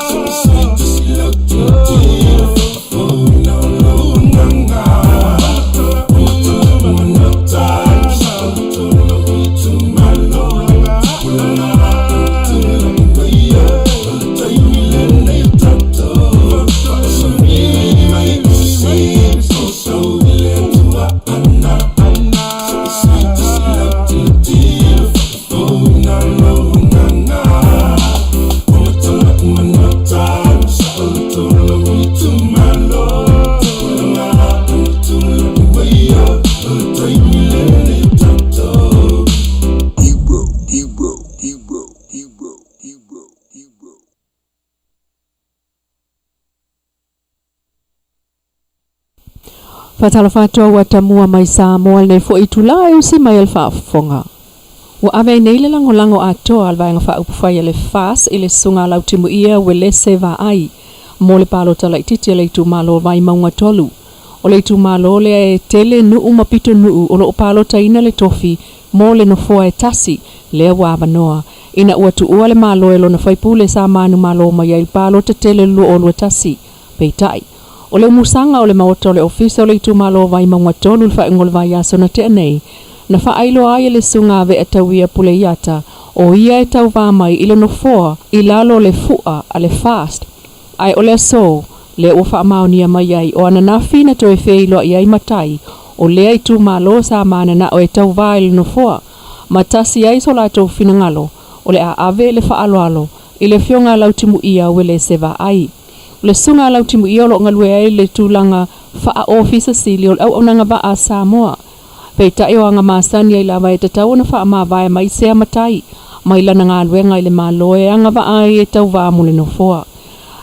So sweet, just look to the deal. Oh, no, no, no, no. No time, so to look to my Lord. Pull up to the way up. The time we let it talk to. For some baby, right, it's a safe for so we let to what I know. Fatalafatua watamua mai Samoa nei fo i Tuilaepa si mai al Fafofoga. Ua ave nei le lango atoa al vaenga faupufai le Fasa i le sunga lau timuia wele se vaai. Mo le palo tala ititi le tu malo vai maunga tolu. O le tu malo le Tele nu'u mapito nu'u o lo palo taina le tofi mo le nofoa e tasi le wabanoa. Ina ua tu ua le malo e lo na faipule sa manu malo mai ai palo te Tele lu o lo tasi. Peitai. O le musanga o le maota o le ofisa o le tu malo vai maunga tolu fa ngol vai aso na te nei. Na fa ailo ai le sunga ve atawia pule yata o ia e tau va mai ile no foa i lalo le fua a le fast. Ai o le so le o fa Manuia mai ai o ana fina to e feilo ai matai o le ai tu malo sa mana na o e tau va ile no foa. Matasi ai so la to fina ngalo o le a ave le fa alo ile fionga lau timu ia wele se va ai. Le sunga lau timu ia lo ngalue ai le tulanga fa office silio au onanga ba a Samoa. Peitai o anga masani ai la vai tatau na fa ma vai mai se matai mai lana ngalue ngai le malo e anga va ai e tau va mule no foa.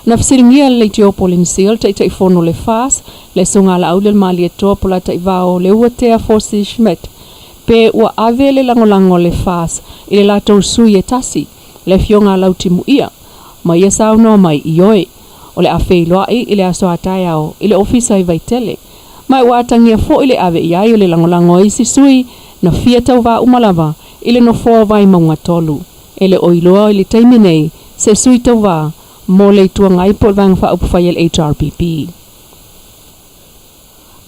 Na fisiringia le tio polinisial ta ifono le fas, le sunga la aule mali toa pola ta ivao le uatea forsi schmet. Pe ua ave le langolango le fas, ile la tau sui e tasi, le fionga lautimu ia, ma ia sauno mai ioe, o le afei loai ile aso atai au, ile ofisa i Tele. Mai ua atangia fo ile ave iai o le langolango isi sui, na fia tau va umalava, ile no foa vai maunga tolu. Ele oiloa ile taiminei, se sui tau va, mo le tuangai po vang fa upufai le HRPP.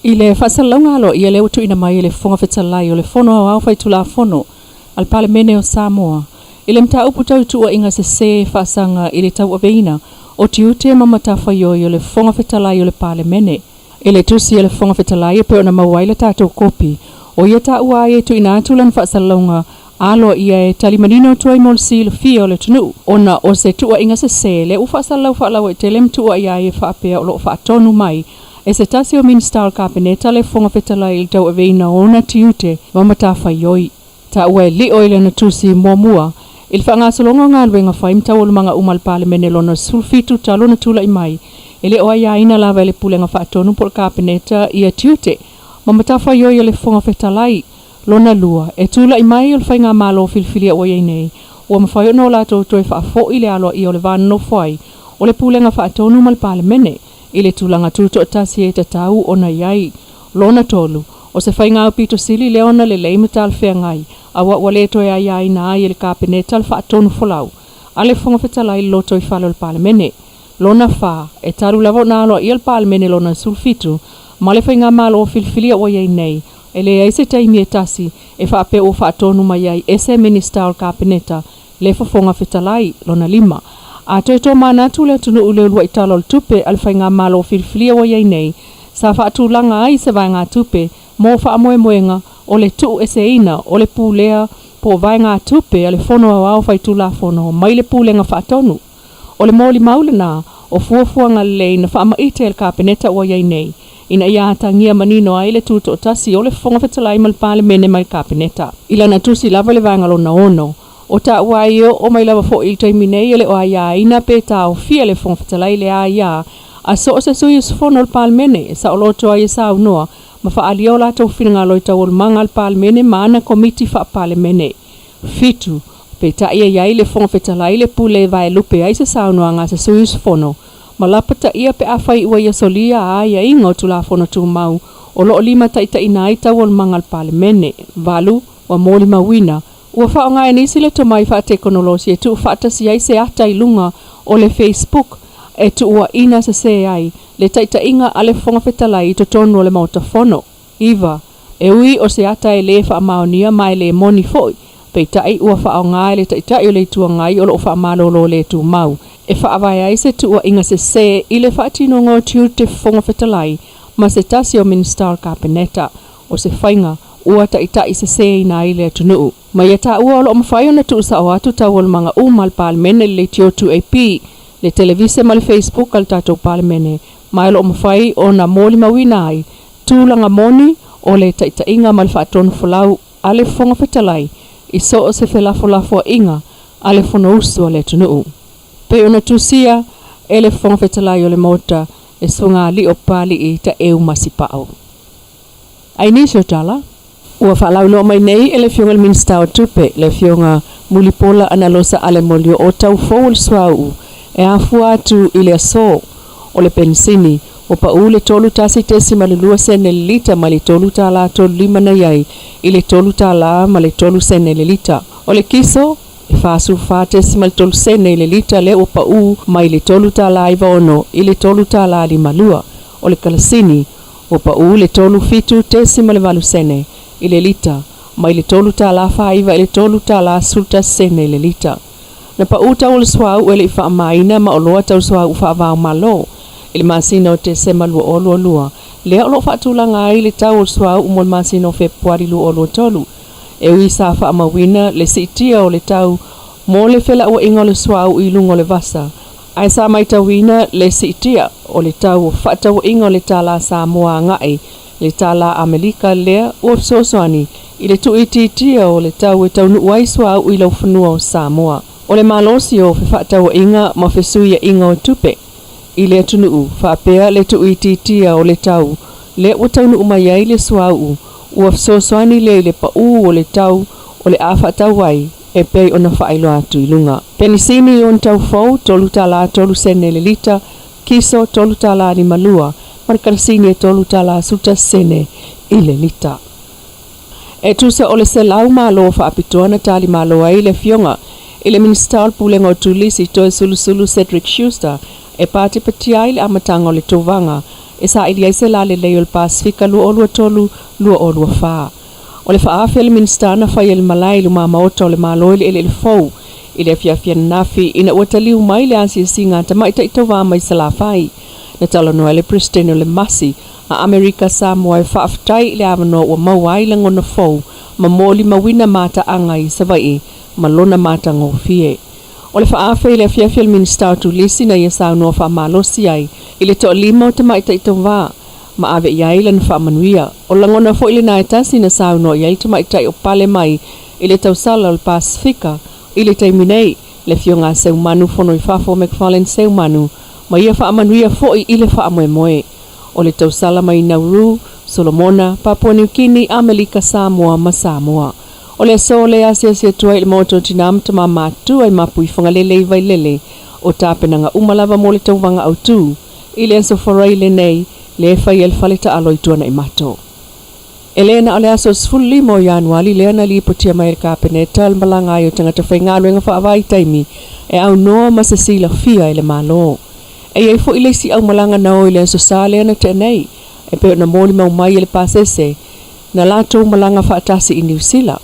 Ile fasalonga lo ia le utu ina mai le Faafetai o le fono au fai tula fono al palemene o Samoa. Ile mta upu tau tua inga se fasanga ile tau aveina o tiute mamata fai o le Faafetai o le palemene. Ile tusi le Faafetai pe ona mawaila tato kopi o ia ta ua e tu ina tulan fasalonga alo ia e talimanino tuai molsi le fia o le tunu. Ona o se tua inga se le ufasalau fa lau e telem tua ia e fa apea o lo fa tonu mai. E se tasi o minister kabineta le Faafetai il tau aveina ona tiute mamata faioi. Ta ue li oile na tusi muamua. Il whangasolonga ngā luenga whaim tau o mga umal palemene lona sulfitu talo na tula imai. Ele o aia ina lava ele pulenga whaatonu por kabineta ia tiute. Mamata faioi le Faafetai lona lua. E tula imai o le whainga malo filfilia o nei. Ua mawhaio no lato toi whaafo ile aloa i o le vana no whai. O le pulenga whaatonu mal palemene. Ile tulanga tuto tasi e tatau ona iai, lona tolu, o se whainga pito sili leona le leimata al whengai, a wale to ia iai na ai le kabineta al whaatonu folau, ale Faafetai loto i whalo le palemene, lona wha, e taru lavo nalo i al palemene lona sulfitu, ma le whainga malo o filfilia o iai nei, ele ai se taimi e tasi, e whaape o whaatonu mai ai ese minister al kabineta, le Faafetai lona lima, a to mana tu le tunu ule lua italo tupe al whainga malo filfilia wa iai nei, sa whaatu langa ai se vainga tupe, mo wha amoe moenga, o le tu ese ina, o le pūlea, po vainga tupe, ale fono au whai tula fono, mai le pūlenga whaatonu. O le moli maule na, o fuafuanga lei na wha ite el kabineta wa iai nei, ina ia hatangia manino ai le tuto o tasi o le Faafetai mal palemene mai kabineta. Ila na tusi lava le vainga lo na ono, o ta waio o mai lava fo il taimine ele o aia ina pe ta o fia le Faafetai le aia a so se sui fono al palmene sa o loto ai sa unoa ma fa alio la to finga lo ta o manga al palmene mana komiti fa palmene fitu pe ta ia le Faafetai le pule vai lupe ai se sa unoa nga se sui fono ma la pata ia pe afai ua ia solia aia ingo tu la fono tu mau o lo lima ta ina ita o manga al palmene valu wa moli mawina. Ua whaonga e nisi le tomai wha teknolosi e tu whaatasi ai se ata i lunga o le Facebook e tu ua ina se ai le taita inga ale Faafetai i to tonu o le mautafono. Iwa, e ui o se ata e le wha Manuia mai le moni foi, pei tai ua whaonga e le taita i o le tuangai o lo wha malolo le tu mau. E wha awai ai se tu ua inga se i le wha tino ngō tiu te Faafetai ma se tasi o minister kabineta o se whainga ua taita i se ina i le Taunu'u. Ma ia ta ua o lo mawhaio na tu sa o atu tau al mga umal palemene le tio Tuilaepa, le televise ma le Facebook al tatou palemene. Ma lo mawhai o na moli mawina ai, tūlanga moni o le taita inga ma le whaatonu folau ale Faafetai, i so o se whelafo inga ale fono usu o le Taunu'u. Pe ona tusia e le Faafetai o le mota e sunga li o pali i ta eu masipao. Ai nisio tala? Ua whalau no mai nei e le fionga le minister o tupe, le fionga mulipola analosa ale molio o tau fōul swau, e afua atu i le aso o le pensini, o pa u le tolu tasi tesi ma le lua sene le lita ma le tolu tala tolu lima na iai, i le tolu tala ma le tolu sene le lita. O le kiso, e fasu fa tesi ma le tolu sene le lita le o pa u ma i le tolu tala iwa ono, i le tolu tala li malua. O le kalasini, o pa u le tolu fitu tesi ma le valu sene, i le lita, ma i le tolu tala whaiva i le tolu tala sulta sene i le lita. Na pa uta o le swau e le wha maina ma o loa tau swau wha vau malo, i le masina o te sema lua o lua lua. Lea o lo wha tūlanga ai le tau o le swau umo le masina o Februari lua o lua tolu. E ui sa wha mawina le sitia o le tau mo le whela o inga o le swau i lungo le vasa. Ai sa mai tawina le sitia o le tau o wha tau inga o le tala Samoa ngai, le tala Amerika lea o sosoani i le tuititia o le tau e Taunu'u ai swau i lau whanua o Samoa. O le malosi o whewhatau inga ma whesuia inga o tupe. I le Taunu'u, whaapea le tuititia o le tau, le ua Taunu'u mai ai le suau, ua fsosoani le pa'u o le tau, o le awhatau ai, e pei ona whaelo atu I lunga. Penisini on tau fau, tolu tala tolu sene le lita, kiso tolu tala ni malua, markarasini e tolu tala suta sene I le lita. E tusa o le selau malo whaapitoana tali malo ai le fionga, I le minister pulenga o tulisi toi sulu Cedric Schuster, e pati patia I le amatanga o le tovanga, e sa ili aise la le leo le Pasifika lua olua tolu, lua olua faa. O le Faafetai le minister na whai le malai luma maota o le malo ele le fau, I le Afiafi nafi ina ua taliu mai le ansi singa tama ita itova mai salafai, na talo noa le president o le masi, a Amerika Samoa e Faafetai I le avano ua mawai la ngona fau, ma moli mawina mata angai savai, ma lona mata ngofie. O le Faafetai le Afiafi le minister tu lisi na ia sao noa wha malosi ai, I le toa lima o tama ita itova, ma ave iai lan wha Manuia. O la ngona fo I le naetasi na sao noa iai tama ita o pale mai, I le tausala o le Pasifika, I le taiminei, le fionga seu manu fono I fafo McFarlane seu manu, ma ia wha Manuia fo I le wha moe. O le tausala mai Nauru, Solomona, Papua New Guinea, Amelika Samoa, ma Samoa. O le so le asia tua I le moto tinam tama matu ai mapui whangalele I vai lele, o tāpenanga umalava mo le tauvanga au tū, I le aso wharai le nei, le whai el whaleta aloi tuana I mato. Elena o le aso sfuli mo Januari le ana li potia mai le kāpeneta al malanga ai o tangata whaingalo inga whaavai taimi, e au noa masasila fia I le malo. E iei fo I le si au malanga nao I le aso sale ana tenei, e peo na moli mau mai le pasese, na lato malanga whaatasi I New Zealand.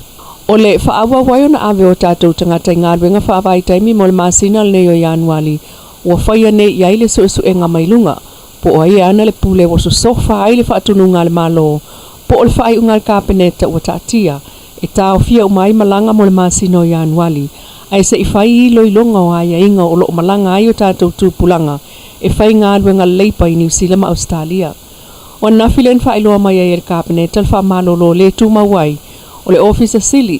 O le whaawa waio na ave o tātou tangata ngāru inga whaavai taimi mo le masina le o Januari, ua whaia ne iai le so e ngā mailunga, po o ai ana le pule o so sofa ai le whaatununga le malo, po o le whai unga le kāpeneta ua tātia, e tāo fia umai malanga mo le masina o Januari, ai se I whai I loilonga o aia inga o loo malanga ai o tātou tūpulanga, e whai ngāru inga leipa I New Zealand ma Australia. O nafilen whai loa mai ai le kāpeneta le wha malolo le tūmawai, o le office sili,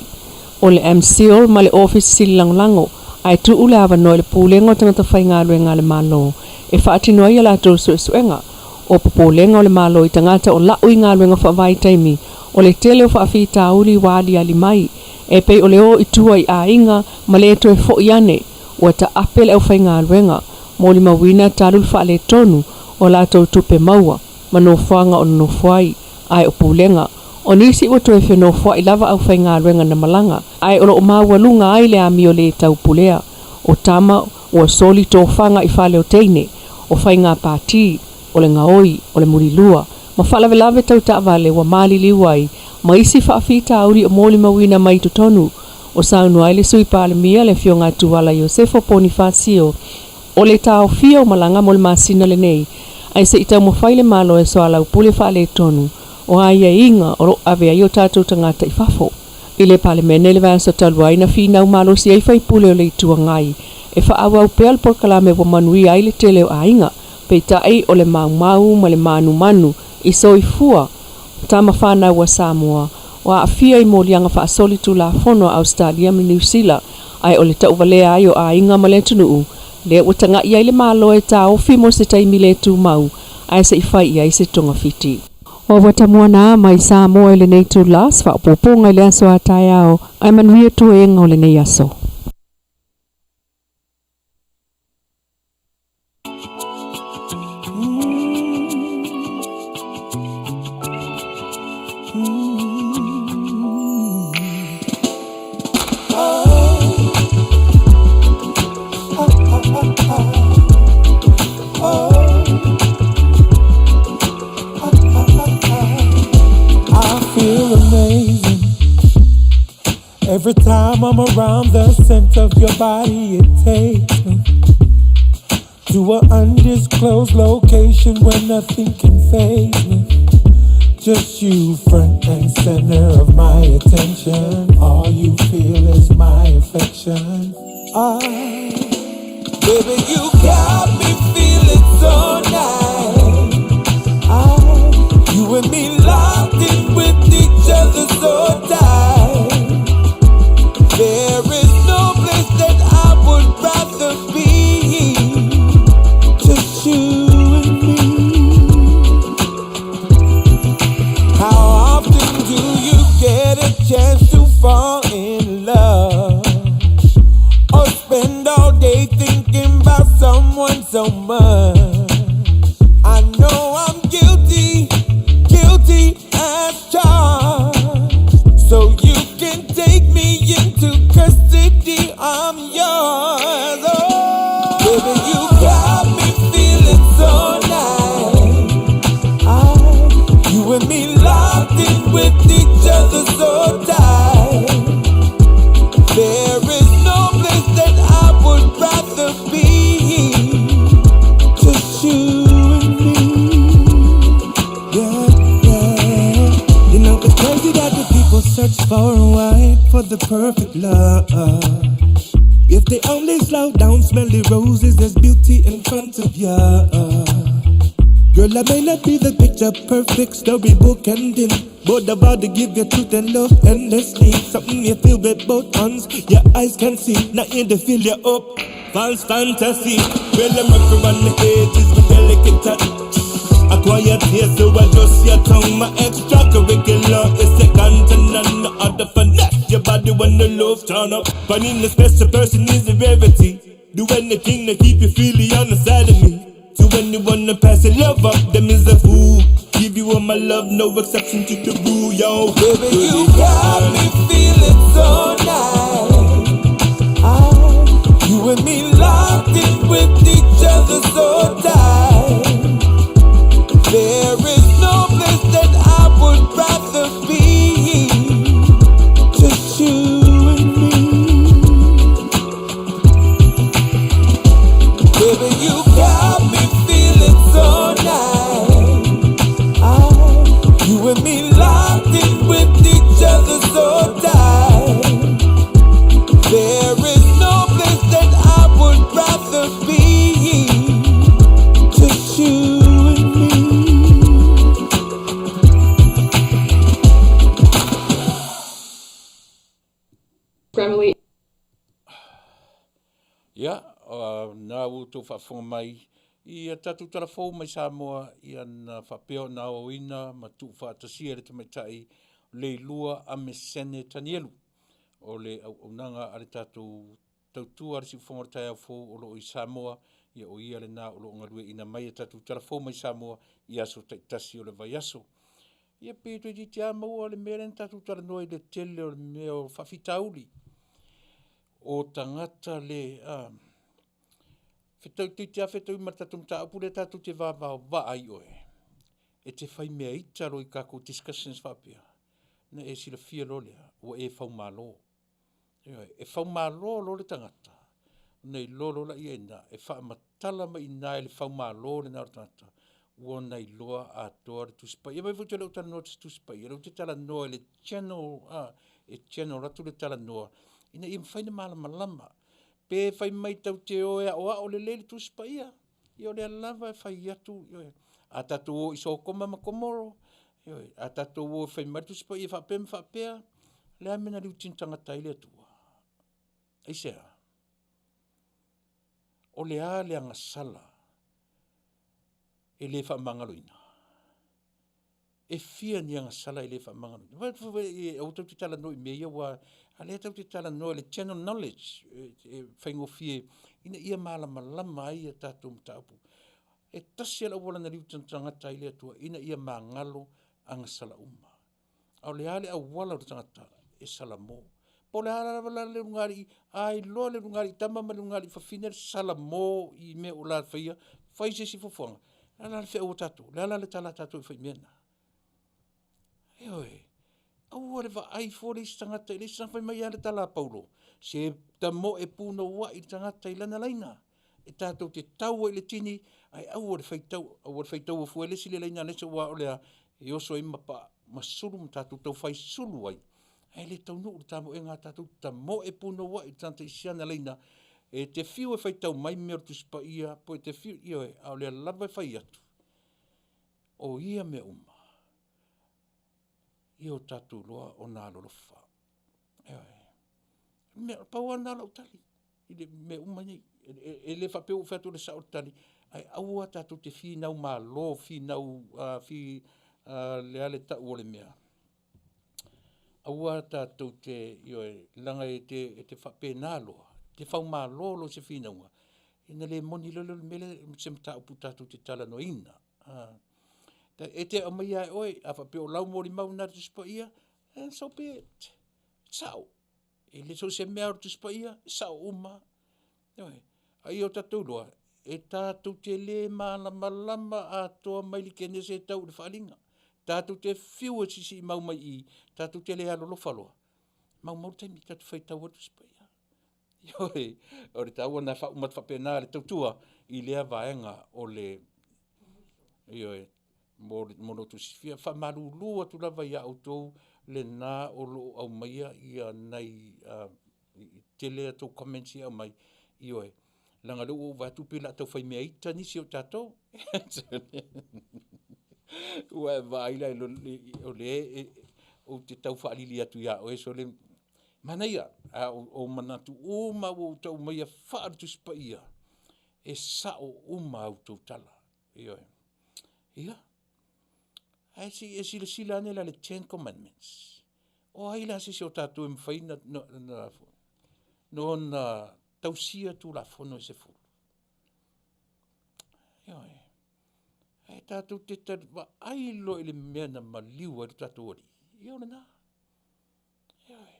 o le MCO ma le office sili langolango, ai tu ule ava no le pulenga o tangata whaingalu e ngā le malo, e whaatino ai ala tō suenga, o popolenga o le malo I tangata o lau I ngā luenga whaavai taimi, o le tele o Faafetai uli wali ali mai, e pei o le o I tua I a inga, ma le to e fo iane, o ta apele au whainga luenga, mo li mawina talul wha le tonu, o la tō tupe maua, ma no whanga o no whai, ai o pulenga, o nisi ua toe whenua fwa I lava au whainga ruenga na malanga, ai o loo maua lunga ai le ami o le tau pulea, o tama ua soli tō whanga I whale o teine, o whainga pāti, o le ngaoi, o le murilua, ma whalave lave tau ta vale wa mali liwai, ma isi Faafetai uri o moli mawina mai tutonu, o saunu ai le sui pāle mia le fionga tuwala Iosefo Bonifacio, o le tau fia o malanga mo le masina le nei, ai se itau mo whaile malo e so ala upule whale tonu, o aia inga o ave ai o tātou tangata I fafo. I le pale mene le vāsa taluai na whina umalo si ai whai pule o le itua ngai. E wha awa upea le porkalame wa Manuia ai le tele o ainga, pei tai o le mau ma le manu I so I fua, tama whana wa Samoa, o Afia I molianga wha asoli tu la fono a Australia mi New Zealand, ai o le tauvalea ai o ainga ma le Taunu'u, le utanga I ai le malo e tā ofi mo se taimi le tu mau, ai se I whai I ai se tonga fiti. O watamuana mai Samoa I le nei tu las, wha upoponga I le aso a tai ao, ai Manuia tu e ngau le nei aso. Every time I'm around, the scent of your body, it takes me to an undisclosed location where nothing can faze me. Just you, front and center of my attention. All you feel is my affection. Baby, you got me feeling so nice. You and me locked in with each other so tight. There is no place that I would rather be. Just you. chance to fall in love, or spend all day thinking about someone so much. I know I'm guilty as charged. So you can take me into custody, I'm yours. Oh, baby, you got me feeling so nice. You and me locked in with each other so tight. There is no place that I would rather be, just you and me. Yeah. You know it's crazy that the people search for a white for the perfect love. If they only slow down, smell the roses, there's beauty in front of ya. Girl, I may not be the picture perfect storybook ending, but about to give you truth and love endlessly. Something you feel with both hands, your eyes can see, not in to fill you up. False fantasy. Well, I'm up around the edges with delicate touch. Acquired taste, so I just your tongue. My extracurricular is second to none. No other finesse your body when the love turn up. Finding a special person is a rarity. Do anything to keep you feeling on the side of me. To anyone to pass your love up, them is a fool. Give you all my love, no exception to the rule, yo. Baby, you got me feeling so nice. You and me locked in with each other so tight. There is no place that I would rather be, just you and me. Baby, you got me feeling so nice. You and me locked in with each other so tight. There is no place that I would rather be, just you and me. Criminality. Ia, nā uto whaafonga mai, i a tatu tarafou mai Samoa, i ana whapeo nā oina, ma tu whaatasia re tamaitai, le lua a me sene tanielu. O le au nanga are tatu tautua are si whangatai au fō o lo i Samoa, ia o ia le nā o lo ngarue ina mai a tatu tarafou mai Samoa, i aso taitasi o le vai aso. Ia pēto i te amaua le meren tatu taranoi le tele o le meo Faafetai. O tangata le whetau te whetau i matatum ta apure tatu te wāwao ai oe. E te whai mea itaro i kako discussions whapea. Na e sila fia lolea, o e whau mālo. E whau mālo lo le tangata. Nei lolo la i ena, e wha matala mai nā e le whau mālo le nā tangata. Ua nei loa a toa le tuspai. E mai futu lau tala noa te tuspai. E lau te tala noa le channel ratu le tala noa. Ina i mwhaina malama. Pe whai mai tau te oea o le lele tuspaia. I o le alava e whai atu. A tatu o iso koma makomoro. A tatu o whai mai tuspaia whapea. Le amena liu tintangata i le atua. Aisea. O le a le angasala. E le whamangaloina. E fia ni angasala e le whamangaloina. O tau te tala noi mea wa... A le tau te tala noa le channel knowledge, whaingo fie, ina ia malama lama ai a tātou mtaupu. E tasi ala wala na riu tangata i le atua, ina ia mangalo anga sala uma. Au le ale au wala o tangata e salamo. Po le ala le rungari, ai loa le rungari, tamama le rungari, whawhine salamo i me o la whaia, whaise si fofonga. Le ala le whea o tātou, le ala le tala tātou i whaimena. Eoi. Au re va ai fore tangata le sa fai mai ale tala paulo se tamo e puno wa i tangata i lana laina e tatou te tau i le tini ai au re fai tau fu le sile laina le wa o le e oso i mapa masulu mtatu tau fai sulu ai ai le Taunu'u tamo e ngā tatou tamo e puno wa i tangata i siana laina e te fiu e fai tau mai mea tu spaia po e te fiu i oe au le lava e fai atu o ia me uma i o tatu loa o nā lolofa. Me paua nā lau tali. I le me umani. E le whapeu whatu le sao tali. Ai aua tatu te whi nau mā lo, whi nau, le ale tau o le mea. aua tātou te langa te whapenaloa, te whaumālolo se whinaunga. Ina le moni lolo mele se mta upu tātou te tala no ina. E te amai ai oe, a whapeo lau mori mau nara tu spa ia, and so be it. Sao. E le so se mea tu spa ia, sao uma. Ai o tātou loa, e tātou te le malama a toa maili kene se tau le whalinga. Tātou te whiua sisi mau mai I, tātou te le alolo whaloa. Mau taimi tātou whai tau atu spa ia. Ioi, o le tau ana umat whapena le tautua, I lea vaenga o le, ioi, mono tu sifia, whamaru lua tu lava ia autou le nā o lo au maia ia nei tele atou comments ia mai, ioi. Langa leo o vatu pila tau whai mea ita nisi o tātou. Ua vaila o le o te tau whaalili atu ia o eso le Manuia, o manatu uma o tau maia whaaru tu spa ia. E sao uma au tau tala. Ioi. Ia. E si le sila anela le 10 Commandments. O haila si o tātou e mwhai no na tausia tu la fono e se fulu. Ioi. E tātou te tarwa ailo ele mea na maliu aru tātou ori. Ioi na. Ioi.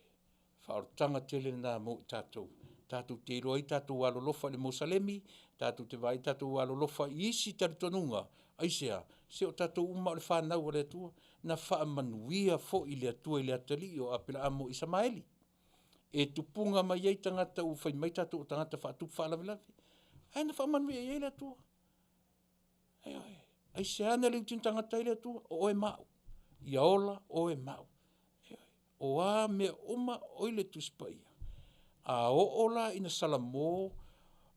Whaortanga tele nā mo tātou. Tātou te roi tātou alolofa le Mosalemi, tātou te vai tātou alolofa I isi taritonunga. Aisea, se o tātou uma o le whanau o le atua, na wha Manuia fo I le atua I le atali o apela amo I Samaeli. E tupunga mai ei tangata u whai mai tātou o tangata whaatup whaalawilawi. Ai na wha Manuia ei le atua. Aisea na leu tin tangata I le atua, o e mau. Ia ola o e mau. O a me uma oile tuspaia. A o ola ina salamo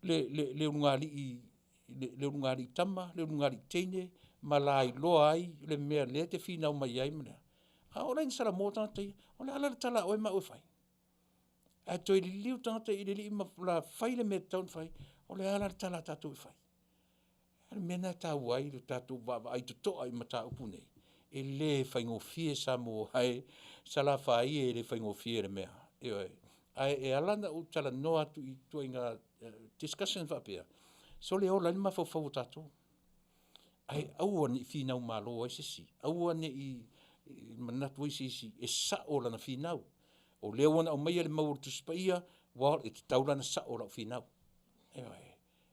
le ungali tama, le ungali teine, malai loa ai, le mea le te whina mai ai mana. A ola ina salamo tangatai, o le ala tala oe ma oe whai. A toi li liu tangatai I le li ima la whai le mea taun whai, o le ala tala tātou whai. A mena tāu ai, le tātou wava ai tutoa I mata upu nei. E le whaingofie Samoa hai, sala whai e le whaingofie le mea. Ai e alana o tala noa atu I tua inga discussion whapea. So le ola lima whau tātou. Ai aua ni whinau malo ai sisi. Aua ni I manatu ai sisi. E sa ola na whinau. O leo wana o maia le maur tu spaia, wal e te taula na sa ola o whinau.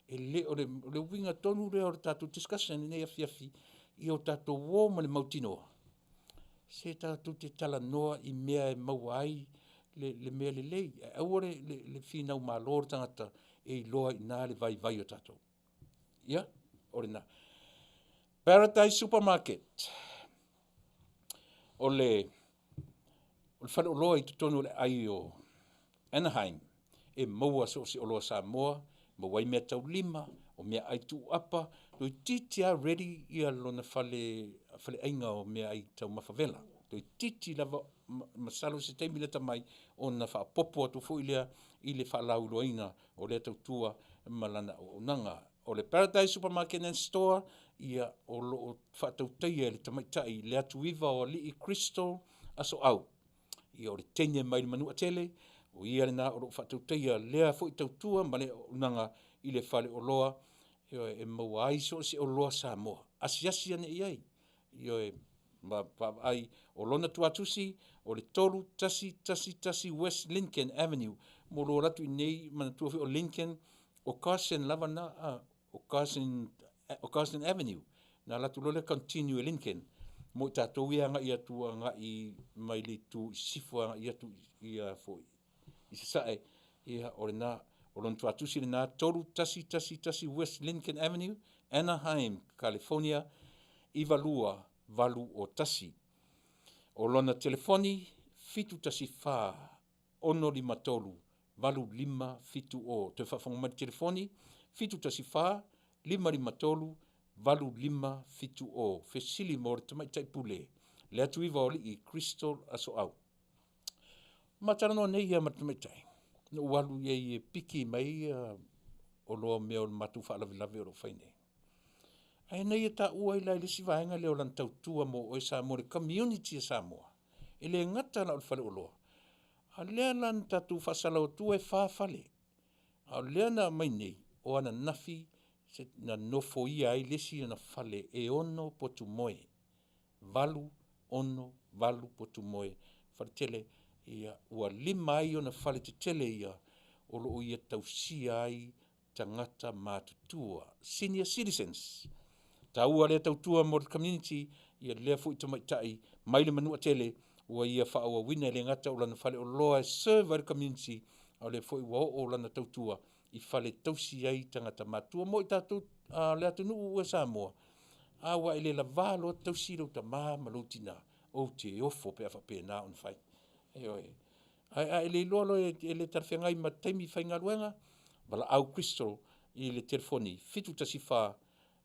E le o le winga tonu le o tātou discussion nei Afiafi. I o tātou wō ma le mautinoa. Se tātou te tala noa I mea e mau ai le mea le lei. Aua le whinau mā lor tangata e loa I nā le vai o tātou. Ia? Ore nā. Paradise Supermarket. O le whare o loa I tutonu le ai o Anaheim. E maua so si o loa Samoa. Mawai mea tau lima. O mea ai tu apa. Toi titi a ready ia lona fale ainga o mea ai tau mawhawela. Toi titi lava masalo se teimi leta mai o na wha popo atu fu I le wha lauloina o le tau tua malana o nanga. O le Paradise Supermarket and Store ia o lo wha tau teia le tamaitai le atu iwa o li I Crystal aso au. Ia o le teine mai le Manuia Tele o ia le na o lo wha tau teia lea fu I tau tua ma le o nanga I le whale o loa. E maua ai so si o loa Samoa. Asiasi ane iai. E ai o lona tuatusi o le tolu tasi West Lincoln Avenue. Mo lo ratu I nei mana tuafi o Lincoln o Carson lava na o Carson Avenue. Na latu lole continue Lincoln. Mo I tātou ia nga ia tua nga I mai li tu sifu nga ia tu ia foi. I se sae ia o le na o lon tuatusi le nā tolu tasi West Lincoln Avenue, Anaheim, California, iwa lua valu o tasi. O lona telefoni, fitu tasi whā, ono lima tolu, valu lima fitu o. Te whawhonga mai telefoni, fitu tasi whā, lima tolu, valu lima fitu o. Fesili mo re tamai taipule, le atu iwa oli I Crystal aso au. Matara no nei ia matamai tai. No walu ye piki mai o loa mea o matu whaalawilawe o lo whaine. Ai nei e ta ua I lai lisi vaenga leo lan tautua mo o e Samoa, le community e Samoa. e le ngata na o le fale o loa. A lea lan tatu whasalau tu e whawhale. A lea na mai nei, o ana nafi, na nofo ia ai lesi na fale e ono potu moe. Valu, ono, valu potu moe. Whare tele, ia ua lima ai o na fale te tele ia, o lo ia tausia ai tangata mātutua. Senior citizens. Ta ua lea tautua mo community, ia lea fu i tamaitai, maile manua tele, ua ia whaua wina le ngata o lana fale o loa e serve ai community, au le fu i wao o lana tautua, i fale tausi ai tangata mātua, mo i tātou lea Taunu'u ua Samoa. Awa ele la valo tausi lau ta ma lau tina, o te ofo pe afa pe na on fai. Ai ele lolo ele tarwhengai ma taimi whai ngā ruenga, wala au Crystal i le telefoni, fitu tasifa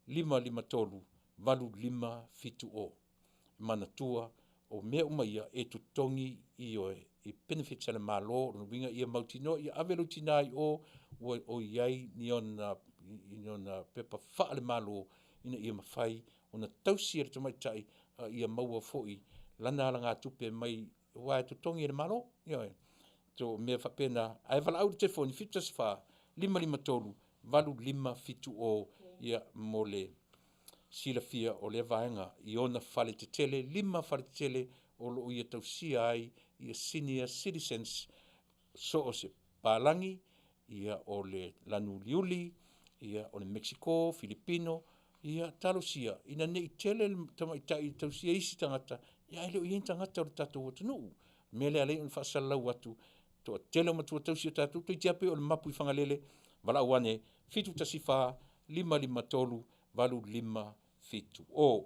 553 5 o. Mana tua o mea umaia e tutongi i oe, i benefits ala malo, no winga ia mautino, ia avelo tinai o iai ni ona pepa whaale malo, ina ia mawhai, ona tausi e tamaitai ia maua foi, lana ala ngā tupe mai, wai tutongi e malo, ia to mea whapena, ai wala au te telefoni, fitu tasifa 553 5 o, ia mole sila fia o le vaenga i ona fale te tele, 5 fale te tele o lo ia tausia ai ia senior citizens so o se Palangi, ia o le lanu liuli, ia o le Mexico, Filipino, ia talosia, ina nei tele tamaitai tausia isi tangata, ia ele o iei tangata o le tatou o Taunu'u, mele alei on whaasalau atu, to tele o matua tausia tatou, toi tiape o le mapu i whangalele, wala awane, fitu tasifa, 553 5 fitu o.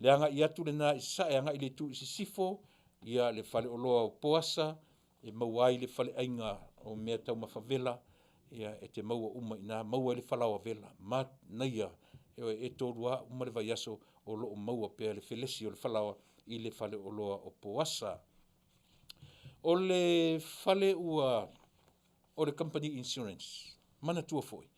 Le anga i atu le na isa e anga i le tu isi sifo, ia le fale o loa o poasa, e mauai le fale ainga o mea tau mawhawela, ia e te maua uma ina maua le falawa vela, naia, e tōrua uma le vai aso o loo maua pea le felesi o le falawa i le fale o loa o poasa. O le fale ua, o le company insurance, mana tua foi.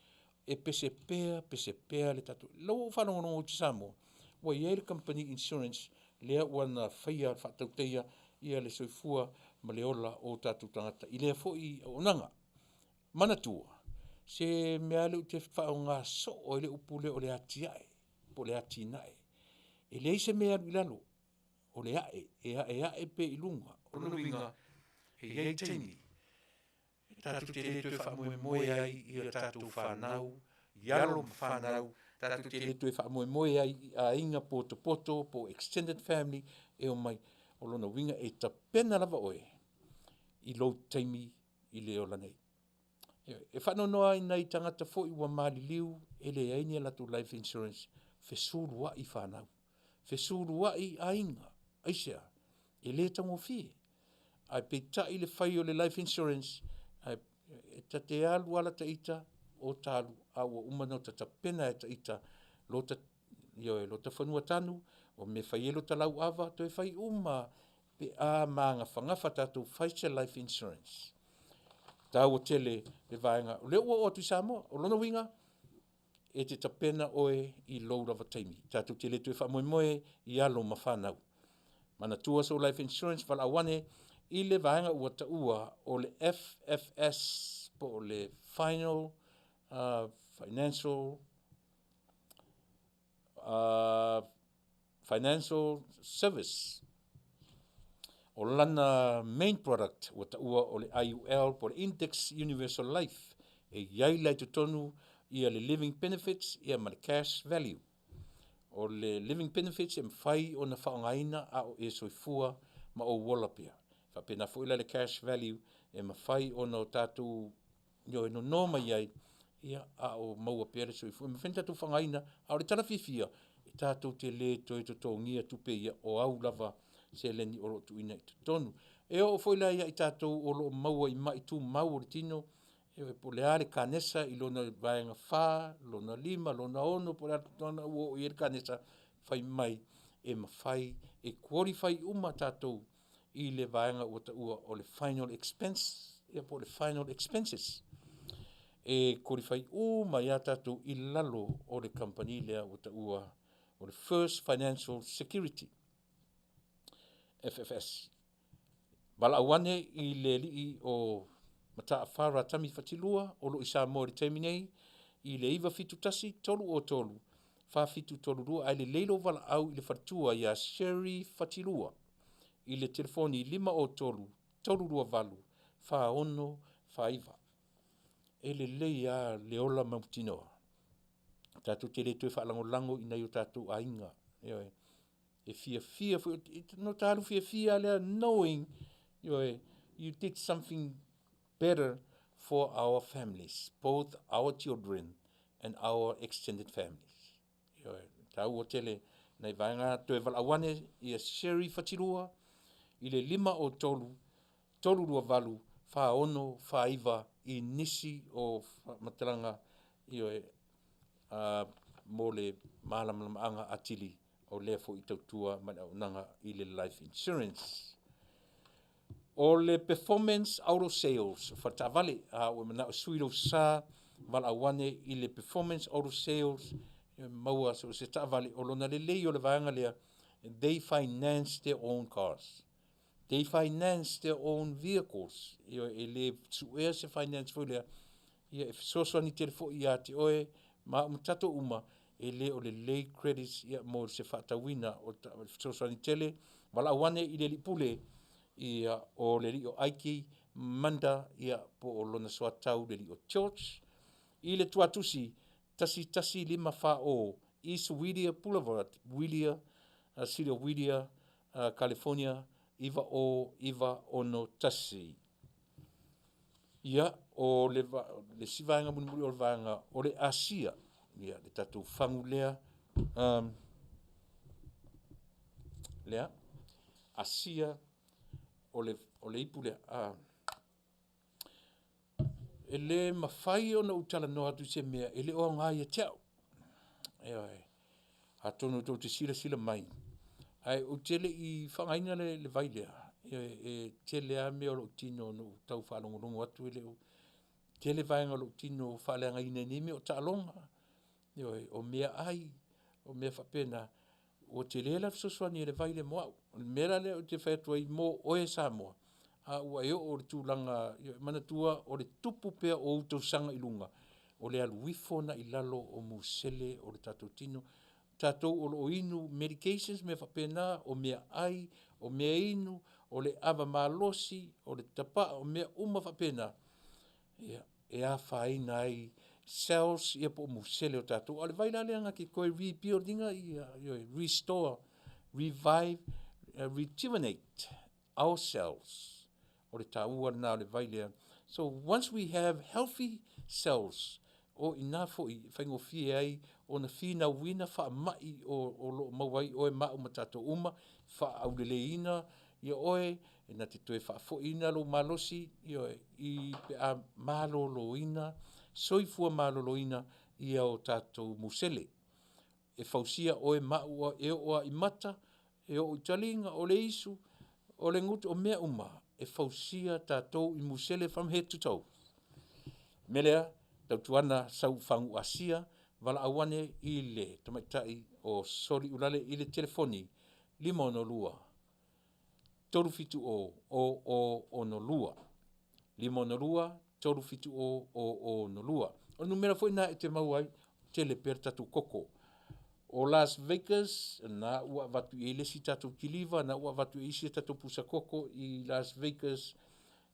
E pese pea le tatu. Lau o whanongono o te Samoa, wa iei le company insurance, lea wana whaia whaatauteia, ia le soifua ma le ola o tatu tangata. I lea foi o nanga, mana tua. Se mea leu te whao ngā so o ele upule o le atiae, po le atinae. E lei se mea lalo, o le ae, e ae pe ilunga, o nuinga, he iei teini. Tatu te le tue wha moe ai i a tatu whanau, ialo whanau, tatu te le tue wha moe ai a inga poto, po extended family, e o mai, o lona winga e ta pena lava oe, i lou teimi i le ola nei. E whanonoa i nei tangata fo i wa mali liu, e le aini ala tu life insurance, fesuru wa i whanau, fesuru wa i a inga, aisea, e le tango fie, ai pe ta i le whai o le life insurance, e ta te alu ala ta ita o talu a ua umano ta pena e ta ita lo ta whanua tanu o me whai elo ta lau awa to e whai uma pe a maanga whangafa tatu whaise life insurance. Ta o tele le vaenga o le ua o tu Samoa o lona winga e te tapena oe i lou rava taimi. Tatu tele tu e whamoemoe i alo ma whanau. Mana tua so life insurance wala awane i le vaenga ua ta ua o le FFS po o le final financial service o lana main product ua ta ua o le IUL po le index universal life e iai lai tutonu ia le living benefits ia ma le cash value o le living benefits e mwhai o na whaongaina a o e soifua ma o wolapia. Whapena fuila le cash value e mawhai o na tātou no noma iai ia a o maua pere soifua. E mawhenta tu whangaina a o le tala fifia e tātou te le toi to ngia tupe ia o au lava se leni o lo tuina i tonu. E o fuila ia i tātou o lo maua i mai tu mau o le tino e po le ale kanesa i lona vaenga wha, lona lima, lona ono, po le atona o i le kanesa whai mai e mawhai e qualify uma tātou i le vaenga o le final expense, e po le final expenses. E qualify uma ia tātou i lalo o le company lea o le First Financial Security, FFS. Wala awane I le li o mata whara tami whatilua o lo I Samoa le teminei I le iwa fitu tasi tolu o tolu. Wha fitu tolu rua ai le leilo wala au I le whatua ia Sherry Fatilua. I le telefoni 5 o tolu, tolu rua valu, wha ono, wha iwa. E le leia le ola mautinoa. Tātou te le tue whaalango I nei o tātou ainga. E fia, no tālu fia lea knowing you did something better for our families, both our children and our extended families. Tau o tele, nei vaenga toe walawane I a Sherry Fatilua, I le 5 o tolu, tolu rua valu, wha ono, wha iwa, I nisi o matalanga, mo le malamanga atili, o lea fo I tautua mana unanga I le life insurance. O le performance out of sales, wha Vale, o mana o suiro sa, wala awane I le performance out of sales, maua so se Vale, o lona le lei o le vaanga lea, they finance their own cars. They finance their own vehicles. E le suea se finance fo lea, e soso ni telefo I te oe, ma umtato uma, e le o le lei credits ia mo se whaatawina o soso ni tele, wala awane I le lipule, ia o le li o aiki manda ia po o lona soa tau le li o church. I le tuatusi, tasi 5 o East Whittier Boulevard, Whittier, City of Whittier, California, iwa ono tasi. Ia o le sivaenga muni o le vaenga o le Asia, ia le tatu whangu lea, lea, Asia, o le ipu lea, e le mawhai o na utala no atu se mea, e le o ngai a tiao. A tonu tau te sila mai. Ai o tele I whangaina le vailea. E tele a mea o lo tino no tau whalongolongo atu e leo. Tele vaenga lo tino whaleanga ina nime o ta'alonga. O mea ai, o mea whapena, o tele la fsoswani e le vaile mo au. Mera le o te whaetua I mo oe Samoa. A ua eo o le tūlanga, manatua o le tupu pea o utau sanga ilunga. O le aluifo na ilalo o musele o le tatou tino. Tatou o lo inu medications me whapena, o mea ai, o mea inu, o le ava malosi, o le tapa, o mea uma whapena. E a whaina ai cells ia po musele o tatou. O le vaila leanga ki koe rebuildinga, restore, revive, rejuvenate our cells. O le taua na o le vailea. So once we have healthy cells, o ina fo I whaingofie ai, o na whina wina wha mai o lo mawai oe mau matato uma, wha auleleina, ia oe, e na te toe wha fo ina lo malosi, I pe a maloloina, soifua maloloina, ia o tatou musele. E fausia oe mau e oa I mata, e o italinga, o le isu, o le ngutu, o mea uma, e fausia tatou I musele from head to toe. Melea, tautuana sau whangu Asia, wala awane I le tamaitai o sori ulale I le telefoni 5 toru fitu o no lua. 5 toru fitu o no lua. O numera foi na e te mauai tele per tatu koko. O Las Vegas, na ua watu I lesi tatu kiliva, na ua watu isi tatu pusa koko I Las Vegas,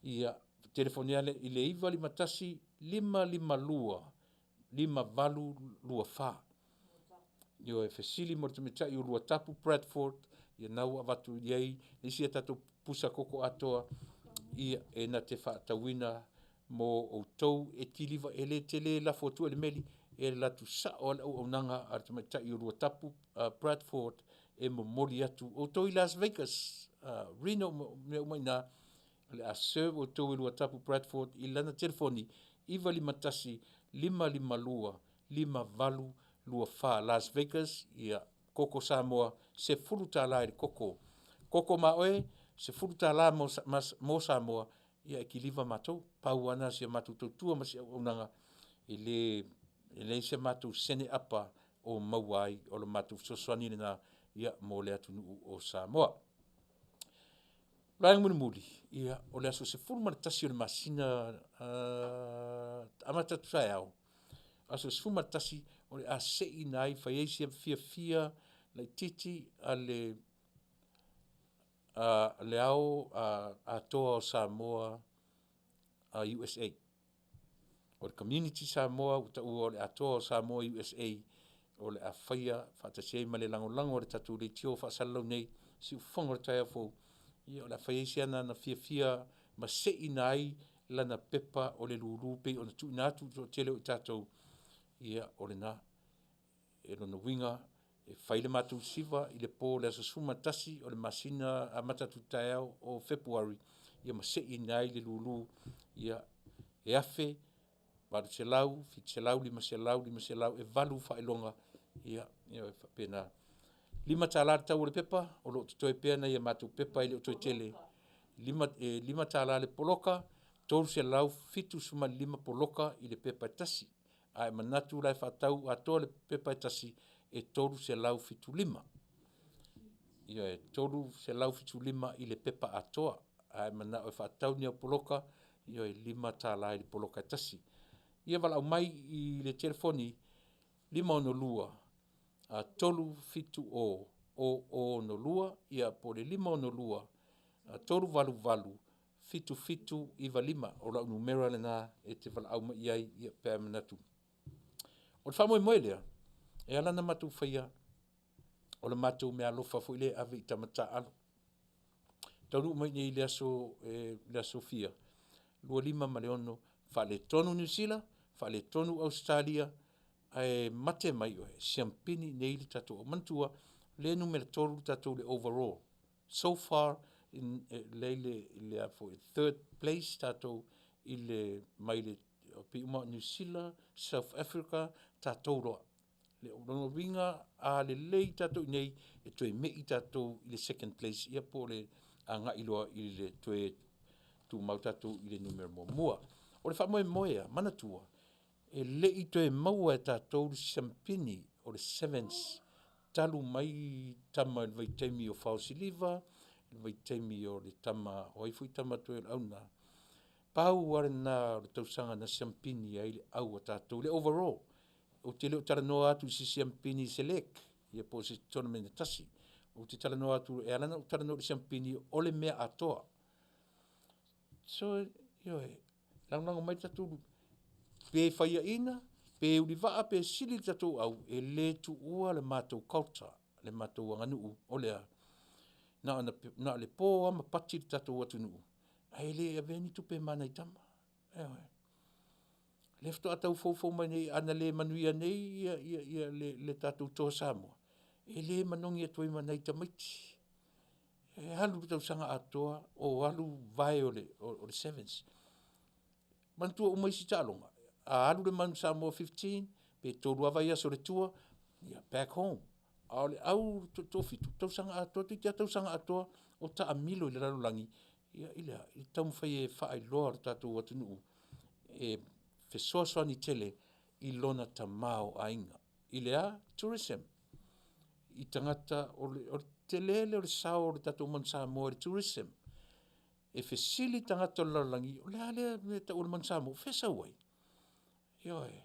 ia telefoniale I le iwa li matasi 5 valu lua fa. Yo e fesili mo te meta I lua tapu Bradford, ia na ua watu iei, lesi tatu pusa koko atoa, ia e na te whaatawina mo o tau e tiliva ele tele la fotu ele meli, e la tu sa o la unanga ar te meta I lua tapu Bradford, e mo mori atu o tau I Las Vegas, Reno me umaina, le a serve o tau I lua tapu Bradford, I lana telefoni, iwa li matasi 5 valu lua fa Las Vegas, ia koko Samoa, se furu tala I koko. Koko maoe, se furu tala mo Samoa, ia ki liva matou, pauana se matou tautua masi unanga, I le se matou sene apa o mauai, o le matou soswani na ia mo le Taunu'u o Samoa. Laeng muli ia o le aso se fulu ma le tasi o le masina amata tu au. Aso se fulu ma le tasi o le a sei na ai faiaisi fia le titi a le au a toa o Samoa a USA. O le community Samoa o le a toa o Samoa USA o le a faia whatasei ma le lango o le tatu le tio whaasalau nei si ufonga le tai afo. Ia o le whaiesi ana na fia ma sei na ai lana pepa o le lulu pe o na tu inatu o tele o tatou. Ia o le na e lona winga e whaile mātou siva i le pō le asasuma tasi o le masina a matatu tai au o February. Ia ma sei na ai le lulu. Ia e afe Baru selau, fit selau, lima selau, e valu whaelonga. Ia e whapena. Lima tālare tau o le pepa, o lo toi pēna ia mātou pepa i le o toi tele. Lima tālare poloka, tolu selau, fitu suma lima poloka i le pepa tasi. Ai manatu lai whatau atoa le pepa tasi e tolu selau fitu lima. Ia e tolu selau fitu lima i le pepa atoa. Ai manatu e whatau ni au poloka, ia e lima tālare poloka tasi. Ia wala mai i le telefoni 5 a tolu fitu o no lua ia po le 5 a tolu valu fitu i valima o la numero lena e te wala au mai ai ia pe manatu. O le whamoe moe lea e ala na matu whaia o le matu mea lofa fo ile ave i tamata alo. Taunu'u mai nei le aso fia. 5 ma le ono whale tonu New Zealand, whale tonu Australia, ai mate mai oe, siampini nei li tatou. Mantua, le numera tolu tatou le overall. So far, le for third place tatou i le mai le piuma New Zealand, South Africa, tatou roa. Le ono winga a le lei tatou nei, e toe mei tatou i le second place, ia po le anga iloa i le toe tu mau tatou i le numera mua. O le whamoe moea, manatua, e le i toe maua e tātou siampini o le sevens, talu mai tama le vaitaimi o Fausiliva, le vaitaimi o le tama, o haifui tama toe le auna. Pau are na le tausanga na siampini ai le au a tātou, le overall. O te leo tala noa atu si siampini select, ia po se tournament tasi. O te tala noa atu e alana o tala noa le siampini o le mea atoa. So, lango mai tatou pe whaia ina, pe ulivaa, pe sili tatou au, e le tu ua le mātou culture, le mātou anganu'u, o lea, na le pō ama pati tatou atu nu'u. Ai le aveni tu pe mana i tama. Le fto atau fau mai nei, ana le manuia nei, ia le tatou toa Samoa. E le manongi atu i mana i tamaiti. E halu tau sanga atoa, o halu vai o le sevens. Mantua umaisi talonga. A halu le manu Samoa 15, pe tolu avai aso le tua, ia back home. A le au tofitu, tau sanga atoa, tuitia tau sanga atoa, o ta amilo i le ralulangi. Ia i tau mwhai e whaai loa le tatou atu nuu. E fesoasoa ni tele, i lona ta mao a inga. I le a, tourism. I tangata, o tele o le sao, o le tatou manu Samoa, le tourism. E fesili tangata o lalangi, o le ale me ta ule mansamo, fesa uai. Ioi.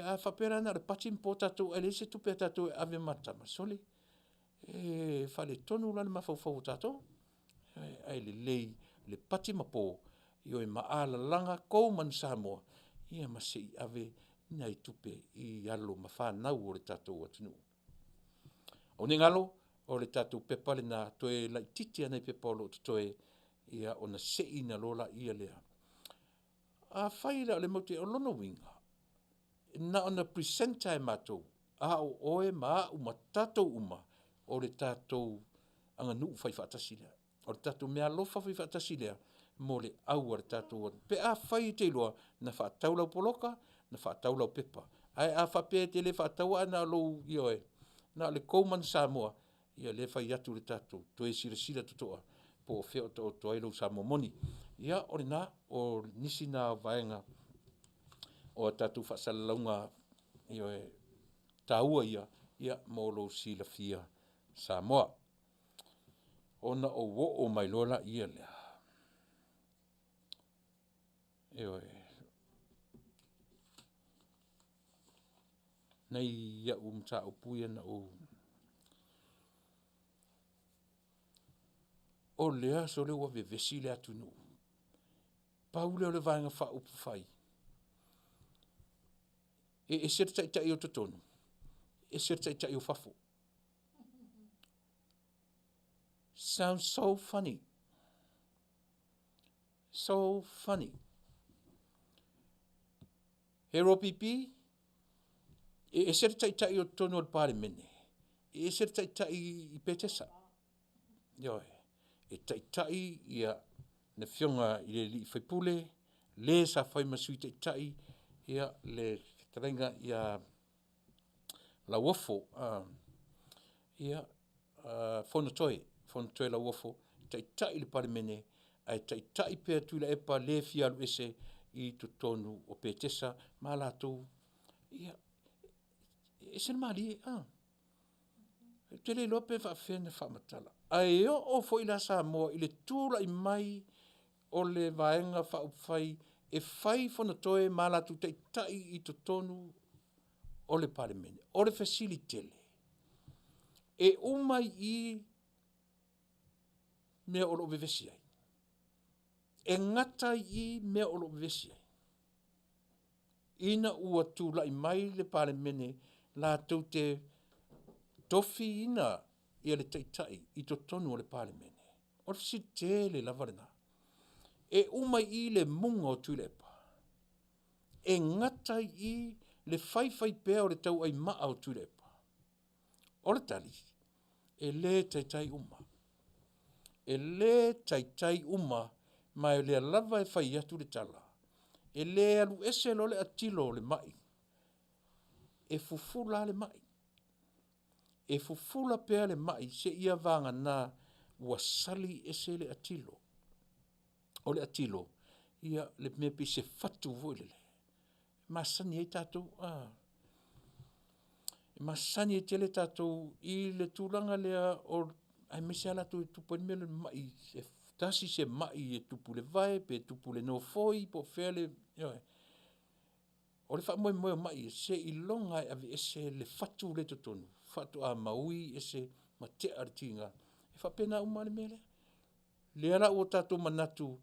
A whapera na, le pati mpo tatou, ele se tupe tatou e ave matama, soli. E whale tonu lana mawhauwhau tatou. Ai le lei, le pati mapo, ioi maala langa kou mansamo. Ia masi ave nai tupe i alo mawhanau o le tatou atunu. O ne ngalo, o le tatou pepa le na toe lai titi anai pepa o lo toe ia ona sei na lola ia lea. A whaira le mauti o lono winga. Na ona presenta e matou. A o oe maa uma tatou uma o le tatou anga nuu whai whaatasi lea. O le tatou mea lofa whai whaatasi lea mo le au le tatou. Pe a whai te loa na whaataulau poloka, na whaataulau pepa. Ai a whapea te le whaataua na lou ioe. Na le kouman Samoa ia le whai atu le tatou. Toe sira tutoa. Po feo to ailo Samoa moni. Ia ore na o nisi na vaenga o tatu whaasalaunga taua ia mo lo sila fia Samoa. ona o mai lola ia lea. Eoe. Nei ia mta upuia na o lea so le ua vevesi le Taunu'u. Paule o le vaenga wha upu whai. E sere tai o totonu. E sere tai o whafo. Sounds so funny. So funny. He ropipi, e sere tai o tonu o pare mene. E sere tai I petesa. Yoe. E tai ia na fionga I le li whaipule, le sa whai masui tai ia le tarenga ia la wofo, ia fonotoe la wofo, tai le pare mene, ai tai pea Tuilaepa le fialu ese I tonu o petesa, ma latou, ia, e sen mali, Tele lope whaafena whaamatala. Ai o fo ila Samoa, I le tūla I mai o le vaenga whaupwhai, e whai fonotoe ma latou tai I tonu o le paremene, o le facilitele. E umai I mea o lo vevesi ai. E ngata I mea o lo vevesi ai. Ina ua tūla I mai le paremene la tau te tofi ina ia le tai I tonu o le paremene. O le facilitele la varena. E umai I le munga o Tuilaepa. E ngata I le whai pea o le tau ai maa o Tuilaepa. O le tali, e le tai uma. E le tai uma, mai le lava e whai atu le tala. E le alu ese lo le atilo le mai. E fufula le mai. E fufula pea le mai, se ia vanga na wasali ese le atilo. O le atilo, ia le mepi se fatu voilele. Masani e tātou, masani e tele tātou I le tūranga lea o ai mese ala tu tupani mele mai, se tasi se mai e tupu le vai, pe tupu le no foi, po fele, o le wha moe mai, se I longa e ave ese le fatu le totonu, fatu a maui ese ma te aritinga, e wha pena umane mele, le ala o tātou manatu,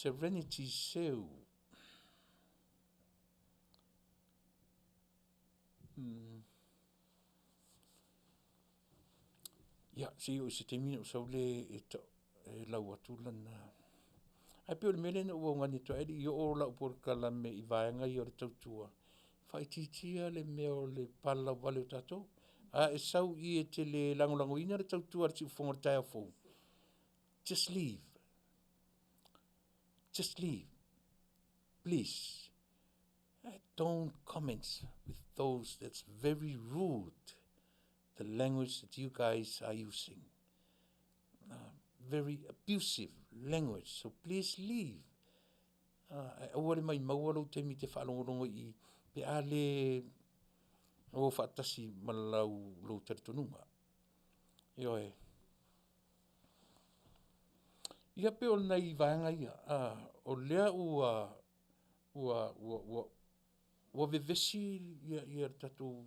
Serenity seu. Ia, si o se te mina o sau le e lau atu lana. Ai peo le mele na ua ngani to edi I o lau por kalame I vaenga I o le tautua. Whai titia le mea o le pala wale o tatou. E sau I e te le langolango ina le tautua le si ufonga tai a fou. Just leave. Just leave. Please. Don't comment with those that's very rude. The language that you guys are using. Very abusive language. So please leave. Awale mai maualo te mi te whaalongorongo I pe ale o whaatasi malau lau taritonunga. Ioe. Ia pe o nei vaenga ia. O lea ua vevesi ia tatu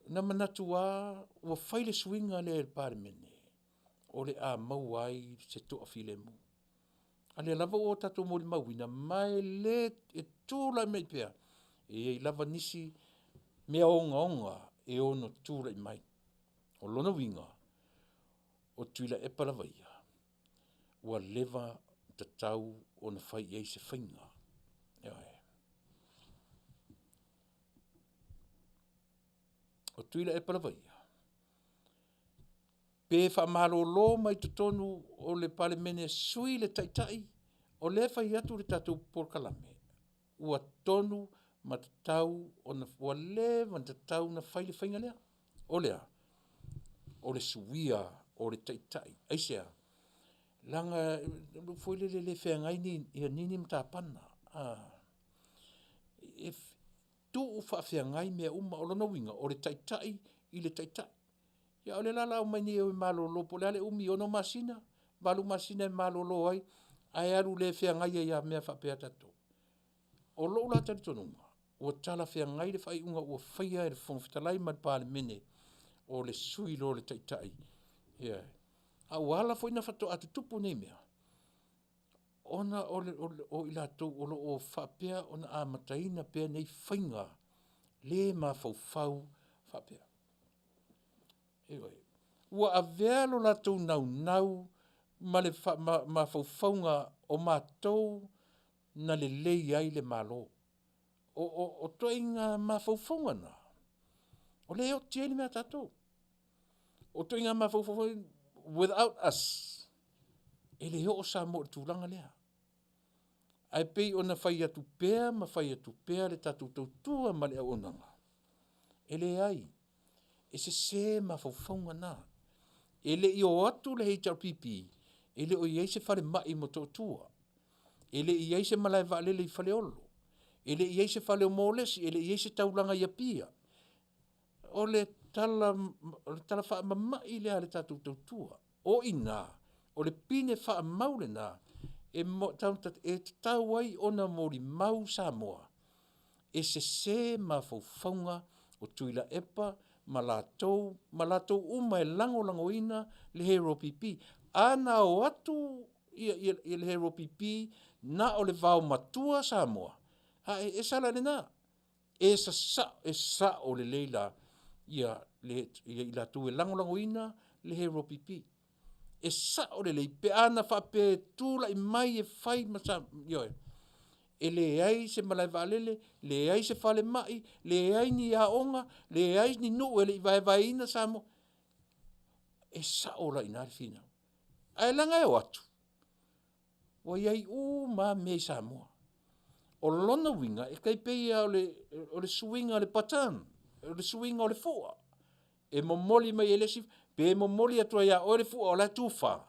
na manatu ua whaile swinga le parmene. O le a mau ai se toa filemu. A le lava o tatu mori mauina mai le e tūla mei pia. E lava nisi mea onga e ono tūla I mai. O lona winga o Tuilaepa lava ia. Ua leva tatau o na whai ei se whainga. O Tuilaepa lava ia. Pe whamaro lo mai tonu o le palemene sui le taitai o le whai atu le tatou por kalame. Ua tonu matatau o na ua le matatau na whai le whainga lea. O lea. O le suia o le taitai. Aisea. Langa, foi le whengai ni, ia nini mta pana. If tu u whaafeangai mea uma o lona winga, o le taitai i le taitai. Ia o le lala o mai ni e malolo, po le ale umi ono masina, malu masina e malolo ai, ai aru le feangai ia mea whapea tato. O lo la tari tonunga, o tala feangai le whai unga ua whaia e le whongwhitalai man pāle mene, o le sui lo le taitai. Ia. A wala fo ina whato atu tupu nei mea. Ona o ila tau o lo o whapea, ona a mataina pea nei whainga, le ma fau whapea. Ewa e. Ua a vealo la tau nau, ma faufaunga o mātou na le lei ai le malo. O toinga ma faufaunga na. O le o tieni mea tatou. O toinga ma faufaunga without us. E le o Samoa tūlanga lea. Ai pei ona whai atu pēr, ma whai atu pēr le tatou tautua ma le aonanga. E le ai. E se ma faufaunga na. E le i o atu le HRPP. E le o iei se whare mai mo tautua. E le iei se malai vaalele i whale olo. E le iei se whale o mōlesi. E le iei se taulanga ia pia. O le tala wha mamai lea le tatou tautua. O ina. O le pine wha maule na. E tau ai ona mori mau Samoa. E se ma faufaunga o Tuilaepa ma latou uma e lango ina le hero pipi. Ana o atu i le hero pipi na o le vau matua Samoa. E sala le na. E sa o le leila ia la tu e lango ina le hero pipi. E sa o le lei pe ana whape tūla i mai e whai masa yoe. E le ai se malai valele, le ai se whale mai, le ai ni aonga, le ai ni nuu ele i vai ina Samoa. E sa o la ina fina. Ai langa e o atu. Wa iai ma mei Samoa. O lona winga e kai peia o le suinga o le patan, o le suinga o le fua. E momoli mai ele si, pe momoli atua ia o le fua o la tufa.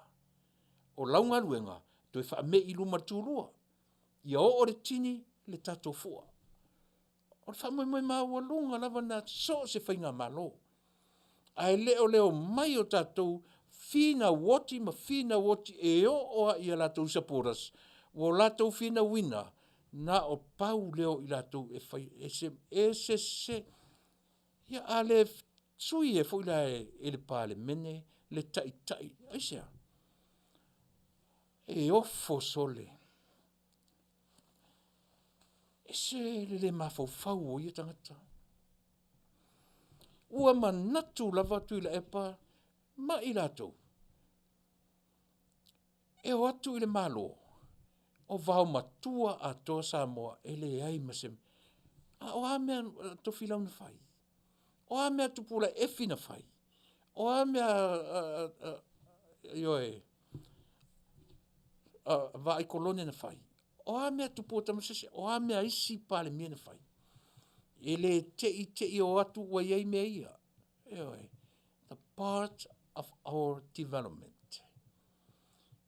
O launga luenga, to e wha me ilu martulua. Ia o le tini le tato fua. O le wha moi maua lunga lava na so se whainga malo. Ai leo mai o tatou fina woti ma fina woti e o ia latou saporas. O latou fina wina na o pau leo i latou e whai se. Ia ale sui e fwila e le pāle mene le tai. Aisea. E ofo sole. E se le mafau o ia tangata. Ua manatu lava Tuilaepa ma i latou. E o atu i le malo. O vau matua a toa Samoa e le ai masem. O amea to filau na fai. O amea tupula efi na fai. O amea yoe vai kolonia na fai. O amea tupua tamasese. O amea isi pale mia na fai. Ele te o atu wa iei mea ia. Yoe. The part of our development.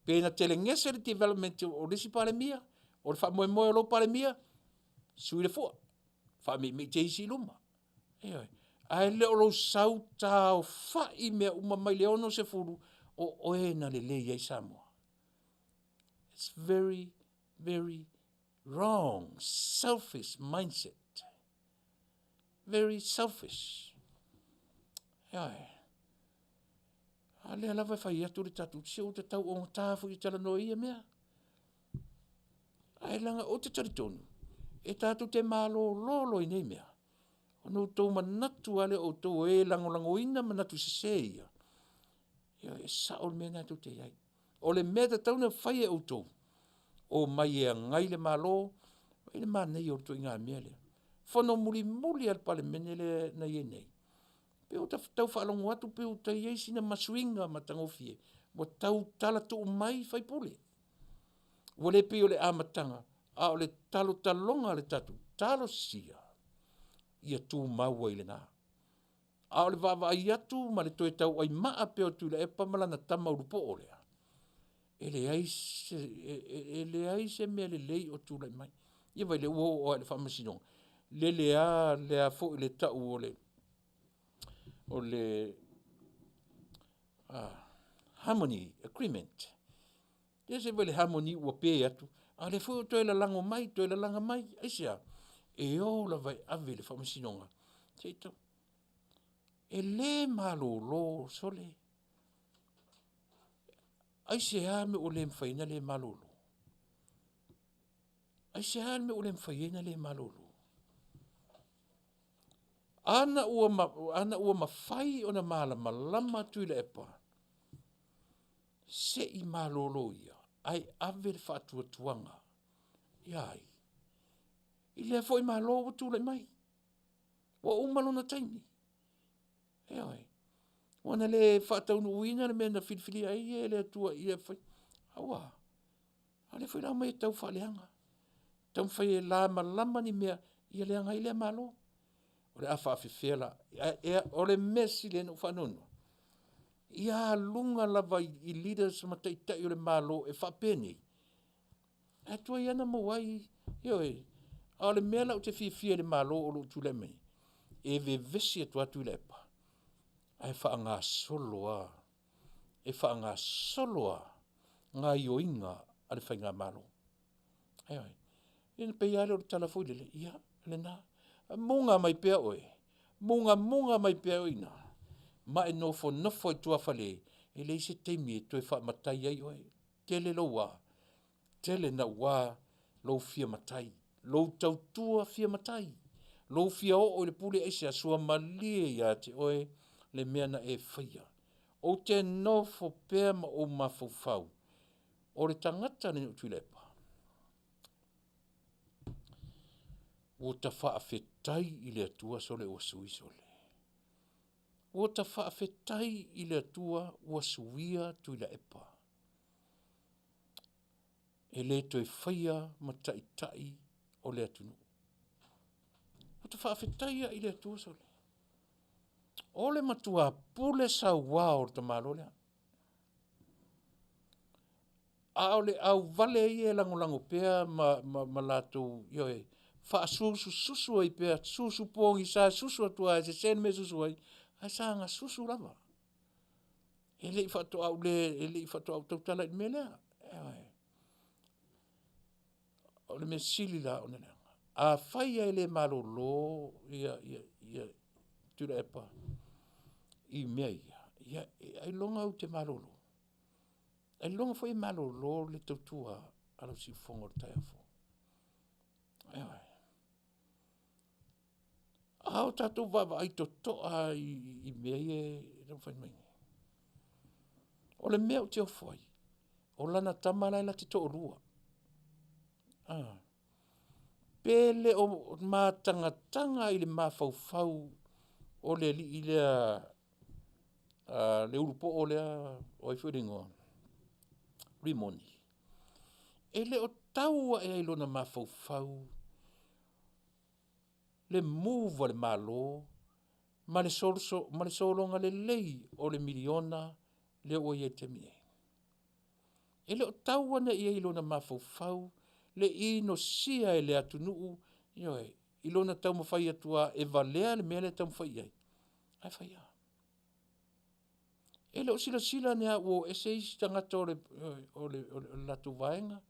Pena tele ngese le development o lisi pale mia. O le wha moe lo pale mia. Sui le fua. Wha me te isi luma. Yoe. Ai leo lo sau tau whai mea umamai leono se furu o na le lei ai Samoa. It's very, very wrong, selfish mindset. Very selfish. Ai. Ale lava fai atu le tatu se o te tau o tafu i tala no ia mea. Ai langa o te taritonu. E tatu te malo lolo i nei mea. Ono tau manatu ale o tau e lango ina manatu se se ia. Ia e sao mea natu te iai. O le mea tau na fai e o tau. O mai e ngai le malo. E le maa nei o tau inga mea lea. Fono muli al pale menele na ie nei. Pe o tau whaalongo atu pe o ta iei sina masuinga matangofie. Mo tau tala tu mai fai pule. Wale pe o le amatanga. A o le talo talonga le tatu. Talo sia. Ia tu maua i le nā. A o le wawa ai atu ma le toe tau ai maa pe o Tuilaepa malana tama urupo o lea. E le ai se mea le lei o tūlai mai. ia vai le ua o le whamasinonga. Le a fo le tau o le harmony agreement. Ia se vai le harmony ua pe atu. A le fo toi la lango mai, toi la langa mai, aisia. E o la vai ave le whamasinonga. Teito. E le malolo sole. Aisia me o le mwhaina le malolo. Aisia me o le mwhaina le malolo. Ana ua mawhai o na malama Tuilaepa. Se I malolo ia. Ai ave le whaatua tuanga. Iai. I lea fo I malolo tūlai mai. Wa umalo na taimi. Iai. Wana le Taunu'u ina le mena filifili ai e le atua I le whai. Awa. Ale whai rau mai tau whaleanga. Tau whai e la malama ni mea I le anga I le malo. O le Afiafi la. O le mesi le no whanonu. Ia lunga lava I leaders mataitai o le malo e whapeni. Atua iana mawai. Ioi. A le mea lau te fia le malo o lo Tuilaepa. E vesi atua Tuilaepa. Ai wha ngā soloa. E wha ngā soloa. Ngā ioinga ale whai ngā malo. Aioi. Ina pei ale o le talafoi lele. Ia, le nā. Munga mai pea oe. Munga mai pea oina. Ma e nofo I tua whale. E le ise teimi e toi wha matai ai oe. Tele lo wā. Tele na wā. Lo fia matai. Lo tautua fia matai. Lo fia o le pule eise a sua malie ia te oe. Le mea na e whaia. O te nofo pea ma o mawhauwhau. O le tangata ni Tuilaepa. O ta faafetai I le atua sole o sui sole. O ta faafetai I le atua o suia Tuilaepa. E le toi whaia ma tai o le atunu. O ta faafetai I le atua sole. O le matua pule sa wā o ta malolea. A o le au vale I e lango pea ma lato ioe. Fa susu ai pea, susu pongi sa susu atua e se sen me susu ai. Ai sa nga susu lava. Ele I fato au tautala I melea. O le me sili la o nena. A fai ai le malolo ia Tuilaepa. I mea ia. Ai longa au te malolo. Ai longa foi malolo le tautua alo si fongo le taiafo. Aioi. Ao tatou vava ai totoa I mea e rau whai mai. O le mea o te ofoi. O lana tamala la te to rua. Pele o tanga I le mawhauwhau o le li I le urupo o lea o I whiringoa. Rimoni. E le o taua e ailona mawhauwhau. Le move le malo. Ma le solonga le lei o le miliona le o I te mie. E le o taua na I ailona mawhauwhau. Le ino sia e le atunu'u. Ioe. Ilona tau mawhai atua e valea le mea le tau mawhai ai. Ai whaia. E le o sila nea o ese isi tangata o le latu vaenga.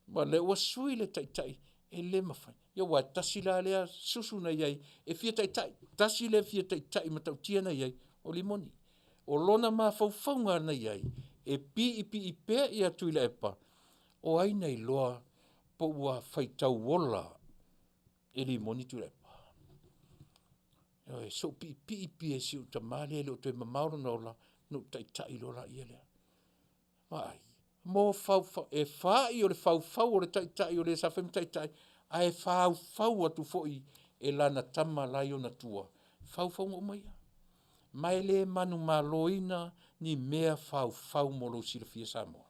Ma le ua sui le taitai. E le mawhai. Ia wai tasi la lea susu na iai. E fia taitai. Tasi le fia taitai ma tau tia na iai. O limoni. O lona ma faufaunga na iai. E pi I pea ia Tuilaepa. O aina I loa po ua whaitau wola. E limoni Tuilaepa. So pi e si uta male le o tue mamauro na ola. No taitai lola ia lea. Mai. Mo fau e fai o le fau o le taitai o le safem taitai. Ai fau atu foi e lana tama lai o na tua. Fau o maia. Mai le manu maloina ni mea fau mo lo silafia Samoa.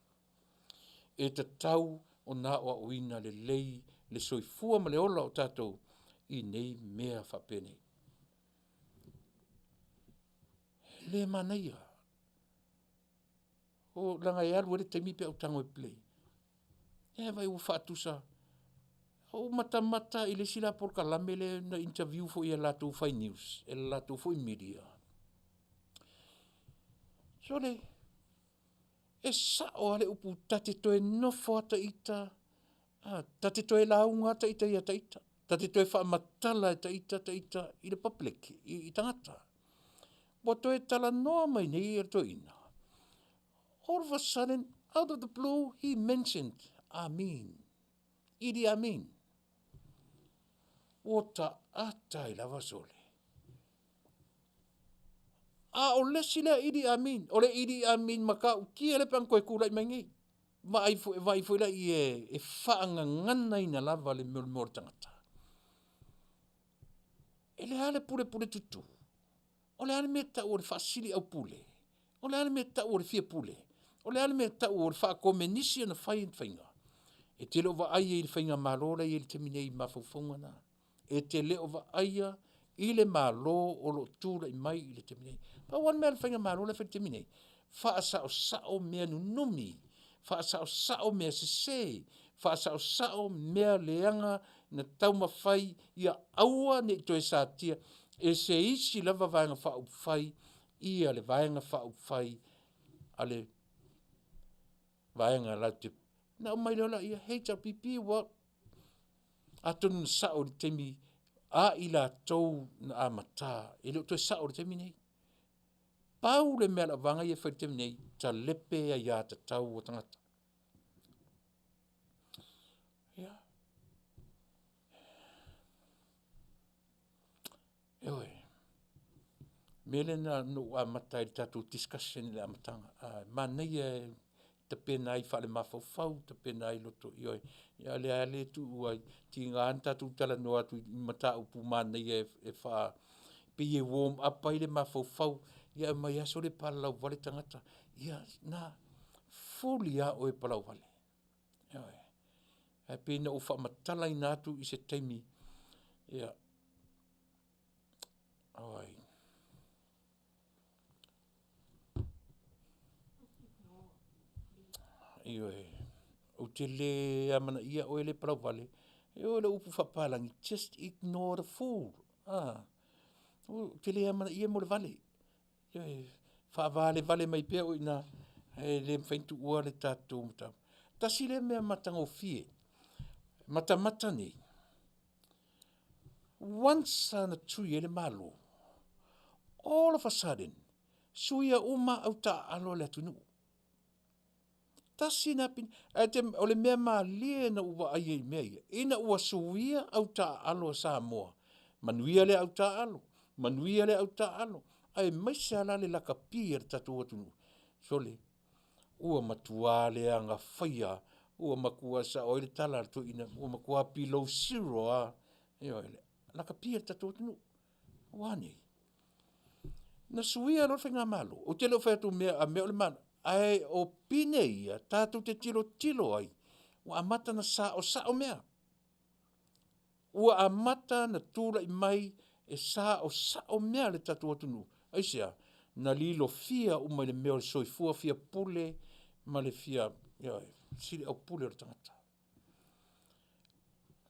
E te tau o na o uina le lei le soifua ma le ola o tatou I nei mea whapene. Le manaia. O langa e alu ere te mipe au tango e play. E vai u whaatusa. o mata i le sila por kalame le na interview fo ia latu fai news, e latu fo i media. So le, e sao ale upu tate toe nofo ata ita, tate toe launga ata ita ia taita, tate toe wha matala ata ita i le public, i tangata. Wa toe tala noa mai nei to ina. All of a sudden, out of the blue, he mentioned Amin. Idi Amin. Wata ata I lava sole. O le sila Idi Amin. O le Idi Amin maka ukia le pang koe kula I mangi. Vai fo la I e whaanga ngana ina lava le mor tangata. E le hale pule tutu. O le hale mea tau o le whaasili au pule. O le hale mea tau o le fia pule. O le hale mea tau o le whaakomenisi ana whainga. E te leo wa aia I le whainga malora I le temine I mawhauwhaunga na. E te leo wa aia I le malo o lo tūra I mai I le temine. Pa wan mea le whainga malora le temine. Whaasao sao mea nunumi. Whaasao sao mea sese. Whaasao sao mea leanga na tau mawhai ia aua ne toi sātia. E se isi lava vaenga whau whai ia le vaenga whau whai ale vaenga lau te na o mai lola ia HRPP wa atun sao le temi a ila tau na amata e leo toi sao le temi nei pau le mea la vanga ia whai temi nei ta lepe a ia ta tau o tangata ia ewe mele na no amata I tatu discussion le amatanga manei e te pena I whale mawhauwhau, te pena I loto I oi. Ia le ale tu uai, ti ngā anta tu tala no atu I mata upu mana I e wha pi e warm up I le mawhauwhau. Ia mai aso le palau wale tangata. Ia na fully a oe palau wale. Ia oi. E pena o wha matala I nātu I se taimi. Ia. Oi. Ioi, o te le amana ia o ele parau vale, e o le upu whapalangi, just ignore the fool. O te le amana ia mo le vale. Ioi, vale mai pia o ina, e le mwhaintu ua le tātou mata. Tasi le mea matanga o fie, mata nei. Once na tui ele malo, all of a sudden, suia uma au ta alo le Taunu'u. Tasi na pin, o le mea lie na ua aia I mea ia. Ina ua suia au ta alo Samoa. Manuia le au ta alo. Manuia le au ta alo. Ai maisa la le laka pia tatu Taunu'u. Sole, ua matua le anga whaia. Ua makua sa oile tala to ina. Ua makua below zero a. Eo ele. Laka pia tatu Taunu'u. Wani. Na suia lo whenga malo. O te lo whaiatu mea a mea o le mana. Ai o pine ia, tātou te tilo ai. Ua amata na sao mea. Ua amata na tūra I mai e sao mea le tātou Taunu'u. Aisea, na lilo fia uma le mea o le soifua fia pule, ma le fia, siri au pule o le tangata.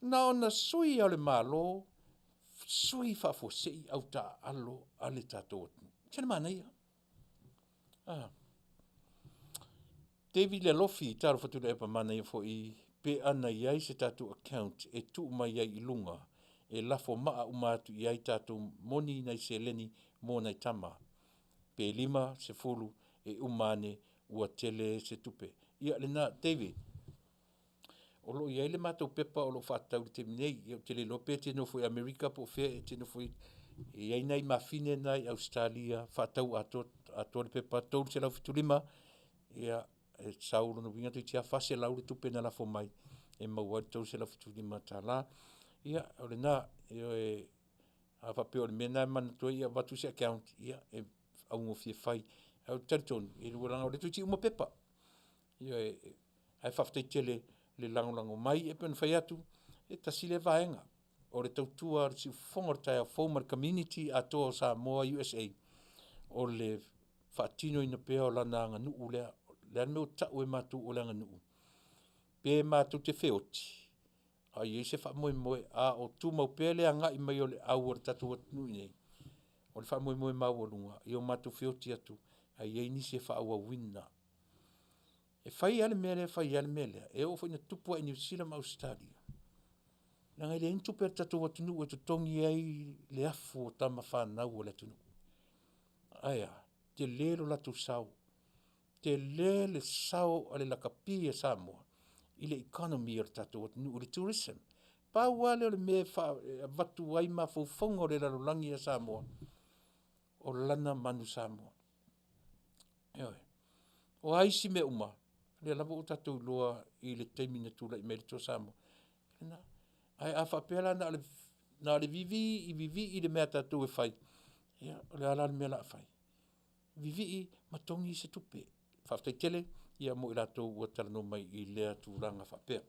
Na o na sui au le malo, sui whafosei au ta alo ale tātou Taunu'u. Tēnā mana ia. David le lofi taro fa Tuilaepa mana ia fo I pe ana iai se tatu account e tu mai iai I lunga e lafo maa umatu iai tatu moni nai se leni mo nai tama pe 5 se fulu e umane ua tele se tupe ia le na David o lo iai le matau pepa o lo whaatau le teminei ia tele lope te no fo Amerika po fe te no fo iai nai mafine nai Australia whaatau ato le pepa tau se lau fitulima ia e sauro no vinga tia fase laure tupe na la fo mai e maua tau se la fitu di matala ia ole na e a fa pe ole mena man to ia watu se account ia e au ngo fie fai au tarton e ora ole tu ti uma pepa ia ai fa fte tele le lango mai e pen fai atu e tasile vaenga ole tau tua si fongor tai former community ato Samoa USA ole fatino ina pe ola na nga nu le me o tau e matu o langa nuu. Pe matu te whioti. ai se fa moe a o tu mau pele anga I mai o le au o le tatu o tunu nei. O le fa moe mau o lunga, I o matu whioti atu, ai ei nisi e fa aua wina. E fai ale mele, fai ale mele, e o fai tupua I New Zealand ma Australia. Nanga le intu per tatu o tunu o tutongi ai le afu o tama whanau o le tunu. Aia, te lero la tu sau, te le sau ale la kapi e Samoa, I le economy o le tatu o tunu o le tourism. Pa wale o le me vatu ai ma Fofogaina o le lalulangi a Samoa, o lana manu Samoa. Eoi, o aisi me uma, le lava o tatu loa I le teimina tula I merito Samoa. Ai a whapela na le vivi I le mea tatu e whai. Ia, o le ala le mea la whai. Vivi matongi se tupe. Faafetai Tele, ia mo I latou ua talano mai I lea tūranga whapea.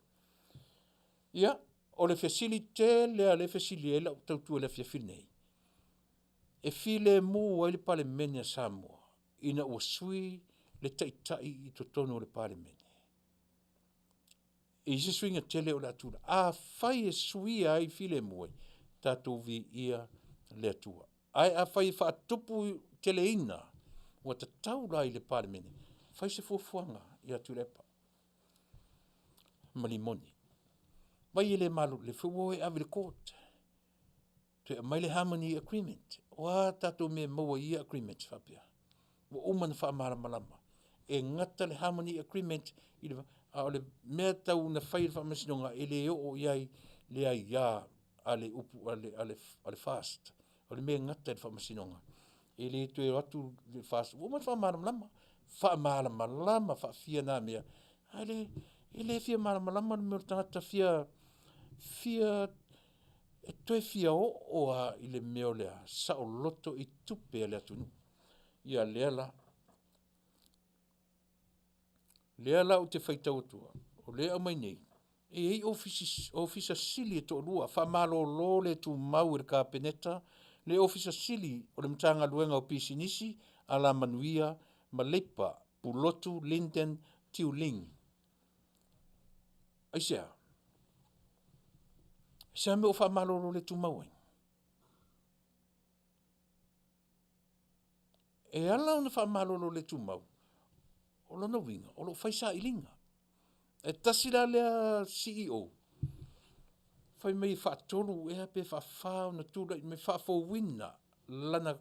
Ia, o le facilite lea le facilite la tautua le Afiafi nei. E file mu ai le palemene a Samoa, ina ua sui le taitai I totonu o le palemene. E se swinga Tele o le atura. A fai e suia ai file mu ai, tatou vi ia le atua. Ai a fai whaatupu Tele ina, ua tatau lai le palemene. Fai se fuafuanga ia Tuilaepa. Malimoni. Mai ele malu le fuoe ave le court. Te mai le harmony agreement. Wa tatou me maua ia agreement whapea. Wa umana whaamara malama. E ngata le harmony agreement I le mea tau na whai whamasinonga e le o iai le ai ia ale upu ale fast. O le mea ngata le whamasinonga. E le tue atu le fast. Umana whaamara malama. Whaamara malama whaafia nā mea. Ele fia mara malama le mea tangata fia e toe fia o a I le mea lea sa o loto I tupe le atunu. Ia leala o te whaitau atua. O lea au mai nei. E ei ofisa sili e to lua. Whamalo lo le tu mau I le kapeneta. Le ofisa sili o le mtanga luenga o pisinisi ala Manuia, Malepa, Pulotu, Linden, Tiuling. Aisea. Sa me o whamalo lo le tu mau ai. E ala ona whamalo lo le tu mau. O lona winga, o lo whaisa I linga. E tasira lea CEO. Whai mei whaatolu ea pe whawhao na tūra I me whawhau wina lana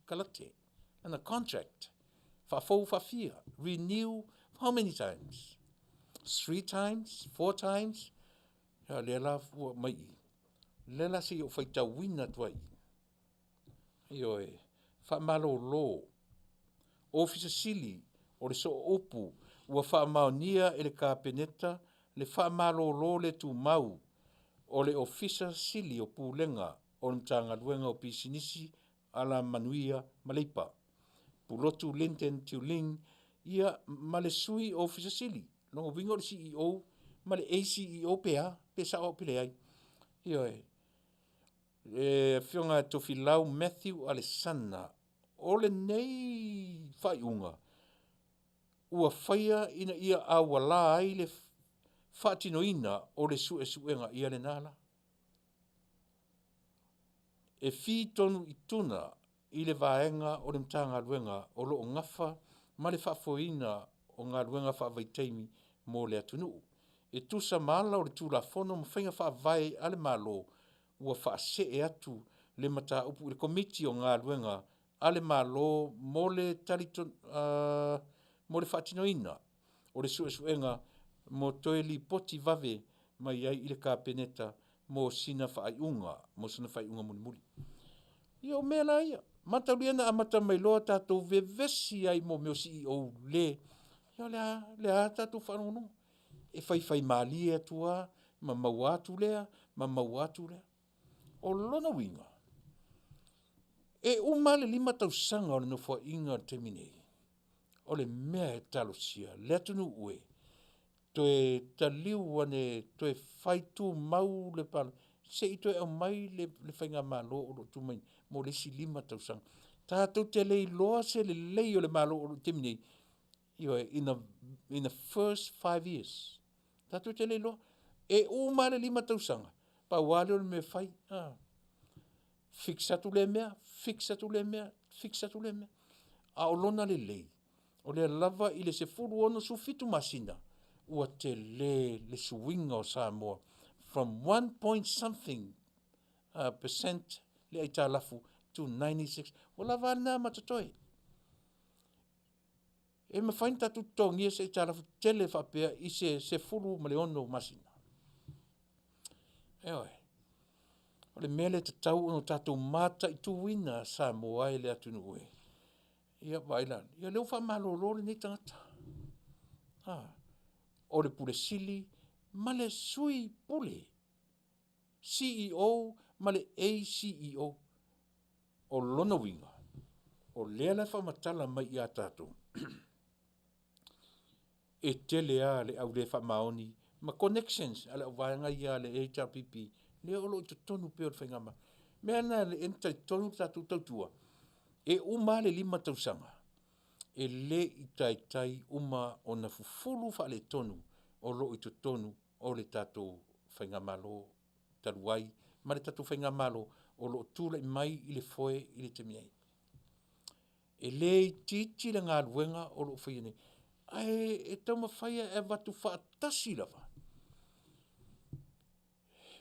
kalate, lana contract. Whawhau whawhia, renew how many times? 3 times, 4 times? Ya lea la fua mai. Lea la si o whaita wina tuai. Ioe, whamalo lo. Officer sili, o le so opu, ua whaamaonia e le kapeneta, le whaamalo lo le tu mau, o le officer sili o pūlenga, o le mtanga luenga o pisinisi, ala Manuia, Malepa. Pulotu, Linden, Tiuling, ia male sui officer sili. Longo wingo le CEO, male ACEO pea, pe sa o pile ai. Ioe, fionga tofilau Matthew Alessandra, o le nei whaiunga, ua whaia ina ia awala ai le whaatinoina o le suenga ia le nala. E fi tonu I tuna I le vaenga o le mtanga luenga o lo ngafa ma le whaafoina o ngā luenga whaavaitaimi mō le Taunu'u. E tusa mala o le tūlafono mwhainga whaavai ale malo ua whaase e atu le mata upu le komiti o ngā luenga ale malo mō le taliton mo le whaatinoina o le suenga mo toeli poti vave mai ai I le kapeneta mo sina whaaiunga, mo sina whaaiunga muli. Ia mea la ia. Matauliana a mata mai loa tātou vevesi ai mo meo CEO le. Ia lea tātou whanonga. E whai maali atua, ma mauatu lea. O lona winga. E umale 5 tausanga o le nofua inga teminei. O le mea e talosia, le Taunu'u e. Toe taliu ane, toe whaitu mau le pala. Se I toe au mai le whainga malo o lo tu mai, mo le si 5 tausanga. Tātou te lei loa se le lei o le malo o lo teminei. Ioe, in the first 5 years. Tātou te lei loa. E uma le 5 tausanga. Pa wale o le me fai. Fixa tu le mea, fixa tu le mea, fixa tu le mea. A o lona le lei. O le lava i le se furu ono su fitu masina. Ua te le suinga o Samoa. From 1 point something percent le aita lafu to 96. O lava na matatoe. E ma fain tatu tongi se aita lafu tele whapea i se furu ma le ono masina. Eoi. O le mele te tau ono tatou mata i tu wina Samoa e le Taunu'u. Ia baila. Ia leo wha malolo le nei tangata. O le pule sili, ma le sui pule. CEO, ma le ACEO. O lona winga. O lea la whamatala mai i a tatou. E tele a le au le whamaoni. Ma connections, ala whaanga i a le HRPP. Le olo i te tonu peo le whaingama. Mea na le enta tonu tatou tautua. E uma le 5 tausanga. E le i tai uma o na fufulu wha le tonu. O lo i te tonu o le tatou whaingamalo taruai. Ma le tatou whaingamalo o lo tūla i mai i le foe i le temiai. E le i titi le ngā ruenga o lo whaine. Ai e tau mawhaia e watu whaatasi lava.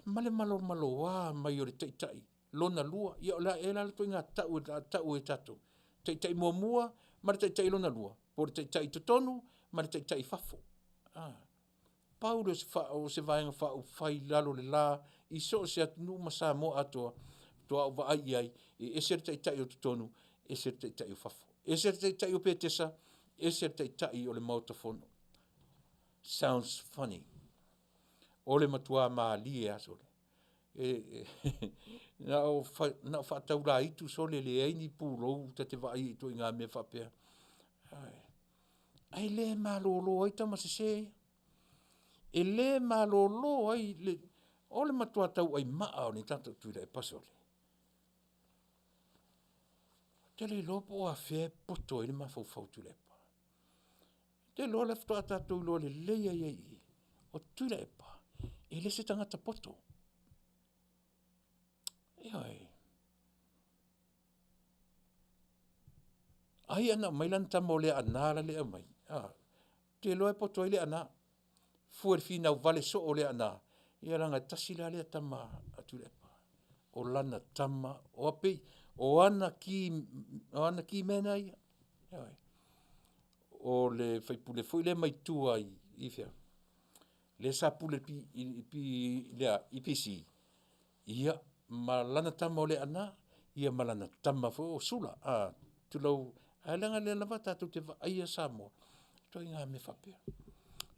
Male malo wā mai o le taitai. Lona lua. Ia o la e la tui ngā tau e tatou. Taitai mua, ma le taitai lona lua. Po le taitai totonu, ma le taitai fafo. Paulo se vaenga whao whai lalo le la, i so se atunu ma Samoa atoa, toa o vaai ai, e se taitai o totonu, e se taitai o fafo. E se taitai o petesa, e se taitai o le mautafono. Sounds funny. O le matua maali e asole. Na o whaatau la itu sole le eini pūrou ta te vai i tui ngā mea whapea. Ai le malolo ai tama se se. E le malolo ai le o le matua tau ai maa o ni tanta Tuilaepa sole. Tele lopo o Afiafi poto i le mawhau Tuilaepa. Te lo le ftoa tatou lo le leia iei o Tuilaepa. E le se tangata poto. Ioi. Ai ana mai lan tamo le ana la le mai. Te loe poto i le ana. Fuer fina vale so o le ana. Ia ranga tasila le tama a Tuilaepa. O lana tama o api o ana ki mena ia. Ioi. O le faipule foi le mai tua i fia. Le sapule pi le IPC. Ia malana tama o le ana, ia malana tama fo o sula. Tulau, alanga le lava tatu te vaia Samoa. Toi ngā me whapea.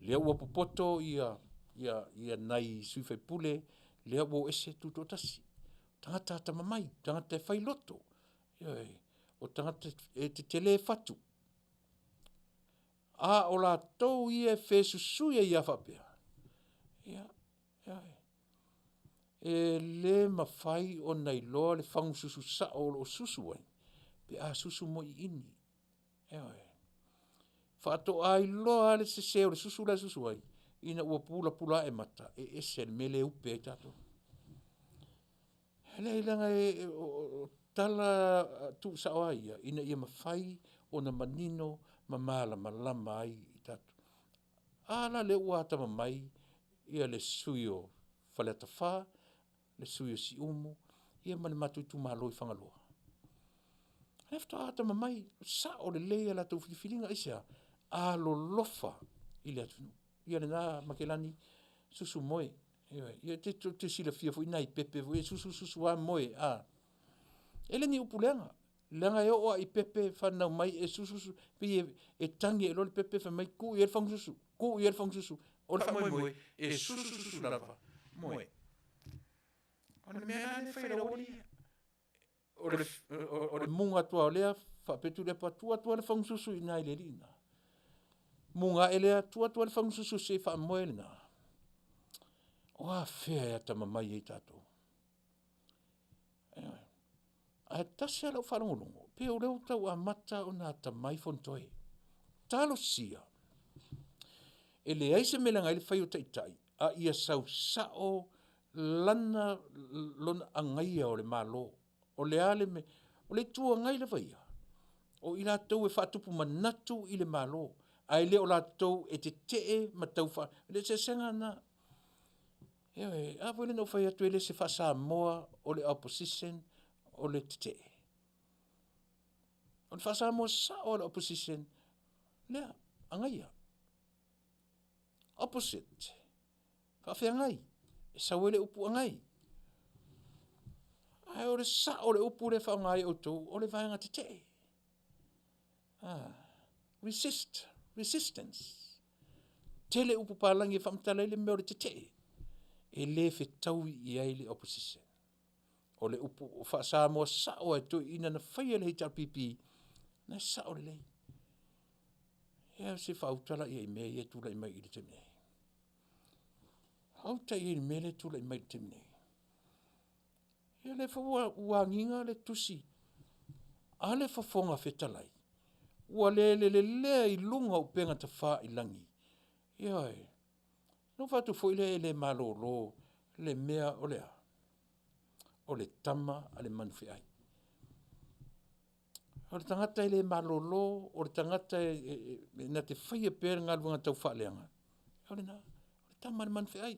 Lea ua popoto ia nai sui faipule, lea ua ese tutotasi. Tangata tamamai, tangata e whailoto. O tangata e te tele fatu. O la tau ia e whesusuia ia whapea. Ia. E le mawhai o nei loa le whangu susu sa o susu ai. Pe a susu mo i ini. Whaato ai loa le se seo le susu la susu ai. Ina ua pula e mata. E ese le mele upe ai tato. Hele ilanga o tala tu sa o ai. Ina ia mawhai o na manino mamala malama ai i tato. Ala le ua atama mai. Ia le suyo whaleta wha. Le suyo si umu. Ia mani matu tu malo i whangaloa. Hefta atama mai. Sa o le leia la tau whiwhiringa isa. Alo lofa i le atunu. Ia le nā makelani susu moe. Ia te sila fia fu inai pepe. Ia susu a moe. Ele ni upuleanga. Leanga e oa i pepe whanau mai e susu. Pi e tangi e lole pepe whanau mai. Ku i e whang susu. Ku i e whang susu. O le moe. E susu lava. Moe. O le mea ane whaira ori. O le munga tua o lea. Whapetu le patua tua le whang susu inai le rina. Munga elea tua le whang susu se wha moe le na. Oa whea e atama mai e tatou. A tasi alau whanongolongo. Pe o leo tau a mata o nā tamai fontoe. Talo sia. E le aise melanga ele whai o taitai. a ia sau sao lana lona angaia o le malo. O le ale me, o le tua ngai le vaia. O i lātou e whaatupu manatu i le malo. Ai le o lātou e te tee matau wha. Le se senga na. Ewe, a wele no whai atu ele se wha Samoa o le opposition o le te tee. O le wha Samoa sa o le opposition. Lea, angaia. Opposite. Whawhia ngai. E sawele upu angai. Ai o le sa o le upu le wha ngai o tau o le vaenga te tee. Resistance. Tele upu palangi whamtala le meo le te tee. E le whetau i ai le opposition. O le upu o wha Samoa sa o e tui ina na whaia le HRPP. Na sa o le lei. Ea se whautala i ai mea i e tula i mai i le temine. Hauta i e mea le tula i mai i le temine. Ea le whawanginga le tusi. A le whafonga whetalai. Ua le i lunga o penga ta wha i langi. Ea e. No whatu fo ile le malolo, le mea o lea. O le tama a le manufi ai. O le tangata le malolo, o le tangata na te whaia pēr ngā luanga tau wha leanga. O le tama a le manufi ai.